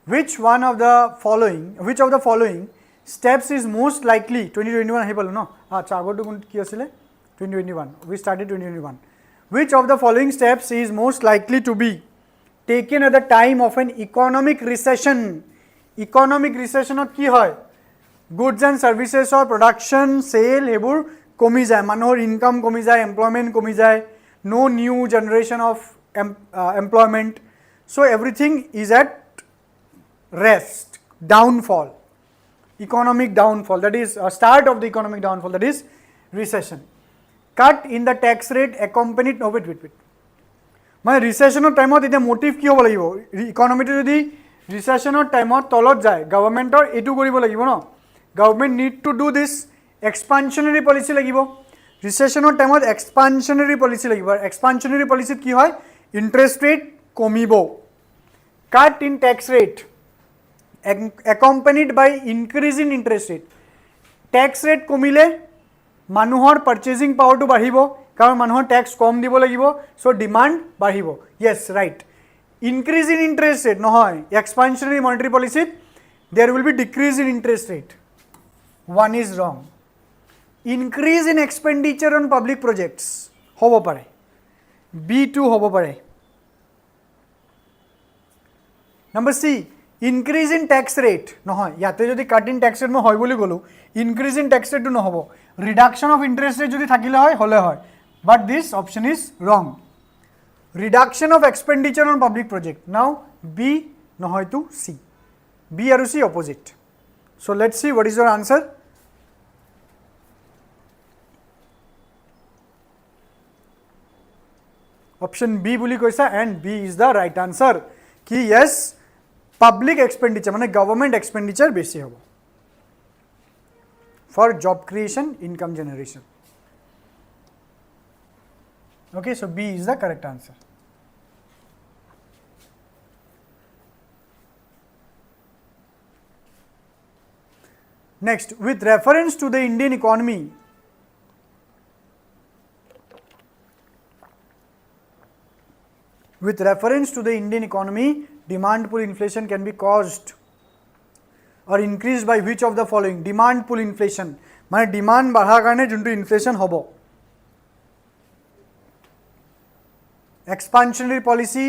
Which of the following steps is most likely 2021 ahi palu no acha agotu ki asile 2021 we started 2021 which of the following steps is most likely to be taken at the time of an economic recession ot ki hoy goods and services or production sale hebur komi jay manohor income komi jay employment komi jay no new generation of employment so everything is at rest downfall economic downfall that is a start of the economic downfall that is recession cut in the tax rate accompanied no wait মানে রিসেশনৰ টাইমত এটা motive কি হ'ব লাগিব ইকোনমিটো যদি রিসেশনৰ টাইমত তলত যায় গভৰ্ণমেণ্টৰ এটো কৰিব লাগিব ন government need to do this expansionary policy লাগিব রিসেশনৰ টাইমত এক্সপানশনাৰী পলিসি লাগিব এক্সপানশনাৰী পলিসিত কি হয় ইন্টারেস্ট রেট কমিব কাট in tax rate accompanied by increase in interest rate tax rate komile manuhor purchasing power to bahibo karon manuhor tax kom dibo lagibo so demand bahibo yes right increase in interest rate nohoy expansionary monetary policy there will be decrease in interest rate one is wrong increase in expenditure on public projects hobo pare b2 hobo pare number c increase in tax rate নহয় ইয়াতে যদি কাট in tax rate মই হয় বলি গলো increase in tax rate নহব reduction of interest rate যদি থাকিলে হয় হলে হয় but this option is wrong reduction of expenditure on public project now B নহয় to C B are C opposite so let's see what is your answer option B বুলি কৈছা and B is the right answer কি yes public expenditure মানে government expenditure বেশি হবে for job creation income generation okay so b is the correct answer next with reference to the Indian economy demand pull inflation can be caused or increased by which of the following demand pull inflation মানে demand বাঢ়াৰ কাৰণে যোনটো inflation হ'ব expansionary policy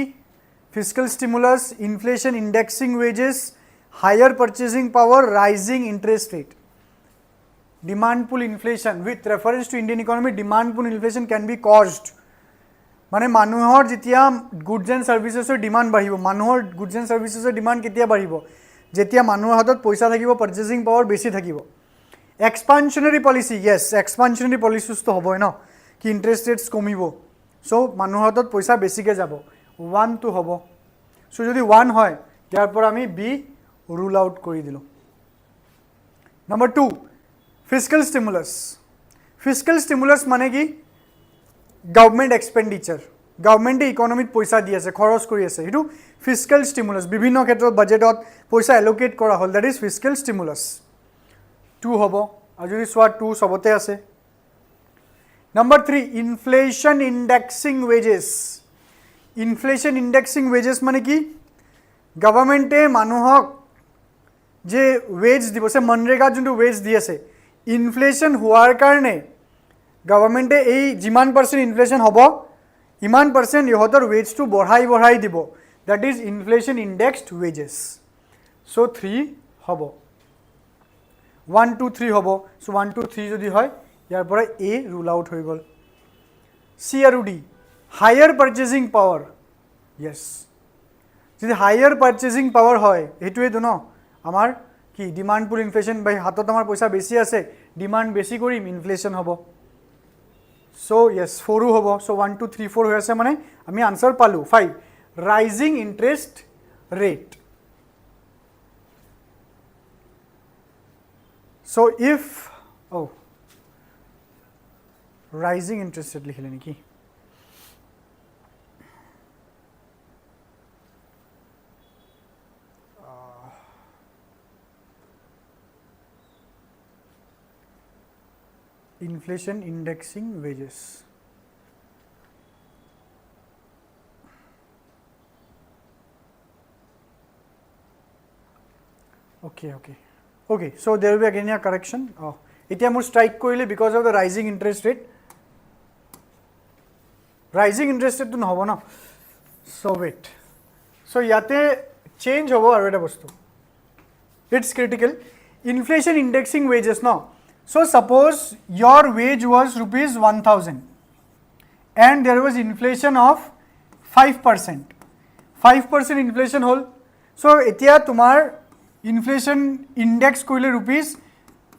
fiscal stimulus inflation indexing wages higher purchasing power rising interest rate demand pull inflation with reference to Indian economy demand pull inflation can be caused মানে মানুহৰ যেতিয়া goods and সার্ভিসেসৰ demand বাঢ়িব মানুহৰ goods and সার্ভিসেসৰ demand কেতিয়া বাঢ়িব যেতিয়া মানুহৰ হাতত পইচা থাকিব পারচেজিং পাওয়ার বেশি থাকিব এক্সপানশনারি পলিসি ইয়েস এক্সপানশনারি পলিসিস তো হবই ন কি ইন্টারেস্ট রেটস কমিব সো মানুহৰ হাতত পইচা বেছিকে যাব 1 টু হ'ব সো যদি 1 হয় ইয়াৰ পৰা আমি বি রুল আউট কৰি দিলো নাম্বার 2 ফিস্কাল স্টিমুলাস মানে কি গভর্নমেন্ট এক্সপেন্ডিচার গভর্নমেন্টে ইকোনমিত পয়সা দি আছে খরচ কৰি আছে এটো ফিস্কাল স্টিমুলাস বিভিন্ন ক্ষেত্ৰত বাজেটত পয়সা এলোকেট কৰা হল দ্যাট ইজ ফিস্কাল স্টিমুলাস 2 হ'ব আৰু যদি সোৱা 2 সবতে আছে নাম্বার 3 ইনফ্লেশন ইন্ডেক্সিং ওয়েজেস মানে কি গভর্নমেন্টে মানুহক যে ওয়েজ দিবছে মনৰেগা যোনটো ওয়েজ দি আছে ইনফ্লেশন হোৱাৰ কাৰণে গভর্নমেন্টে এই যিমান পার্সেন্ট ইনফ্লেশন হ'ব ইমান পার্সেন্ট ইহতৰ ওয়েজটো বঢ়াই দিব that is inflation indexed wages so 3 হ'ব 1 2 3 হ'ব সো 1 2 3 যদি হয় ইয়াৰ পৰা এ রুল আউট হৈ গল সি আৰু ডি হায়ার পারচেজিং পাওয়ার ইয়েস যদি হায়ার পারচেজিং পাওয়ার হয় এটুৱে তো ন আমাৰ কি ডিমান্ড পুল ইনফ্লেশ্যন বাই হাতত আমাৰ পইচা বেছি আছে ডিমান্ড বেছি কৰিম ইনফ্লেশ্যন হ'ব সো ইয়েস 4 হ'ব সো 1 2 3 4 হৈ আছে মানে আমি আনসাৰ পালো 5 rising interest rate so if rising interest rate লিখিলে নেকি inflation indexing wages okay so there will be again a correction এতিয়া মোৰ strike কৰিলে because of the rising interest rate rising interest rate to নহব না so wait so ইয়াতে change হ'ব আৰু এটা বস্তু it's critical inflation indexing wages no so suppose your wage was rupees 1000 and there was inflation of 5% 5% inflation হল so এতিয়া তোমাৰ inflation index কৰিলে rupees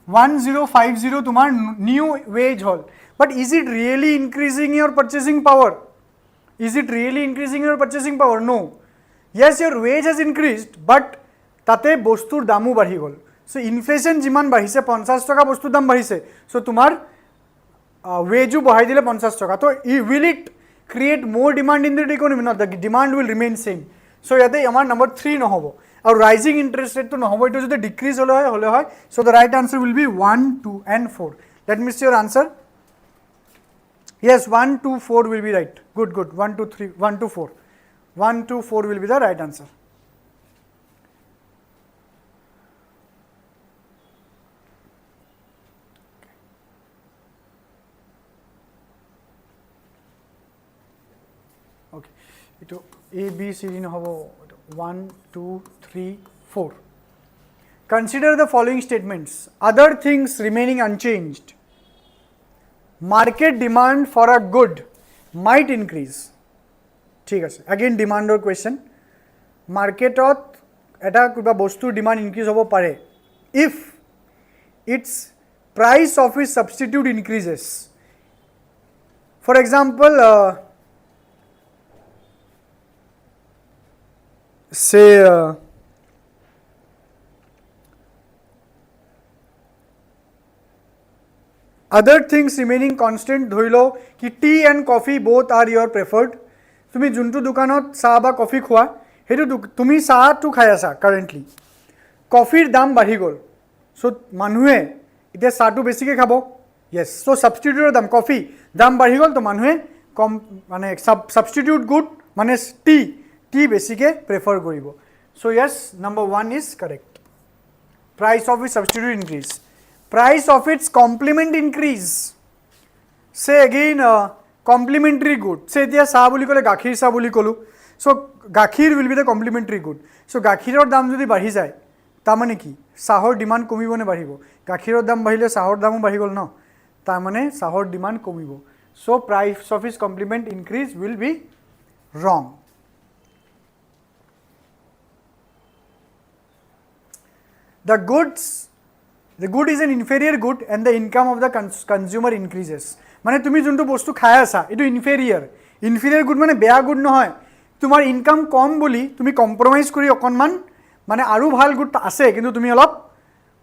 1050 তোমাৰ new wage হল but is it really increasing your purchasing power is it really increasing your purchasing power no yes your wage has increased but তাতে বস্তুৰ দামও বাঢ়ি গল so inflation যিমান বাঢ়িছে 50 টকা বস্তুৰ দাম বাঢ়িছে so তোমাৰ wage বঢ়াই দিলে 50 টকা তো will it create more demand in the economy no the demand will remain same so ইয়াতে আমাৰ number 3 নহব আৰু rising interest rate তো নহব এটা যদি decrease হলে হয় so the right answer will be 1 2 and 4 let me see your answer yes 1 2 4 will be right good 1 2 3 1 2 4 1 2 4 will be the right answer okay ito a b c d নহব 1 2 3 4 consider the following statements other things remaining unchanged market demand for a good might increase ঠিক আছে again demand or question marketত এটা কিবা বস্তুৰ demand increase হ'ব পাৰে if its price of its substitute increases for example say other things remaining constant ধৰি লও কি tea and coffee both are your preferred তুমি যোনটো দোকানত চাহ বা কফি খোৱা হেতু তুমি চাহটো খাই আছা কারেন্টলি কফিৰ দাম বাঢ়ি গল সো মানুহে এতিয়া চাহটো বেছিকে খাব yes so substitute দাম কফি দাম বাঢ়ি গল তো মানুহে কম মানে substitute good মানে tea বেছিকে প্রেফার কৰিব so yes number 1 is correct price of its substitute increase price of its complement increase say again complementary good say এতিয়া চাহ বুলি ক'লে গাখীৰ চাহ বুলি ক'লো so গাখীৰ will be the complementary good so গাখীৰৰ দাম যদি বাঢ়ি যায় তা মানে কি চাহৰ ডিমান্ড কমিব নে বাঢ়িব গাখীৰৰ দাম বাঢ়িলে চাহৰ দামও বাঢ়ি গল ন তা মানে চাহৰ ডিমান্ড কমিব so price of its complement increase will be wrong the good is an inferior good and the income of the consumer increases মানে তুমি যোনটো বস্তু খাই আছা এটো inferior good মানে বেয়া গুড নহয় তোমাৰ ইনকাম কম বুলি তুমি কম্প্ৰমাইজ কৰি অকনমান মানে আৰু ভাল গুড আছে কিন্তু তুমি অলপ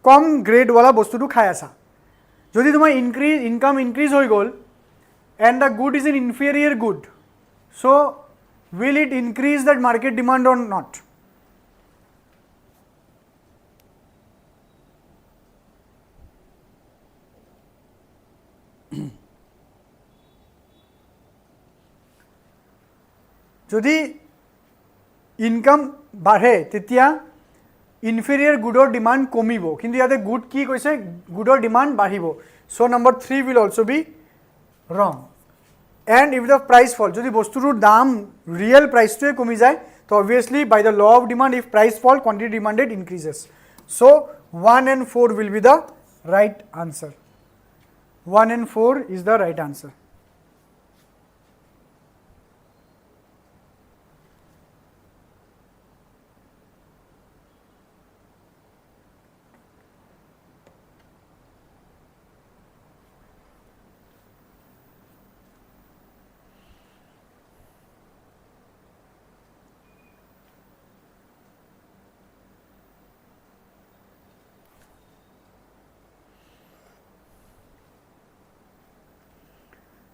কম গ্ৰেড वाला বস্তুটো খাই আছা যদি তোমাৰ ইনকাম ইনক্রিজ হৈ গল and the good is an inferior good so will it increase that market demand or not যদি ইনকাম বাঢ়ে তেতিয়া ইনফেৰিয়ৰ গুডৰ ডিমান্ড কমিব কিন্তু ইয়াতে গুড কি কৈছে গুডৰ ডিমান্ড বাঢ়িব so number 3 will also be wrong and if the price fall যদি বস্তুৰ দাম ৰিয়েল প্ৰাইসটোৱে কমি যায় তো obviously by the law of demand if price fall quantity demanded increases so 1 and 4 will be the right answer 1 and 4 is the right answer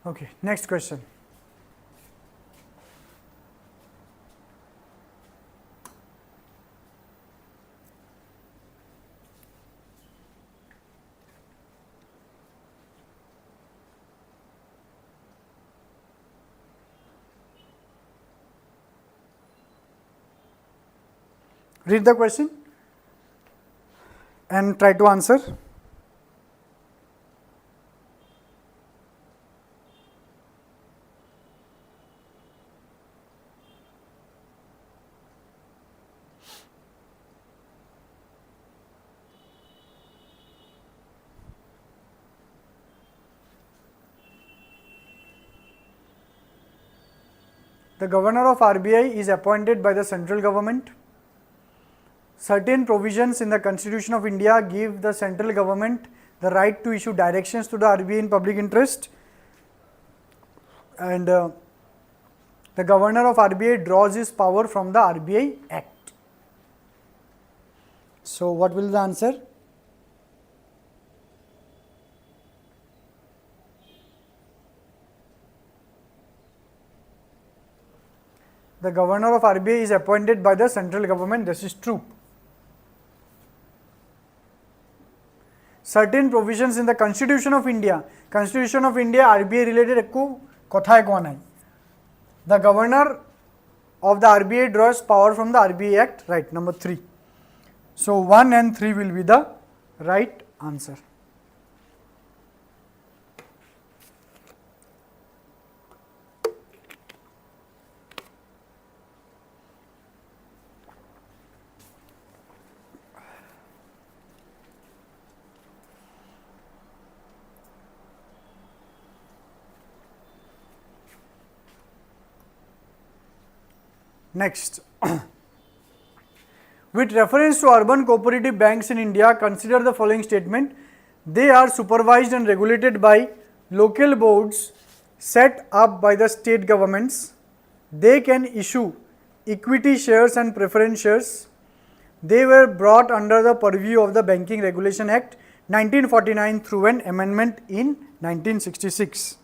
Okay, next question. Read the question and try to answer. The governor of RBI is appointed by the central government. Certain provisions in the Constitution of India give the central government the right to issue directions to the RBI in public interest, and the governor of RBI draws his power from the RBI Act. So, what will be the answer? The governor of RBI is appointed by the central government. This is true. Certain provisions in the Constitution of India, RBI related ekku kothai koa nai. The governor of the RBI draws power from the RBI Act, right, number 3. So, 1 and 3 will be the right answer. Next, with reference to urban cooperative banks in India, consider the following statement. They are supervised and regulated by local boards set up by the state governments. They can issue equity shares and preference shares. They were brought under the purview of the Banking Regulation Act 1949 through an amendment in 1966.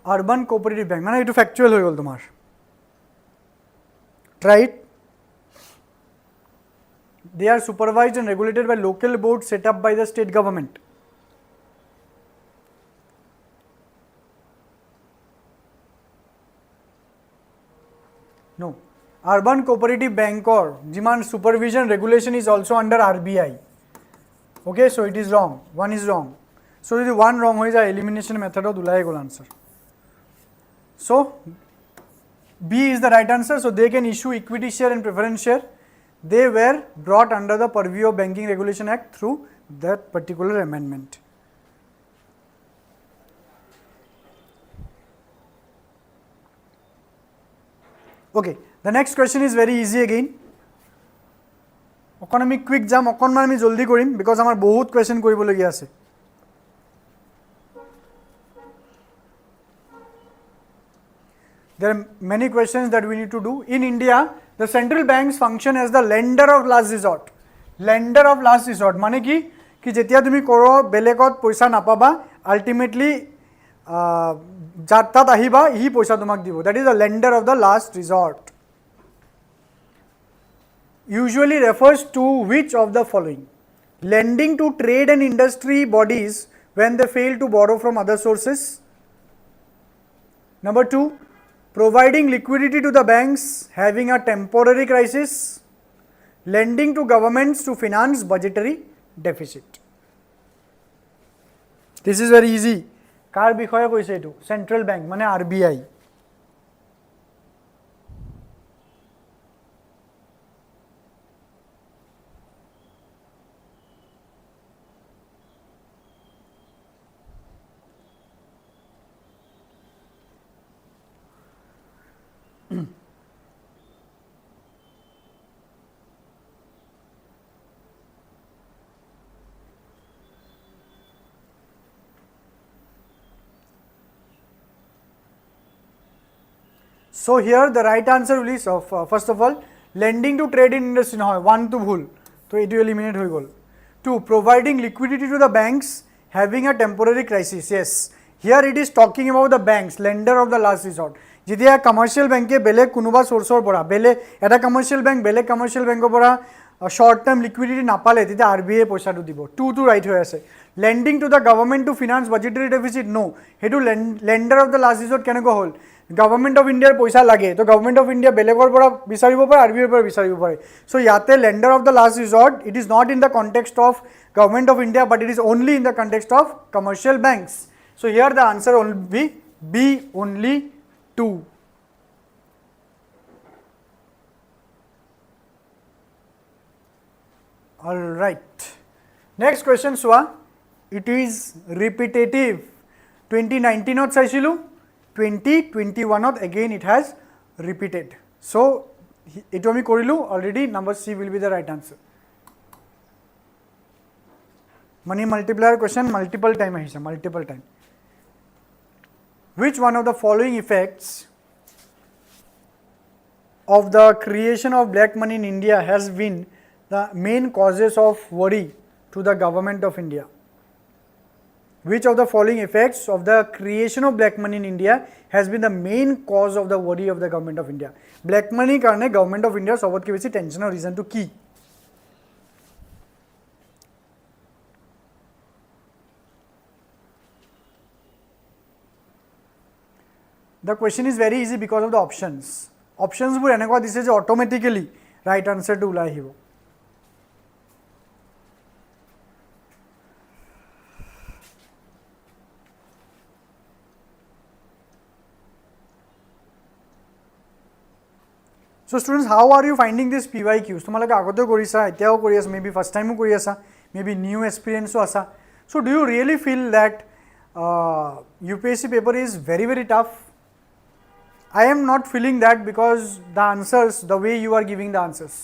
Urban cooperative bank, মানে এইটো factual হৈ গ'ল তোমাৰ. Try it. They are supervised and regulated by local boards set up by the state government. No. Urban cooperative bank or jiman supervision regulation is also under RBI. Okay, so it is wrong. One is wrong. So if one wrong hoy jay elimination method of ulai gol answer. So B is the right answer. So they can issue equity share and preference share. They were brought under the purview of Banking Regulation Act through that particular amendment. Okay, the next question is very easy again. Economic quick jam অকনমান আমি জলদি কৰিম because আমাৰ বহুত question কৰিবলগীয়া আছে. There are many questions that we need to do. In India, the central banks function as the lender of last resort. Lender of last resort মানে কি কি যেতিয়া তুমি করো বেলেগত পয়সা নাপাবা ultimately যার তাত আহিবা হি পয়সা তোমাক দিব. That is the lender of the last resort. Usually refers to which of the following? Lending to trade and industry bodies when they fail to borrow from other sources. Number 2, providing liquidity to the banks having a temporary crisis. Lending to governments to finance budgetary deficit. This is very easy. Kar bikhoye koise etu? Central bank mane RBI. So here the right answer will be first of all lending to trade in industry নহয় 1 to ভুল তো এটো eliminate হৈ গল 2 providing liquidity to the banks having a temporary crisis yes here it is talking about the banks lender of the last resort যেতিয়া commercial ব্যাংকে বেলেগ কোনোবা সোর্সৰ পৰা বেলেগ এটা কমার্শিয়াল ব্যাংক বেলেগ কমার্শিয়াল ব্যাংকৰ পৰা short term liquidity নাপালে তেতিয়া RBI পইচাটো দিব 2 to right হৈ আছে lending to the government to finance budgetary deficit no হেতু lender of the last resort কেনেকৈ হল গভর্নমেন্ট অফ ইন্ডিয়ার পয়সা লাগে তো গভর্নমেন্ট অফ ইন্ডিয়া বেলেগৰ পৰা বিচাৰিব পাৰে আৰবিআইৰ পৰা বিচাৰিব পাৰে সো ইয়াতে lender of the last resort it is not in the context of government of India but it is only in the context of commercial banks so here the answer will be only 2 all right next question soa it is repetitive 2019 ত চাইছিলো 2021 again it has repeated so eto ami korilu already number C will be the right answer money multiplier question multiple time ahise multiple time which one of the following effects of the creation of black money in India has been the main causes of worry to the government of India which of the following effects of the creation of black money in India has been the main cause of the worry of the government of India black money karone government of India sobotke beshi tension or reason to ki the question is very easy because of the options bur enekwa dise je automatically right answer to ulai hibo So students, how are you finding this PYQs? তোমালোকে আগতে কৰিছা এতিয়াও কৰি আছা maybe first time কৰি আছা maybe new experience আছা so do you really feel that UPSC paper is very tough? I am not feeling that because the answers the way you are giving the answers.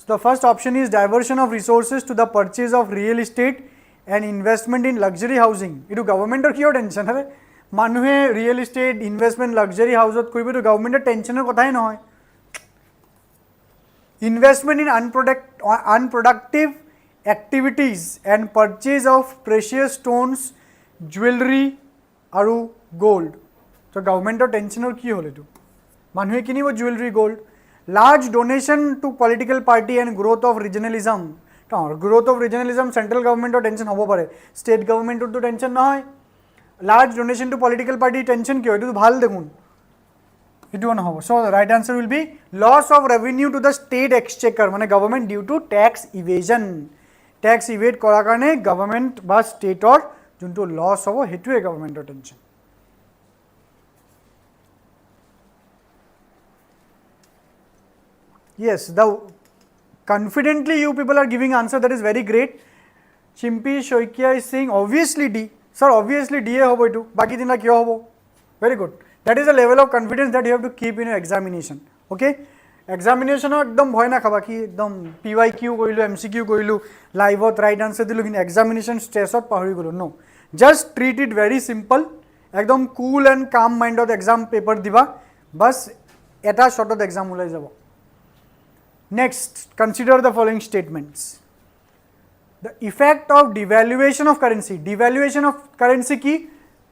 So the first option is diversion of resources to the purchase of real estate and investment in luxury housing. Itu government or kiyo tension hare মানুহে real estate investment luxury হাউসত কৰিব তো গভর্নমেন্টের টেনশনের কথাই নহয় investment in unproductive activities and purchase of precious stones jewellery আৰু gold তো গভর্নমেন্টের টেনশনের কি হল এটো মানুহে কিনিব jewellery gold large donation to political party and growth of regionalism growth of regionalism central গভর্নমেন্টের টেনশন হব পারে স্টেট গভর্নমেন্টের তো টেনশন নহয় large donation to political party tension kyo etu bhal dekhun etu on hobo so the right answer will be loss of revenue to the state exchequer mane government due to tax evasion tax evade kora karone government ba state or junto loss hobo hetu e government or tension yes the confidently you people are giving answer that is very great Chimpi Shoikia is saying obviously D sir obviously DA hobo etu baki dinla kyo hobo very good that is a level of confidence that you have to keep in your examination okay examination ekdom bhoy na khaba ki ekdom PYQ koilu MCQ koilu live ot right answer dilu kin examination stress ot pahori golo no just treat it very simple ekdom cool and calm mind ot exam paper diba bas eta short ot exam ulai jabo next consider the following statements the effect of devaluation of currency ki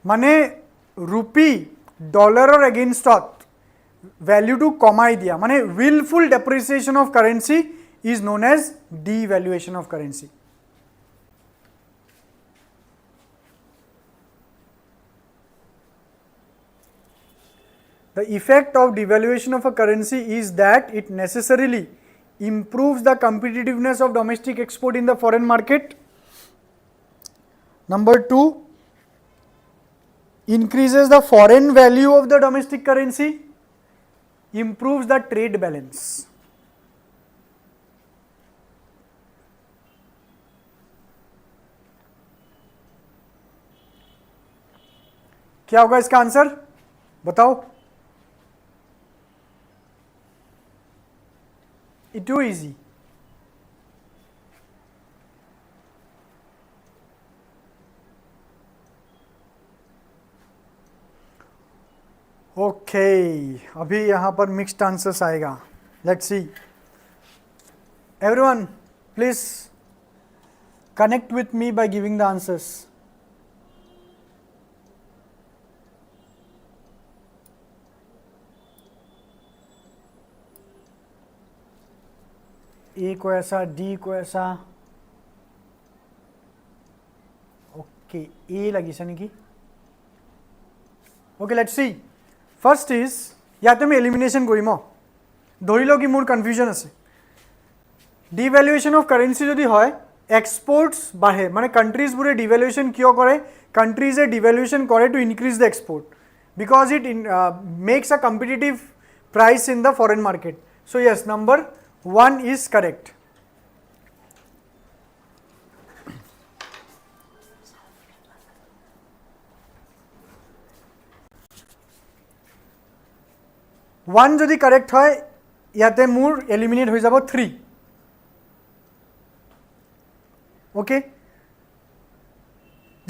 mane rupee dollar or against value to komai diya mane willful depreciation of currency is known as devaluation of currency the effect of devaluation of a currency is that it necessarily improves the competitiveness of domestic export in the foreign market. Number 2, increases the foreign value of the domestic currency, improves the trade balance. क्या होगा इसका answer बताओ too easy okay अभी यहाँ पर mixed answers आएगा. Let's see. Everyone please connect with me by giving the answers. A को ऐसा, D को ऐसा. Okay, A লাগিছে নেকি? Okay, let's see. First is ইয়াতে আমি elimination কৰিম. ধৰি লও কি মোৰ confusion আছে. Devaluation of currency যদি হয় exports বাঢ়ে মানে countries বোৰে devaluation কিয় কৰে? Countries এ devaluation কৰে to increase the export because it makes a competitive price in the foreign market. So yes, number 1 is correct. One যদি correct হয় ইয়াতে মোৰ eliminate হৈ যাব 3. ওকে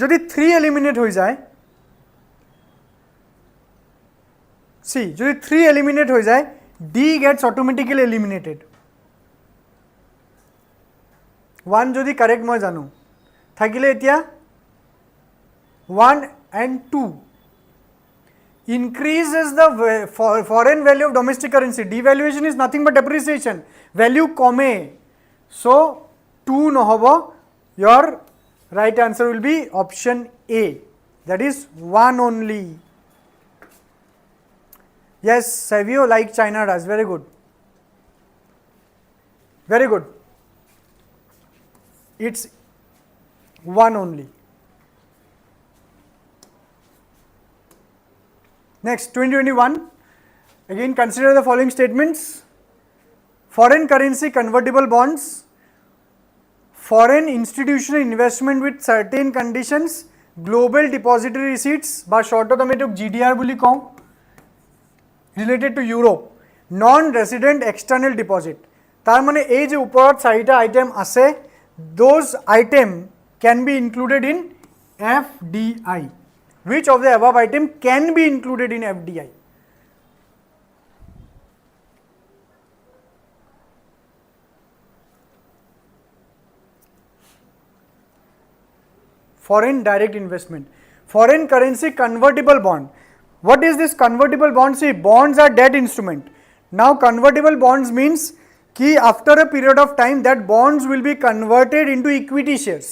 যদি 3 এলিমিনেট হৈ যায় সি যদি 3 এলিমিনেট হৈ যায় ডি গেটস অটোমেটিক্যালি এলিমিনেটেড 1 যদি কারেক্ট মই জানো থাকিলে এতিয়া 1 and 2 increases the foreign value of domestic currency. Devaluation is nothing but depreciation, value কমে, so 2 নহব. Your right answer will be option A, that is 1 only. Yes, Savio like China does. Very good. Very good. It's 1 only. Next, 2021. Again, consider the following statements. Foreign currency convertible bonds, foreign institutional investment with certain conditions, global depository receipts বা শর্টত আমি এটোক GDR বুলি কওঁ, related to Europe, non resident external deposit. তার মানে এই যে উপৰত চাৰিটা item আছে, those item can be included in FDI. Which of the above item can be included in FDI? Foreign direct investment, foreign currency convertible bond. What is this convertible bond? See, bonds are debt instrument. Now convertible bonds means ki after a period of time that bonds will be converted into equity shares.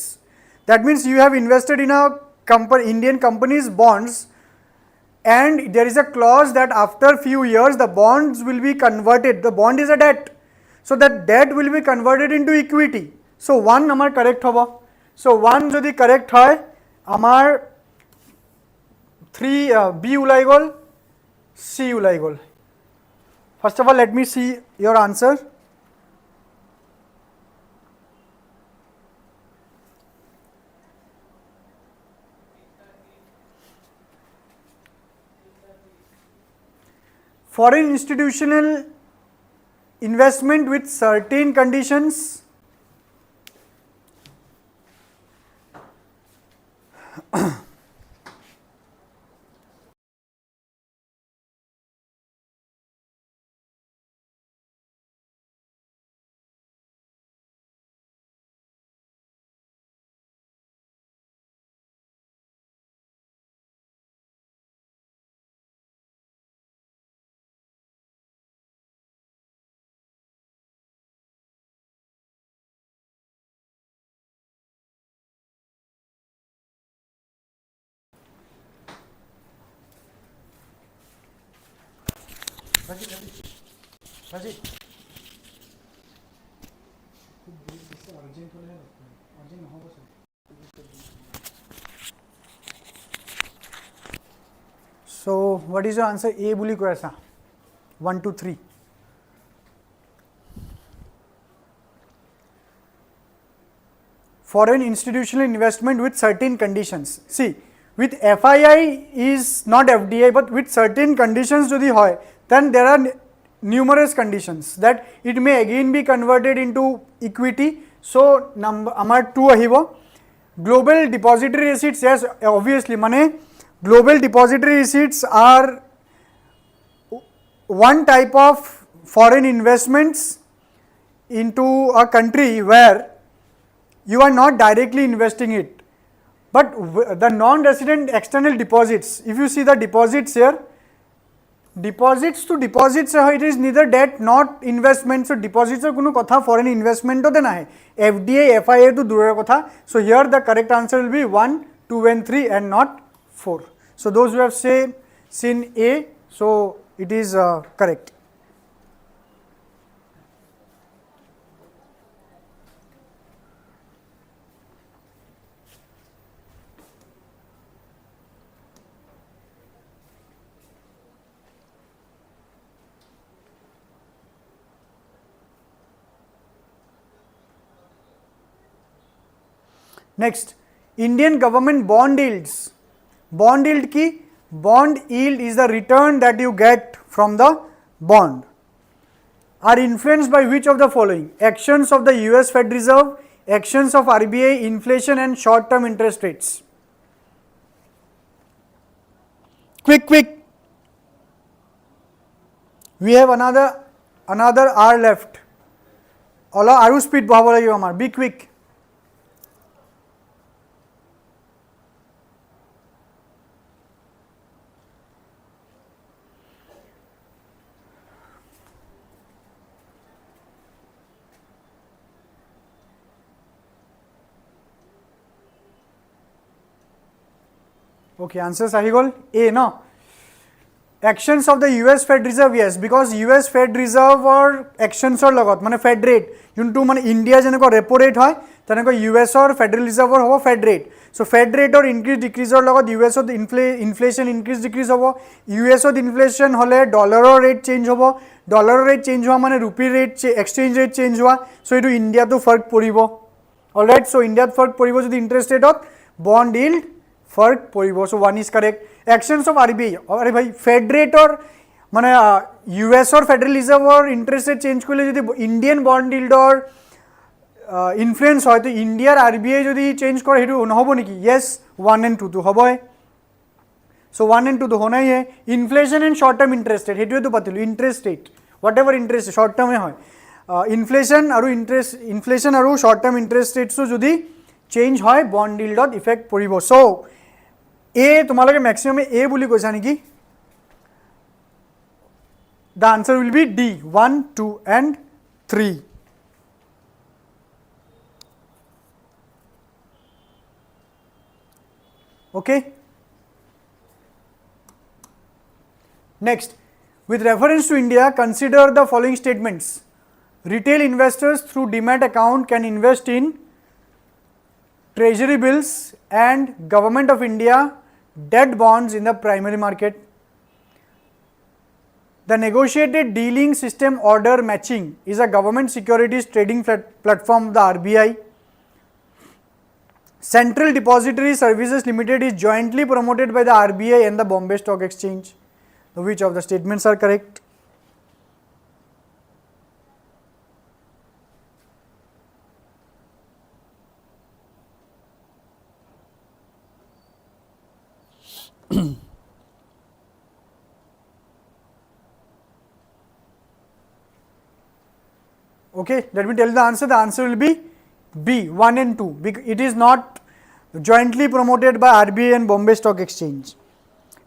That means you have invested in a Indian company's bonds and there is a clause that after few years the bonds will be converted. The bond is a debt, so that debt will be converted into equity. So 1 amar correct hobo. So 1 যদি correct হয় আমার 3 B ওলাই গল, C ওলাই গল. First of all, let me see your answer. Foreign institutional investment with certain conditions, Raji. So what is your answer? A বুলি কৈ আছা 1 2 3. Foreign institutional investment with certain conditions. See, with FII is not FDI, but with certain conditions jodi hoy, then there are numerous conditions that it may again be converted into equity. So number amar 2 ahibo. Global depository receipts, yes, obviously mane global depository receipts are one type of foreign investments into a country where you are not directly investing it, but the non-resident external deposits, if you see the deposits here, deposits to deposits, it is neither debt not investment, so deposits er kono kotha foreign investment ote nahe, FDI FIA to durer kotha, so here the correct answer will be 1, 2 and 3 and not 4. So those who have seen A, so it is correct. Next, Indian government bond yields. Bond yield ki, bond yield is the return that you get from the bond. Are influenced by which of the following? Actions of the US Fed Reserve, actions of RBI, inflation and short term interest rates. Quick. We have another hour left. Ola aru speed bahabo lagibo amar. Be quick. Okay, answers ahi gol A no. Actions of the US Fed Reserve, yes, because US Fed Reserve or actions or lagot mane Fed rate juntu mane India jeneko repo rate hoy teneko US or Federal Reserve or hobo Fed rate. So Fed rate or increase decrease or lagot US or inflation increase decrease hobo, US or inflation hole dollar or rate change hobo, dollar rate change howa mane rupee rate exchange rate change howa, so etu India to fark poribo. Alright, so India fark poribo jodi interest rate ot bond yield fark poribo, so 1 is correct. Actions of RBI, अरे भाई Fed rate और माने US और Federal Reserve और interest rate change करले जदि Indian bond yield और influence होय तो India और RBI जदि change करे हेतु नहबो निकी? Yes, 1 and 2 तो हबोय. So 1 and 2 तो होना ही है. Inflation and short term interest rate हेतु तो पतिलु interest rate, whatever interest short term में होय. Inflation और short term interest rates तो जदि change होय bond yield और effect पड़िबो. So A तुम्हारे maximum A बोली कोई जाने की? The answer will be D, 1, 2 and 3. Okay. Next, with reference to India, consider the following statements. Retail investors through Demat account can invest in treasury bills and Government of India debt bonds in the primary market. The negotiated dealing system order matching is a government securities trading platform of the RBI. Central Depository Services Limited is jointly promoted by the RBI and the Bombay Stock Exchange. Which of the statements are correct? Okay, let me tell you the answer. The answer will be B, 1 and 2. It is not jointly promoted by RBI and Bombay Stock Exchange.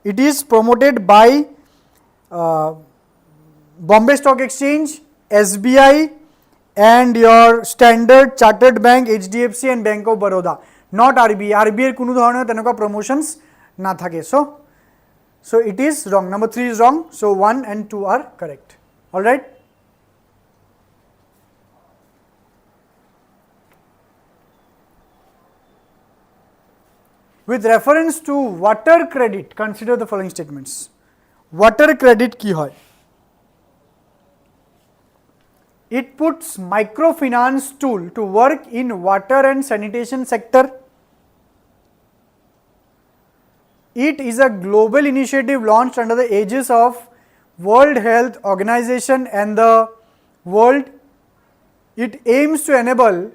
It is promoted by Bombay Stock Exchange, SBI and your Standard Chartered Bank, HDFC and Bank of Baroda. Not RBI. RBI কোনো ধরনের তেনকা promotions না থাকে. So it is wrong. Number 3 is wrong. So 1 and 2 are correct. All right. With reference to water credit, consider the following statements. Water credit ki hoy? It puts microfinance tool to work in water and sanitation sector. It is a global initiative launched under the aegis of World Health Organization and the world. It aims to enable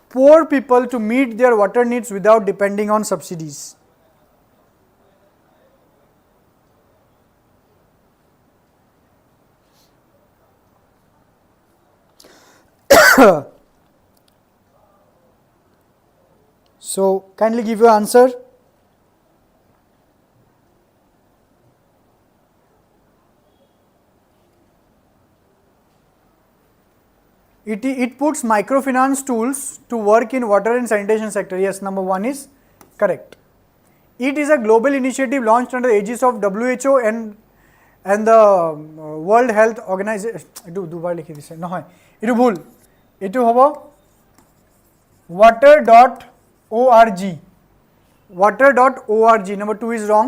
poor people to meet their water needs without depending on subsidies. So kindly give your answer. It puts microfinance tools to work in water and sanitation sector. Yes, number 1 is correct. It is a global initiative launched under the aegis of WHO and the World Health Organization. দুবাৰ লিখি দিছে নহয় এটো ভুল এটো হ'ব water.org. water.org. Number 2 is wrong.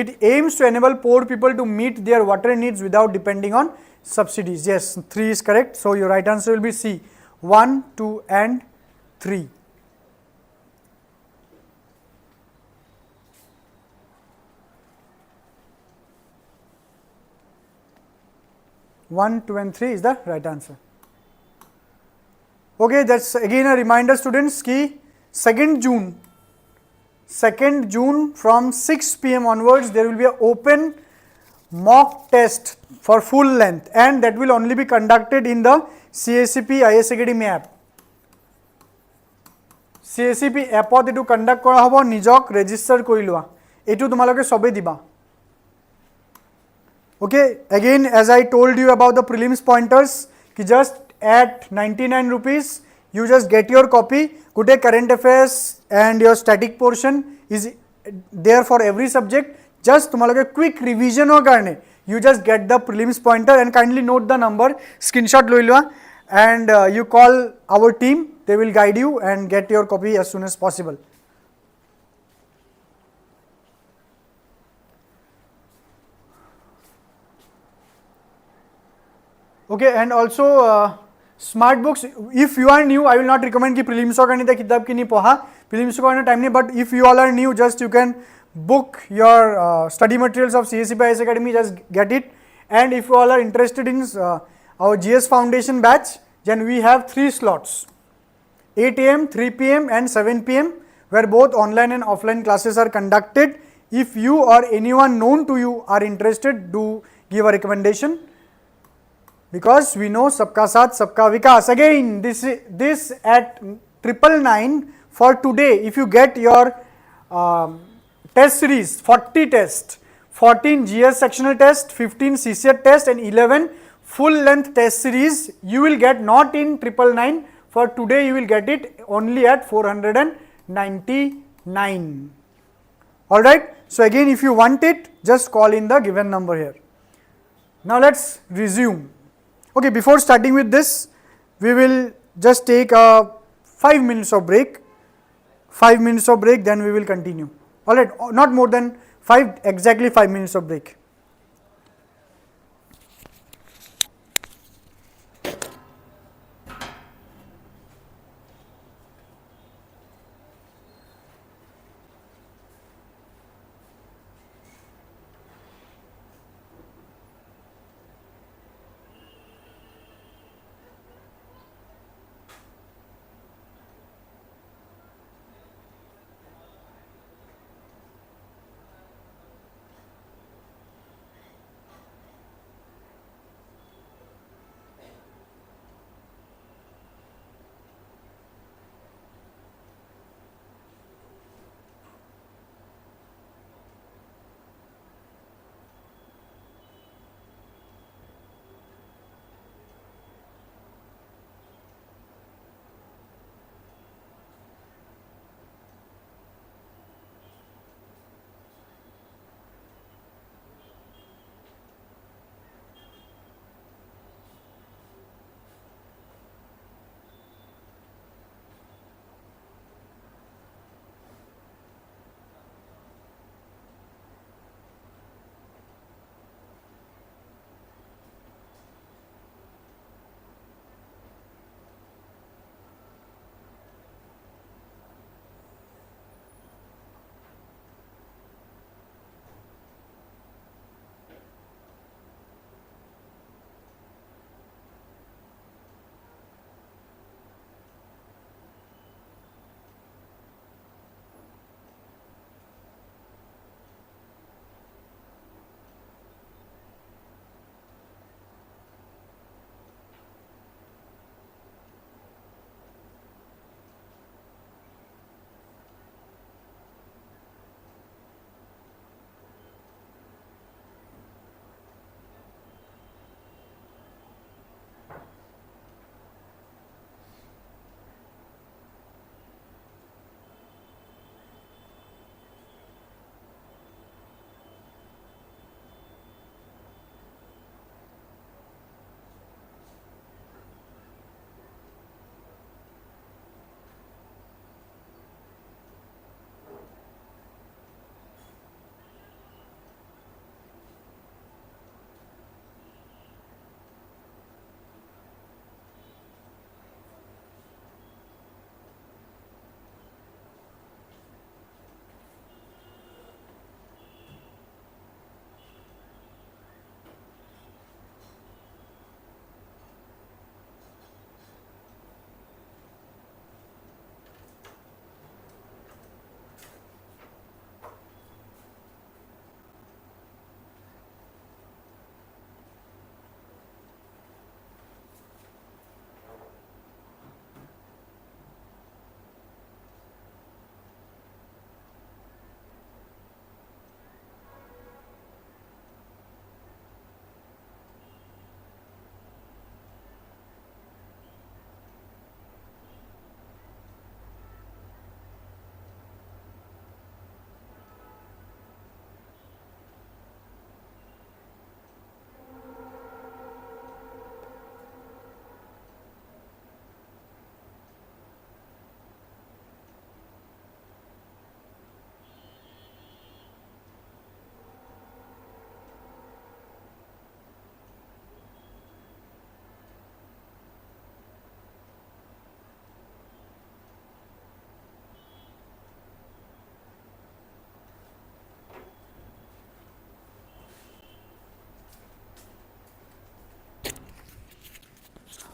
It aims to enable poor people to meet their water needs without depending on subsidies. Yes, 3 is correct. So your right answer will be C. 1, 2 and 3. One, 2 and 3 is the right answer. Okay, that's again a reminder students ki 2nd June from 6 PM onwards there will be an open mock test for full length and that will only be conducted in the CSAP IAS Academy app. CSAP app ot etu conduct kora hobo nijok register kori lua etu tumaloke sobe diba. Okay, again as I told you about the prelims pointers ki just at 99 rupees you just get your copy. Good current affairs and your static portion is there for every subject. Just tumaloke quick revision or karne you just get the prelims pointer and kindly note the number screenshot loi lua and you call our team, they will guide you and get your copy as soon as possible. Okay, and also smart books, if you are new I will not recommend ki prelims or karne ta kitab ki nahi poha prelims ko karne time nahi, but if you all are new just you can book your study materials of CSAP IAS Academy, just get it. And if you all are interested in our GS Foundation batch, then we have 3 slots, 8 AM, 3 PM and 7 PM where both online and offline classes are conducted. If you or anyone known to you are interested, do give a recommendation. Because we know sabka saath sabka vikas. Again, this at 999 for today. If you get your test series, 40 tests, 14 GS sectional test, 15 CCET test and 11 full length test series, you will get not in 999. For today you will get it only at 499. Alright. So again, if you want it, just call in the given number here. Now let's resume. Okay, before starting with this, we will just take a 5 minutes of break. 5 minutes of break, then we will continue. Alright, not more than 5, exactly 5 minutes of break.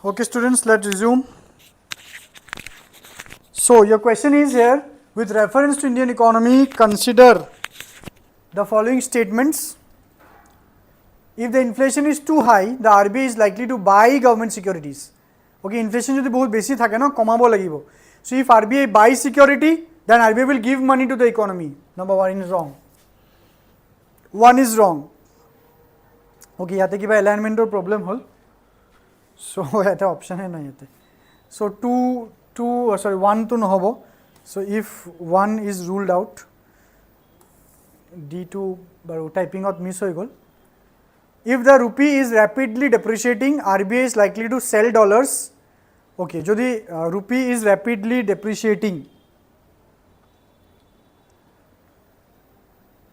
Okay students, let's resume. So your question is here, with reference to Indian economy, consider the following statements. If the inflation is too high, the RBI is likely to buy government securities. Okay, inflation jodi bahut beshi thake na, komabo lagibo. So if RBI buys security, then RBI will give money to the economy. Number 1 is wrong. 1 is wrong. Okay, yate kiba alignment or problem hol. So yate option hai na yate. So 1 to nohobo. So if 1 is ruled out, D2 baru typing out miss hoy gol. If the rupee is rapidly depreciating, RBI is likely to sell dollars. Okay, jodi rupee is rapidly depreciating.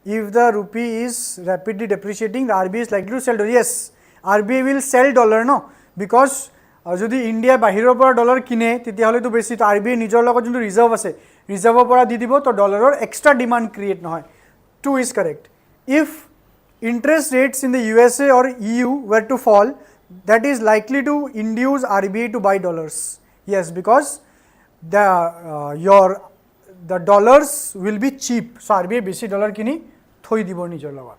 If the rupee is rapidly depreciating, the RBI is likely to sell dollars. Yes, RBI will sell dollar, no, because jodi India bahirar pora dollar kine, tetia hole to beshi to RBI nijor logot jonto reserve ase, reserve pora di dibo to dollar or extra demand create nohoy. 2 is correct. If interest rates in the USA or EU were to fall, that is likely to induce RBI to buy dollars. Yes, because the dollars will be cheap. So RBI beshi dollar kini thoi dibo nijor logot.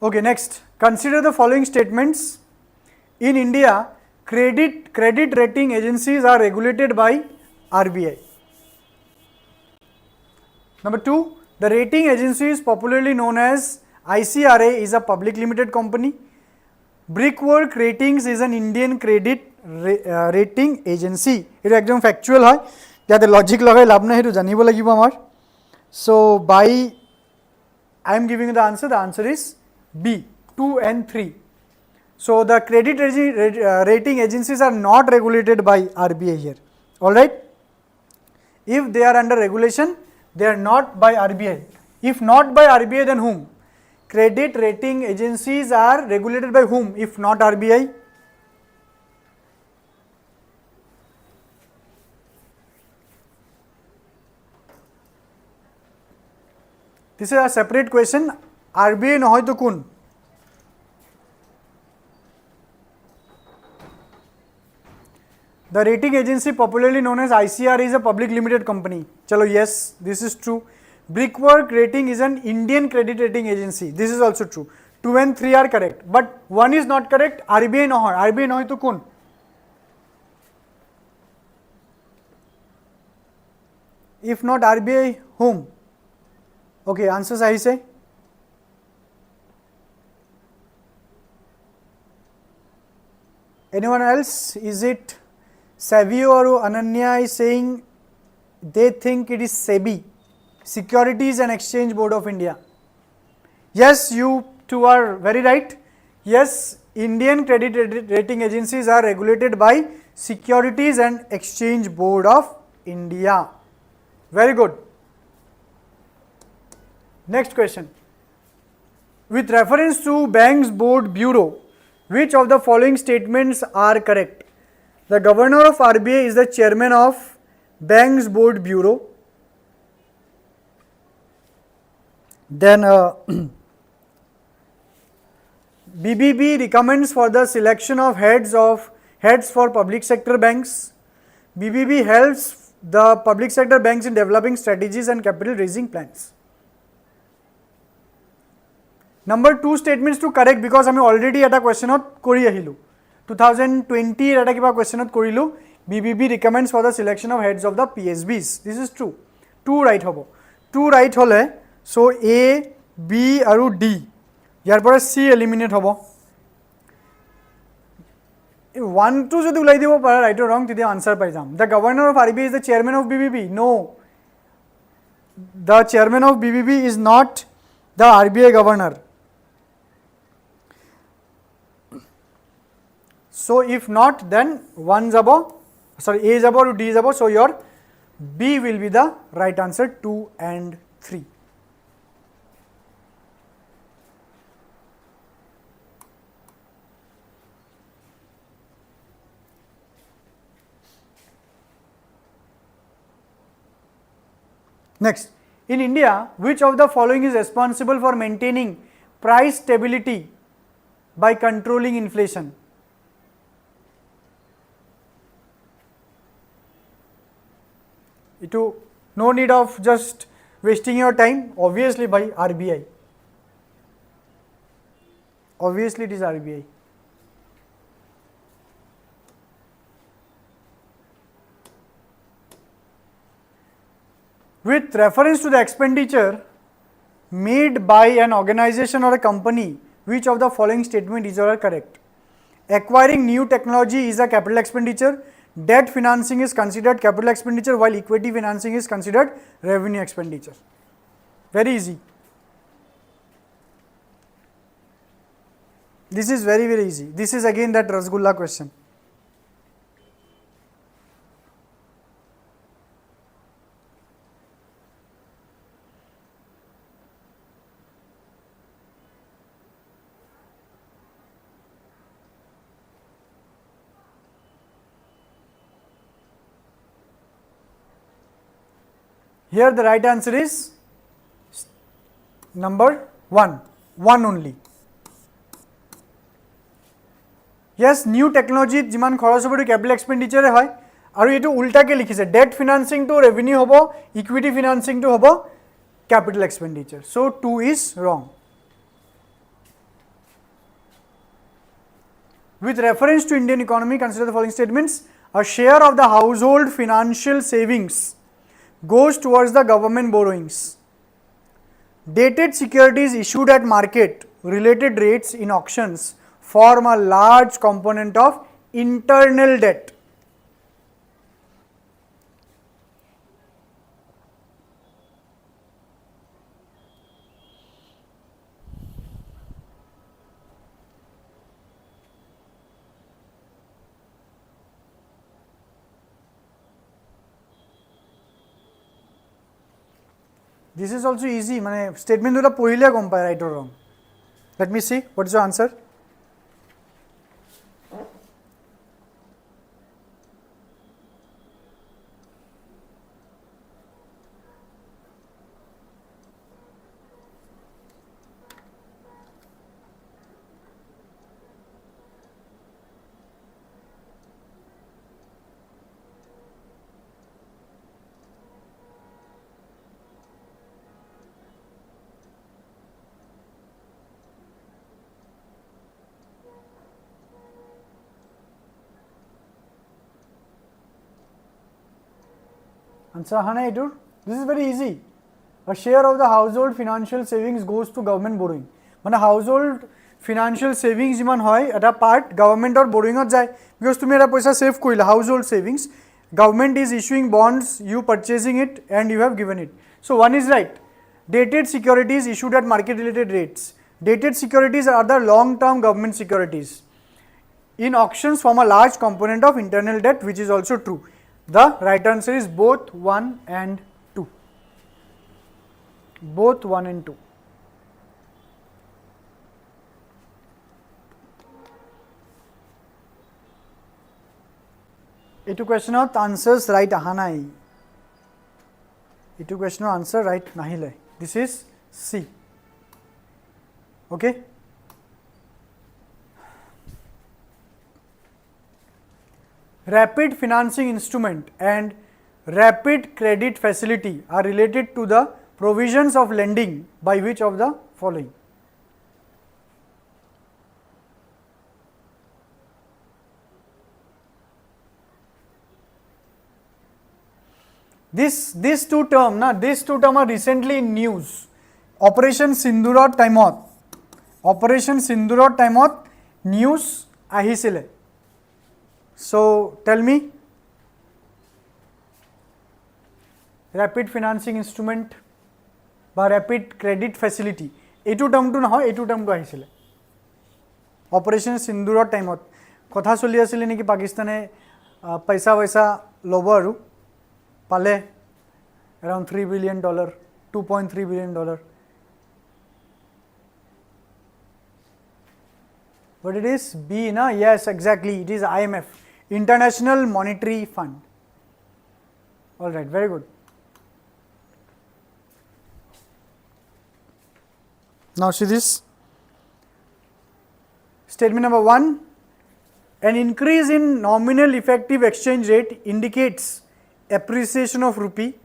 Okay, next, consider the following statements. In India, credit rating agencies are regulated by RBI. Number 2, the rating agency is popularly known as ICRA, is a public limited company. Brickwork Ratings is an Indian credit rating agency. It is ekdom factual hoy. Jate logic lagai labh nahi, to janibo lagibo amar. So by I am giving you the answer is B, 2 and 3. So the credit rating agencies are not regulated by RBI here. Alright. If they are under regulation, they are not by RBI. If not by RBI, then whom? Credit rating agencies are regulated by whom if not RBI? This is a separate question. RBI no hoy to kun? The rating agency popularly known as ICR is a public limited company. Chalo, yes, this is true. Brickwork Rating is an Indian credit rating agency. This is also true. 2 and 3 are correct, but 1 is not correct. RBI no hoy. RBI no hoy to kun? If not RBI, whom? Okay, answer sahi se. Anyone else? Is it Savio or Ananya is saying they think it is SEBI, Securities and Exchange Board of India. Yes, you two are very right. Yes, Indian credit rating agencies are regulated by Securities and Exchange Board of India. Very good. Next question. With reference to Banks Board Bureau, which of the following statements are correct? The Governor of RBI is the Chairman of Banks Board Bureau. Then BBB recommends for the selection of heads for public sector banks. BBB helps the public sector banks in developing strategies and capital raising plans. Number 2 statements to correct because I already at a question of Kori ahilu. 2020 at a kiba question of Korilu. BBB recommends for the selection of heads of the PSBs. This is true. 2 right hobo. 2 right hole. So A, B aru D. Yar pora C eliminate hobo. 1 2 jodi ulai dibo para right or wrong tidi answer pai jam. The Governor of RBI is the Chairman of BBB. No. The Chairman of BBB is not the RBI Governor. So if not, then 1 jabo, sorry, A jabo or D jabo. So your B will be the right answer, 2 and 3. Next, in India, which of the following is responsible for maintaining price stability by controlling inflation? No need of just wasting your time, obviously by RBI. Obviously it is RBI. With reference to the expenditure made by an organization or a company, which of the following statement is correct? Acquiring new technology is a capital expenditure. Debt financing is considered capital expenditure, while equity financing is considered revenue expenditure. Very easy. This is very, very easy. This is again that Rasgulla question. Here the right answer is number 1, 1 only. Yes, new technology jiman kharas hobo capital expenditure hoy aru etu ulta ke likhise debt financing to revenue hobo, equity financing to hobo capital expenditure. So 2 is wrong. With reference to Indian economy, consider the following statements. A share of the household financial savings goes towards the government borrowings. Dated securities issued at market related rates in auctions form a large component of internal debt. This is also easy, mane statement dula pohile gom pae right or wrong. Let me see what is your answer. Answer Hana Edur. This is very easy. A share of the household financial savings goes to government borrowing. Mane household financial savings jiman hoy eta part government or borrowing ot jay because tumi eta paisa save korile household savings. Government is issuing bonds, you purchasing it and you have given it. So 1 is right. Dated securities issued at market related rates. Dated securities are the long term government securities. In auctions form a large component of internal debt, which is also true. The right answer is both 1 and 2. Both 1 and 2. Etu question of answers right ahanai. Etu question of answer right nahile. This is C. Okay. Rapid financing instrument and rapid credit facility are related to the provisions of lending by which of the following? These two terms are recently in news. Operation Sindhura Timot. Operation Sindhura Timot news ahisile. So tell me, rapid financing instrument বা rapid credit facility এইটো টার্মটো নহয় এইটো টার্মটো আহিছিলে operation সিন্দুৰৰ টাইমত কথা চলি আছিল নেকি পাকিস্তানে পইচা লব আৰু পালে around $3 billion, $2.3 billion. But it is B, na? Yes, exactly. It is IMF, International Monetary Fund. All right, very good. Now see this. Statement number 1, an increase in nominal effective exchange rate indicates appreciation of rupee.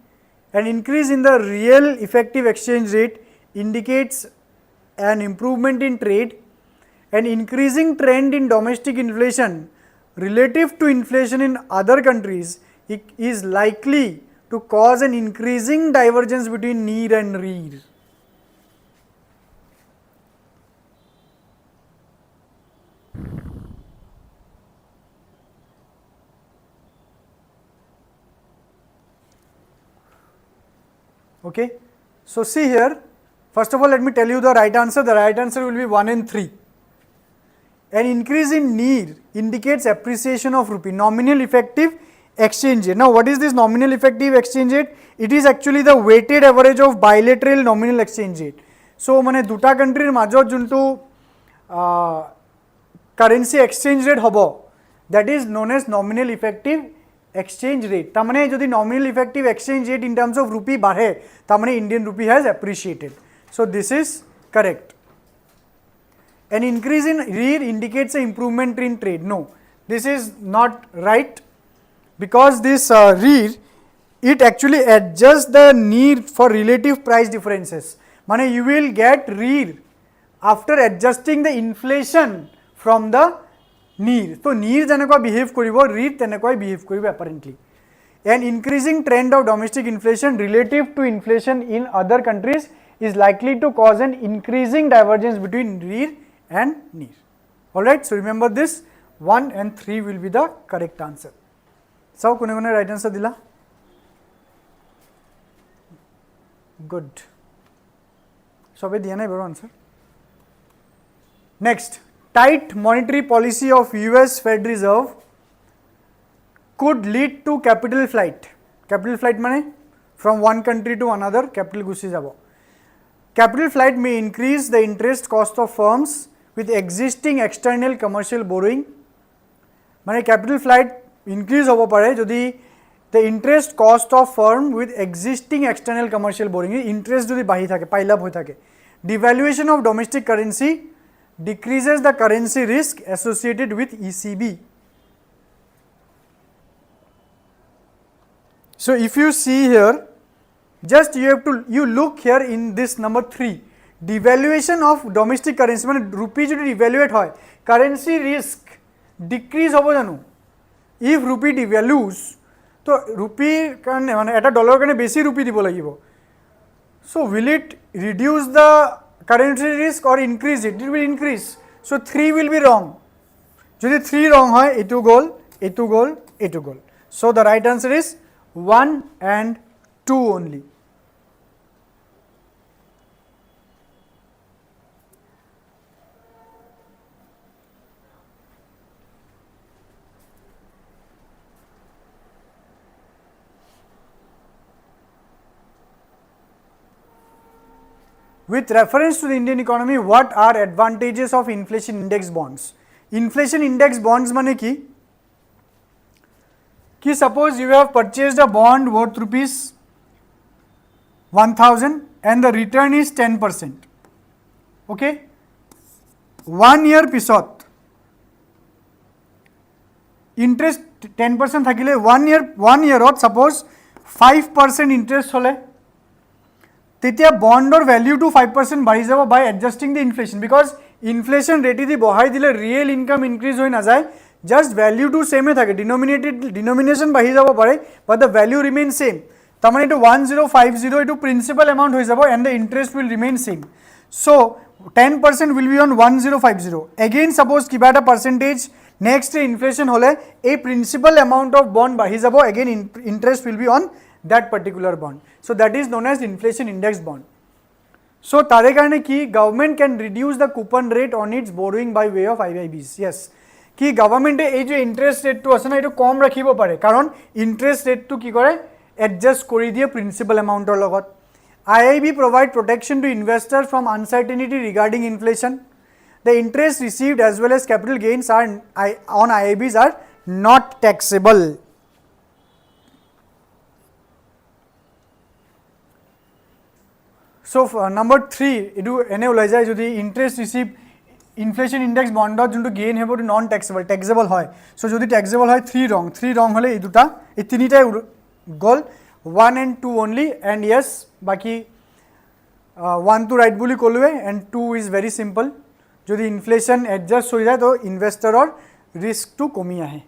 An increase in the real effective exchange rate indicates an improvement in trade. An increasing trend in domestic inflation relative to inflation in other countries is likely to cause an increasing divergence between NEER and REER. Okay. So, see here, first of all let me tell you the right answer. The right answer will be 1 and 3. An increase in NEER indicates appreciation of rupee, nominal effective exchange rate. Now, what is this nominal effective exchange rate? It is actually the weighted average of bilateral nominal exchange rate. So, mane duta country major juntu currency exchange rate hobo, that is known as nominal effective exchange rate. Tamane jodi nominal effective exchange rate in terms of rupee bahe, tamane Indian rupee has appreciated. So, this is correct. An increase in REER indicates an improvement in trade. No, this is not right, because this REER, it actually adjusts the NEER for relative price differences. Mane you will get REER after adjusting the inflation from the NEER. So, NEER janekoi behave koribo, REER tenekoi behave koribo apparently. An increasing trend of domestic inflation relative to inflation in other countries is likely to cause an increasing divergence between REER and NEER. Alright, so remember this, 1 and 3 will be the correct answer. So, kone right answer dila? Good. So, diya nai baro answer. Next, tight monetary policy of US Fed Reserve could lead to capital flight. Capital flight mane from one country to another, capital gusi jabo. Capital flight may increase the interest cost of firms with existing external commercial borrowing. Mane capital flight increase hobo pare jodi the interest cost of firm with existing external commercial borrowing, interest jodi bahi thake, pile up hoy thake. Devaluation of domestic currency decreases the currency risk associated with ECB. So, if you see here, just you look here in this number 3, devaluation of domestic currency, mane rupee jodi devaluate hoy, currency risk decrease hobo janu. If rupee devalues, to rupee kane mane eta dollar kane beshi rupee dibo lagibo. So, will it reduce the currency risk or increase it? It will increase. So, 3 will be wrong. Jodi 3 wrong hoy, etu goal, etu goal, etu goal. So, the right answer is 1 and 2 only. With reference to the Indian economy, what are advantages of inflation index bonds? Inflation index bonds mane ki? Ki suppose you have purchased a bond worth rupees 1000 and the return is 10%. Okay? 1 year pisot. Interest 10% thakile 1 year ot suppose 5% interest hole. তেতিয়া বন্ডৰ value two 5% বাঢ়ি যাব by adjusting the inflation, because inflation rate the বঢ়াই দিলে real income increase হৈ নাযায়, just value two সেমে থাকে, denomination বাঢ়ি যাব পাৰে but the value remain same. তাৰমানে এইটো 1050 এইটো প্ৰিন্সিপাল এমাউণ্ট হৈ যাব and the interest will remain same. চ' 10% will be on 1050। Again suppose কিবা এটা পাৰ্চেণ্টেজ নেক্সট ইনফ্লেশ্যন হ'লে এই প্ৰিন্সিপাল এমাউণ্ট অফ বণ্ড বাঢ়ি যাব, again interest will be on that particular bond. So, that is known as inflation index bond. So, tare karone ki government can reduce the coupon rate on its borrowing by way of IIBs. Yes, ki government ei je interest rate to ase na etu kom rakhibo pare karon interest rate to ki kore adjust kori diye principal amount or logot. IIB provide protection to investors from uncertainty regarding inflation. The interest received as well as capital gains are on IIBs are not taxable. So number 3 edu ene ulai jay jodi interest receive inflation index bond jonto gain hebo to non taxable hoy. So jodi taxable hoy 3 wrong hole ei duta ei tinitai gol 1 and 2 only, and yes baki 1 to right boli kolue and 2 is very simple. Jodi inflation adjust hoy jay to investor or risk to komi ahe.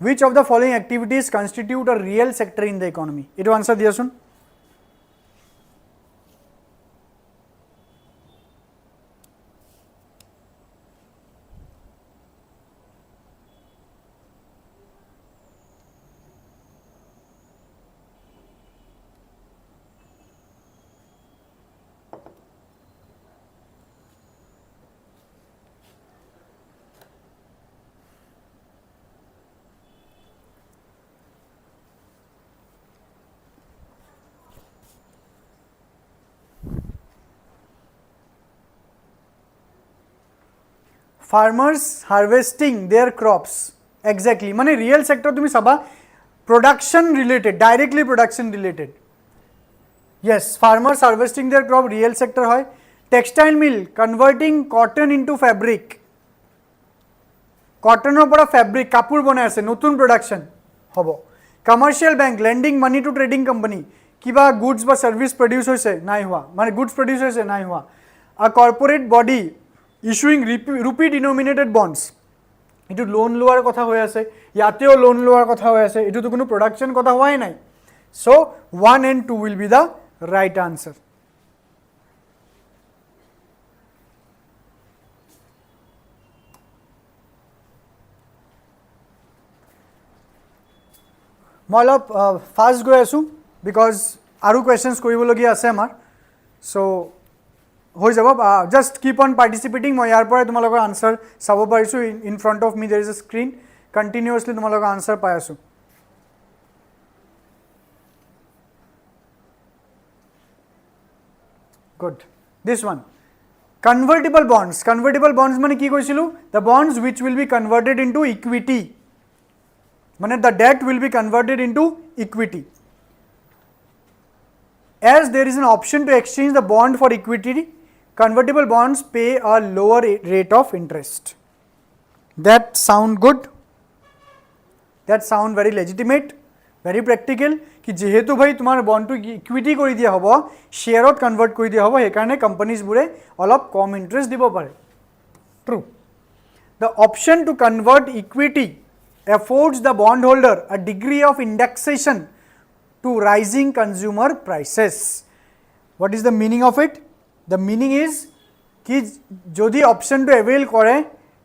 Which of the following activities constitute a real sector in the economy? It will answer Diyasun. Farmers harvesting their crops. Exactly. Mane real sector tumi saba production related, directly production related. Yes, farmers harvesting their crop real sector hoy. Textile mill converting cotton into fabric. Cotton or fabric kapur bonai ase notun production hobo. Commercial bank lending money to trading company. Kiba goods ba service produce hoise nai hua. Mane goods produce hoise nai hua. A corporate body issuing rupee denominated bonds. Itu loan lower kotha hoy ase, yateo loan lower kotha hoy ase, itu to kono production kotha hoy nai. So 1 and 2 will be the right answer. মই অলপ fast গৈ আছোঁ because আৰু questions কৰিবলগীয়া আছে আমাৰ. চ' হৈ যাব, জাষ্ট কিপ অন পাৰ্টিচিপেটিং. মই ইয়াৰ পৰাই তোমালোকৰ আনচাৰ চাব পাৰিছোঁ. ইন ফ্ৰণ্ট অফ মি দেৰ ইজ এ স্ক্ৰীন, কণ্টিনিউৱাছলি তোমালোকৰ আনচাৰ পাই আছোঁ. গুড. দিছ one, convertible bonds. Convertible bonds মানে কি কৈছিলোঁ? The bonds which will be converted in to equity. মানে the debt will be converted into equity. As there is an option to exchange the bond for equity, convertible bonds pay a lower rate of interest. That sound good? That sound very legitimate, very practical. कि जेहेतु भाई तुम्हार bond to equity कर दिया हबो, शेयरत convert कर दिया हबो, हेकारणे कंपनीज बुरे अलप कम इंटरेस्ट दिबो पारे. True. The option to convert equity affords the bondholder a degree of indexation to rising consumer prices. What is the meaning of it? The meaning is कि जदि option to avail करे,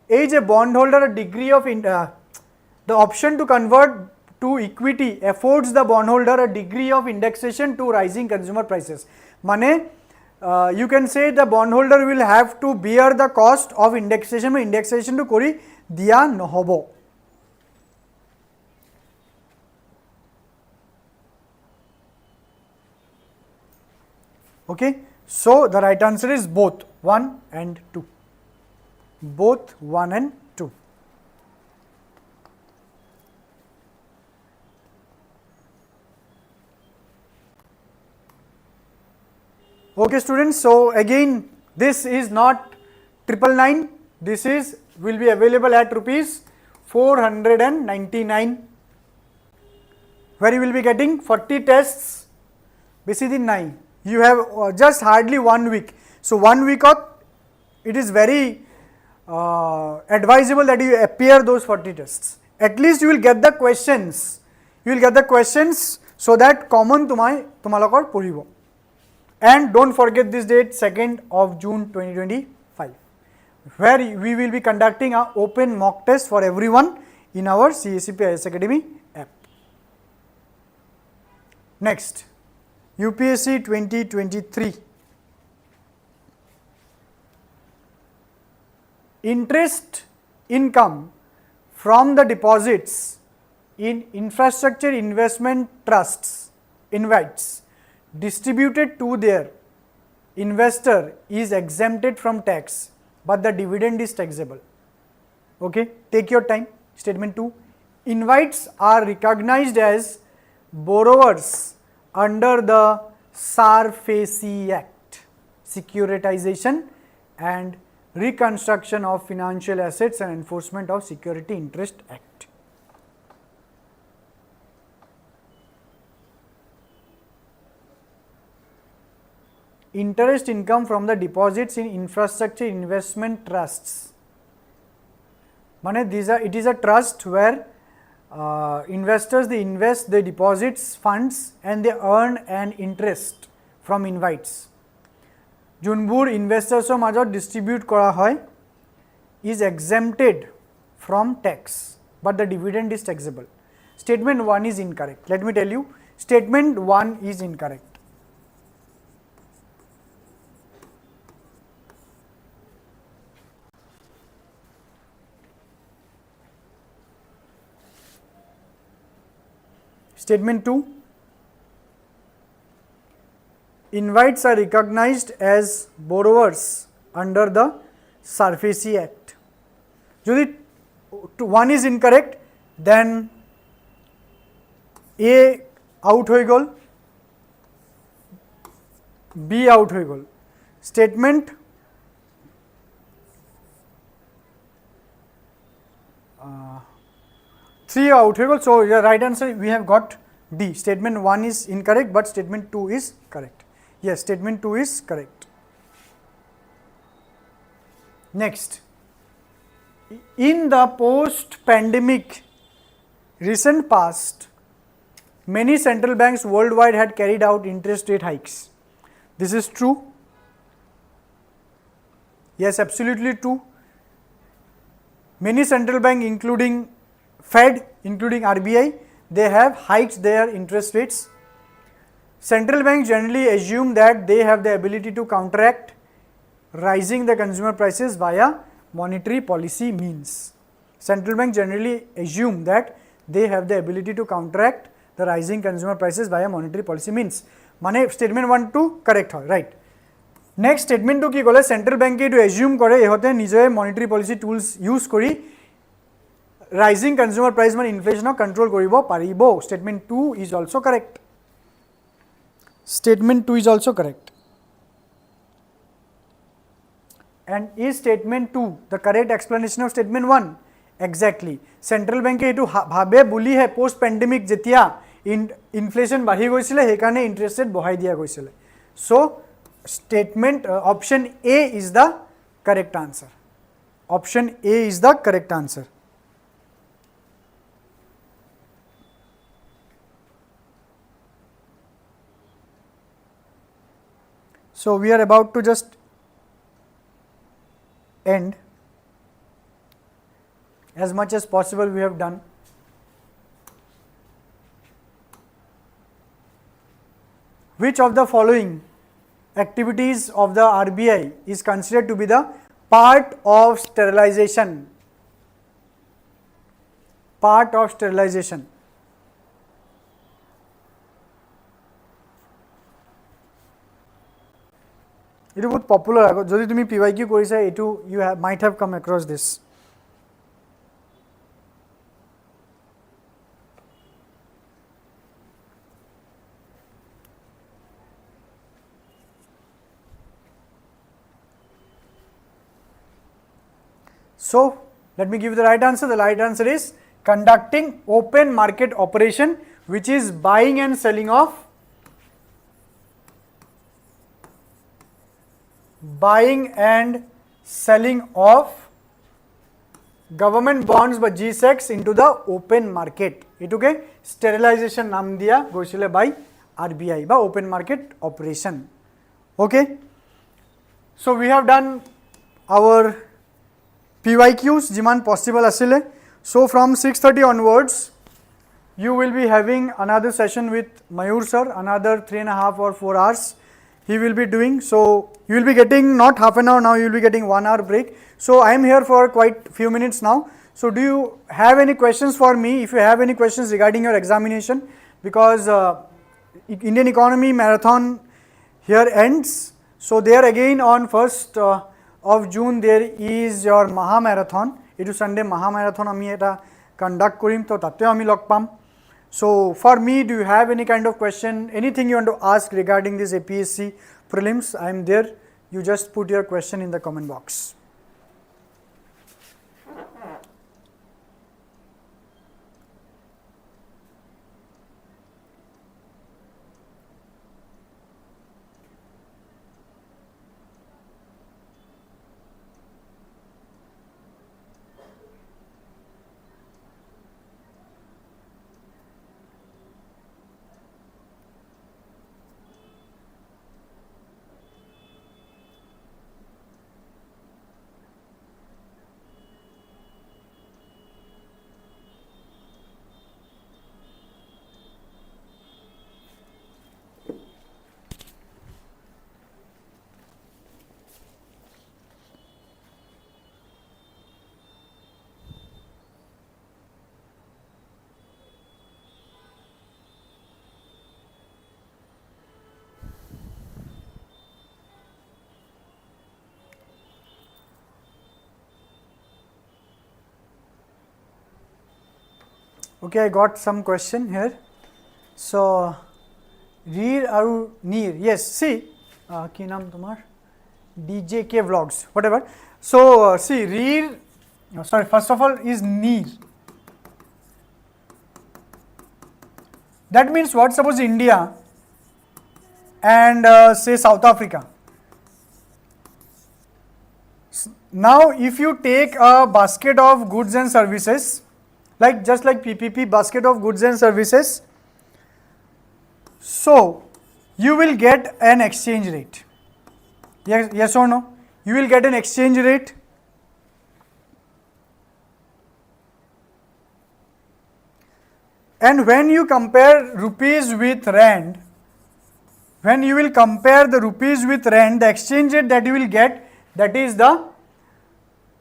a bondholder a degree of the option to convert to equity affords the bondholder a degree of indexation to rising consumer prices. माने you can say the bondholder will have to bear the cost of indexation. Indexation to करी दिया नहबो. Okay, so the right answer is both 1 and 2. Both 1 and 2. Okay students, so again this is not 999, this is will be available at rupees 499, where you will be getting 40 tests. Basically 9. You have just hardly 1 week. So 1 week of it is very advisable that you appear those 40 tests. At least you will get the questions. You will get the questions so that common tumalokor poribo. And don't forget this date, 2nd of June 2025, where we will be conducting an open mock test for everyone in our CSAP IAS Academy app. Next, UPSC 2023. Interest income from the deposits in infrastructure investment trusts invites distributed to their investor is exempted from tax, but the dividend is taxable. Okay, take your time. Statement 2, invites are recognized as borrowers under the SARFAESI Act, Securitization and Reconstruction of Financial Assets and Enforcement of Security Interest Act. Interest income from the deposits in infrastructure investment trusts. Mane it is a trust where investors, they invest the deposits funds and they earn an interest from invites. Junbur investors major distribute kora hoy is exempted from tax, but the dividend is taxable. Statement 1 is incorrect. Let me tell you, statement 1 is incorrect. Statement 2, invites are recognized as borrowers under the SARFAESI Act. If 1 is incorrect, then A out hoy gol, B out hoy gol. Statement 3 out hoy gol. So the right answer we have got D. Statement 1 is incorrect, but statement 2 is correct. Yes, statement 2 is correct. Next, in the post-pandemic recent past, many central banks worldwide had carried out interest rate hikes. This is true. Yes, absolutely true. Many central banks, including Fed, including RBI, they have hiked their interest rates. Central banks generally assume that they have the ability to counteract rising the consumer prices via monetary policy means. Central banks generally assume that they have the ability to counteract the rising consumer prices via monetary policy means. Mane statement 1 2 correct hoy, right. Next statement 2 ki kole central bank to assume kore ehote nijoe monetary policy tools use kori rising consumer price man inflation control koribo paribo. Statement 2 is also correct. Statement 2 is also correct. And is statement 2 the correct explanation of statement 1? Exactly. Central bank etu bhabe buli hai post pandemic jetia inflation bahi goisile hekarne interest rate bahai dia goisile. So statement option A is the correct answer. Option A is the correct answer. So we are about to just end. As much as possible we have done. Which of the following activities of the RBI is considered to be the part of sterilization? Part of sterilization. It is very popular. Jodi tumi PYQ korisa, you might have come across this. So let me give you the right answer. The right answer is conducting open market operation, which is buying and selling of government bonds by G-Secs into the open market. It sterilization naam diya goisile by RBI by open market operation. Okay. So we have done our PYQs jiman possible asile. So from 6:30 onwards, you will be having another session with Mayur sir, another 3.5 or 4 hours. He will be doing. So you will be getting not half an hour now, you will be getting 1 hour break. So I am here for quite few minutes now. So do you have any questions for me? If you have any questions regarding your examination, because Indian Economy Marathon here ends. So there again on 1st of June there is your Maha Marathon. It Sunday Maha Marathon ami eta conduct korim to tate ami log pam. So for me, do you have any kind of question, anything you want to ask regarding this APSC prelims? I am there. You just put your question in the comment box. Okay, I got some question here. So, Rear aru Near, yes, see, ki naam tumhar? DJK Vlogs, whatever. So, see, Rear, sorry, first of all is Near. That means what? Suppose India and say South Africa. Now, if you take a basket of goods and services, like just like PPP, basket of goods and services, so you will get an exchange rate. Yes or no? You will get an exchange rate. And when you compare rupees with rand, when you will compare the rupees with rand, the exchange rate that you will get, that is the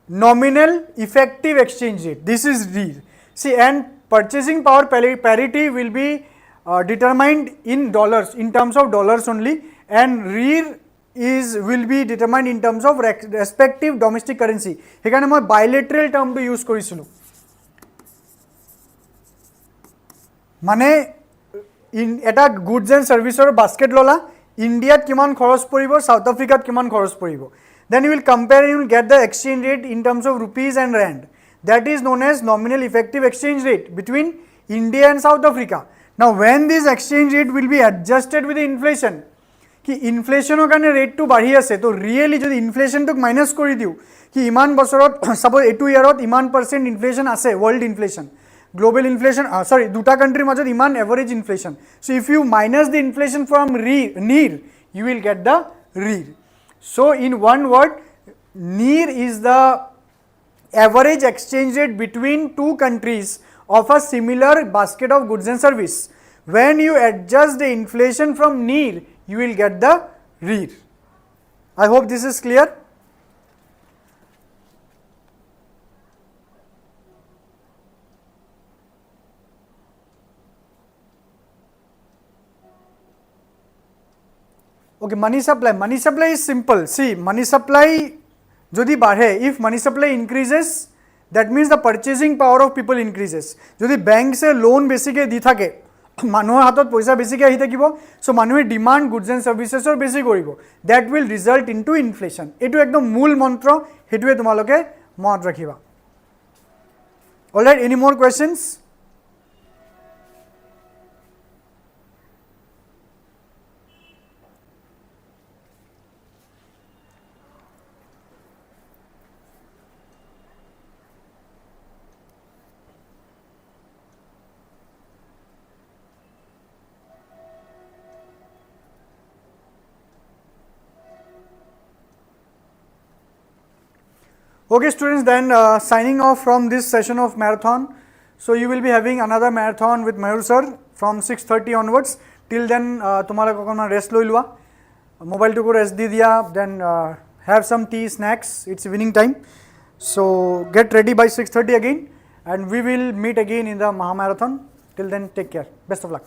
nominal effective exchange rate. This is REER. See, and purchasing power parity will be determined in dollars, in terms of dollars only, and REER will be determined in terms of respective domestic currency. Hekane moi bilateral term to use korisilu. Mane in eta goods and services basket lola, India kiman kharos poribo, South Africa kiman kharos poribo. Then you will compare and you will get the exchange rate in terms of rupees and rand. That is known as nominal effective exchange rate between India and South Africa. Now, when this exchange rate will be adjusted with the inflation, कि इनफ्लेशনৰ কাৰণে ৰেটটো বাঢ়ি আছে তো really যদি ইনফ্লেশনটোক minus কৰি দিও কি ইমান বছৰত সাপোজ এটু ইয়াৰত ইমান % ইনফ্লেশন আছে world inflation global inflation sorry দুটা কান্ট্রিৰ মাজত ইমান average inflation so if you minus the inflation from NEAR you will get the REER. So in one word, NEAR is the average exchange rate between two countries of a similar basket of goods and service. When you adjust the inflation from NEAR, you will get the REER. I hope this is clear. Okay, money supply. Money supply is simple. See, money supply jodi badhe, if money supply increases, that means the purchasing power of people increases. Jodi bank se loan basically di thake, মানুহৰ হাতত পইচা বেছিকৈ আহি থাকিব, so মানুহে demand goods and সাৰ্ভিসেছৰ বেছি কৰিব, that will result into inflation. এইটো একদম মূল মন্ত্ৰ, সেইটোৱে তোমালোকে মনত ৰাখিবা. অলৰাইট, এনি মোৰ questions? Okay students, then signing off from this session of marathon. So you will be having another marathon with Mayur sir from 6:30 onwards. Till then tumhala kokona rest loi lua, mobile to ko rest di diya, then have some tea, snacks, it's evening time. So get ready by 6:30 again, and we will meet again in the Mahamarathon. Till then, take care. Best of luck.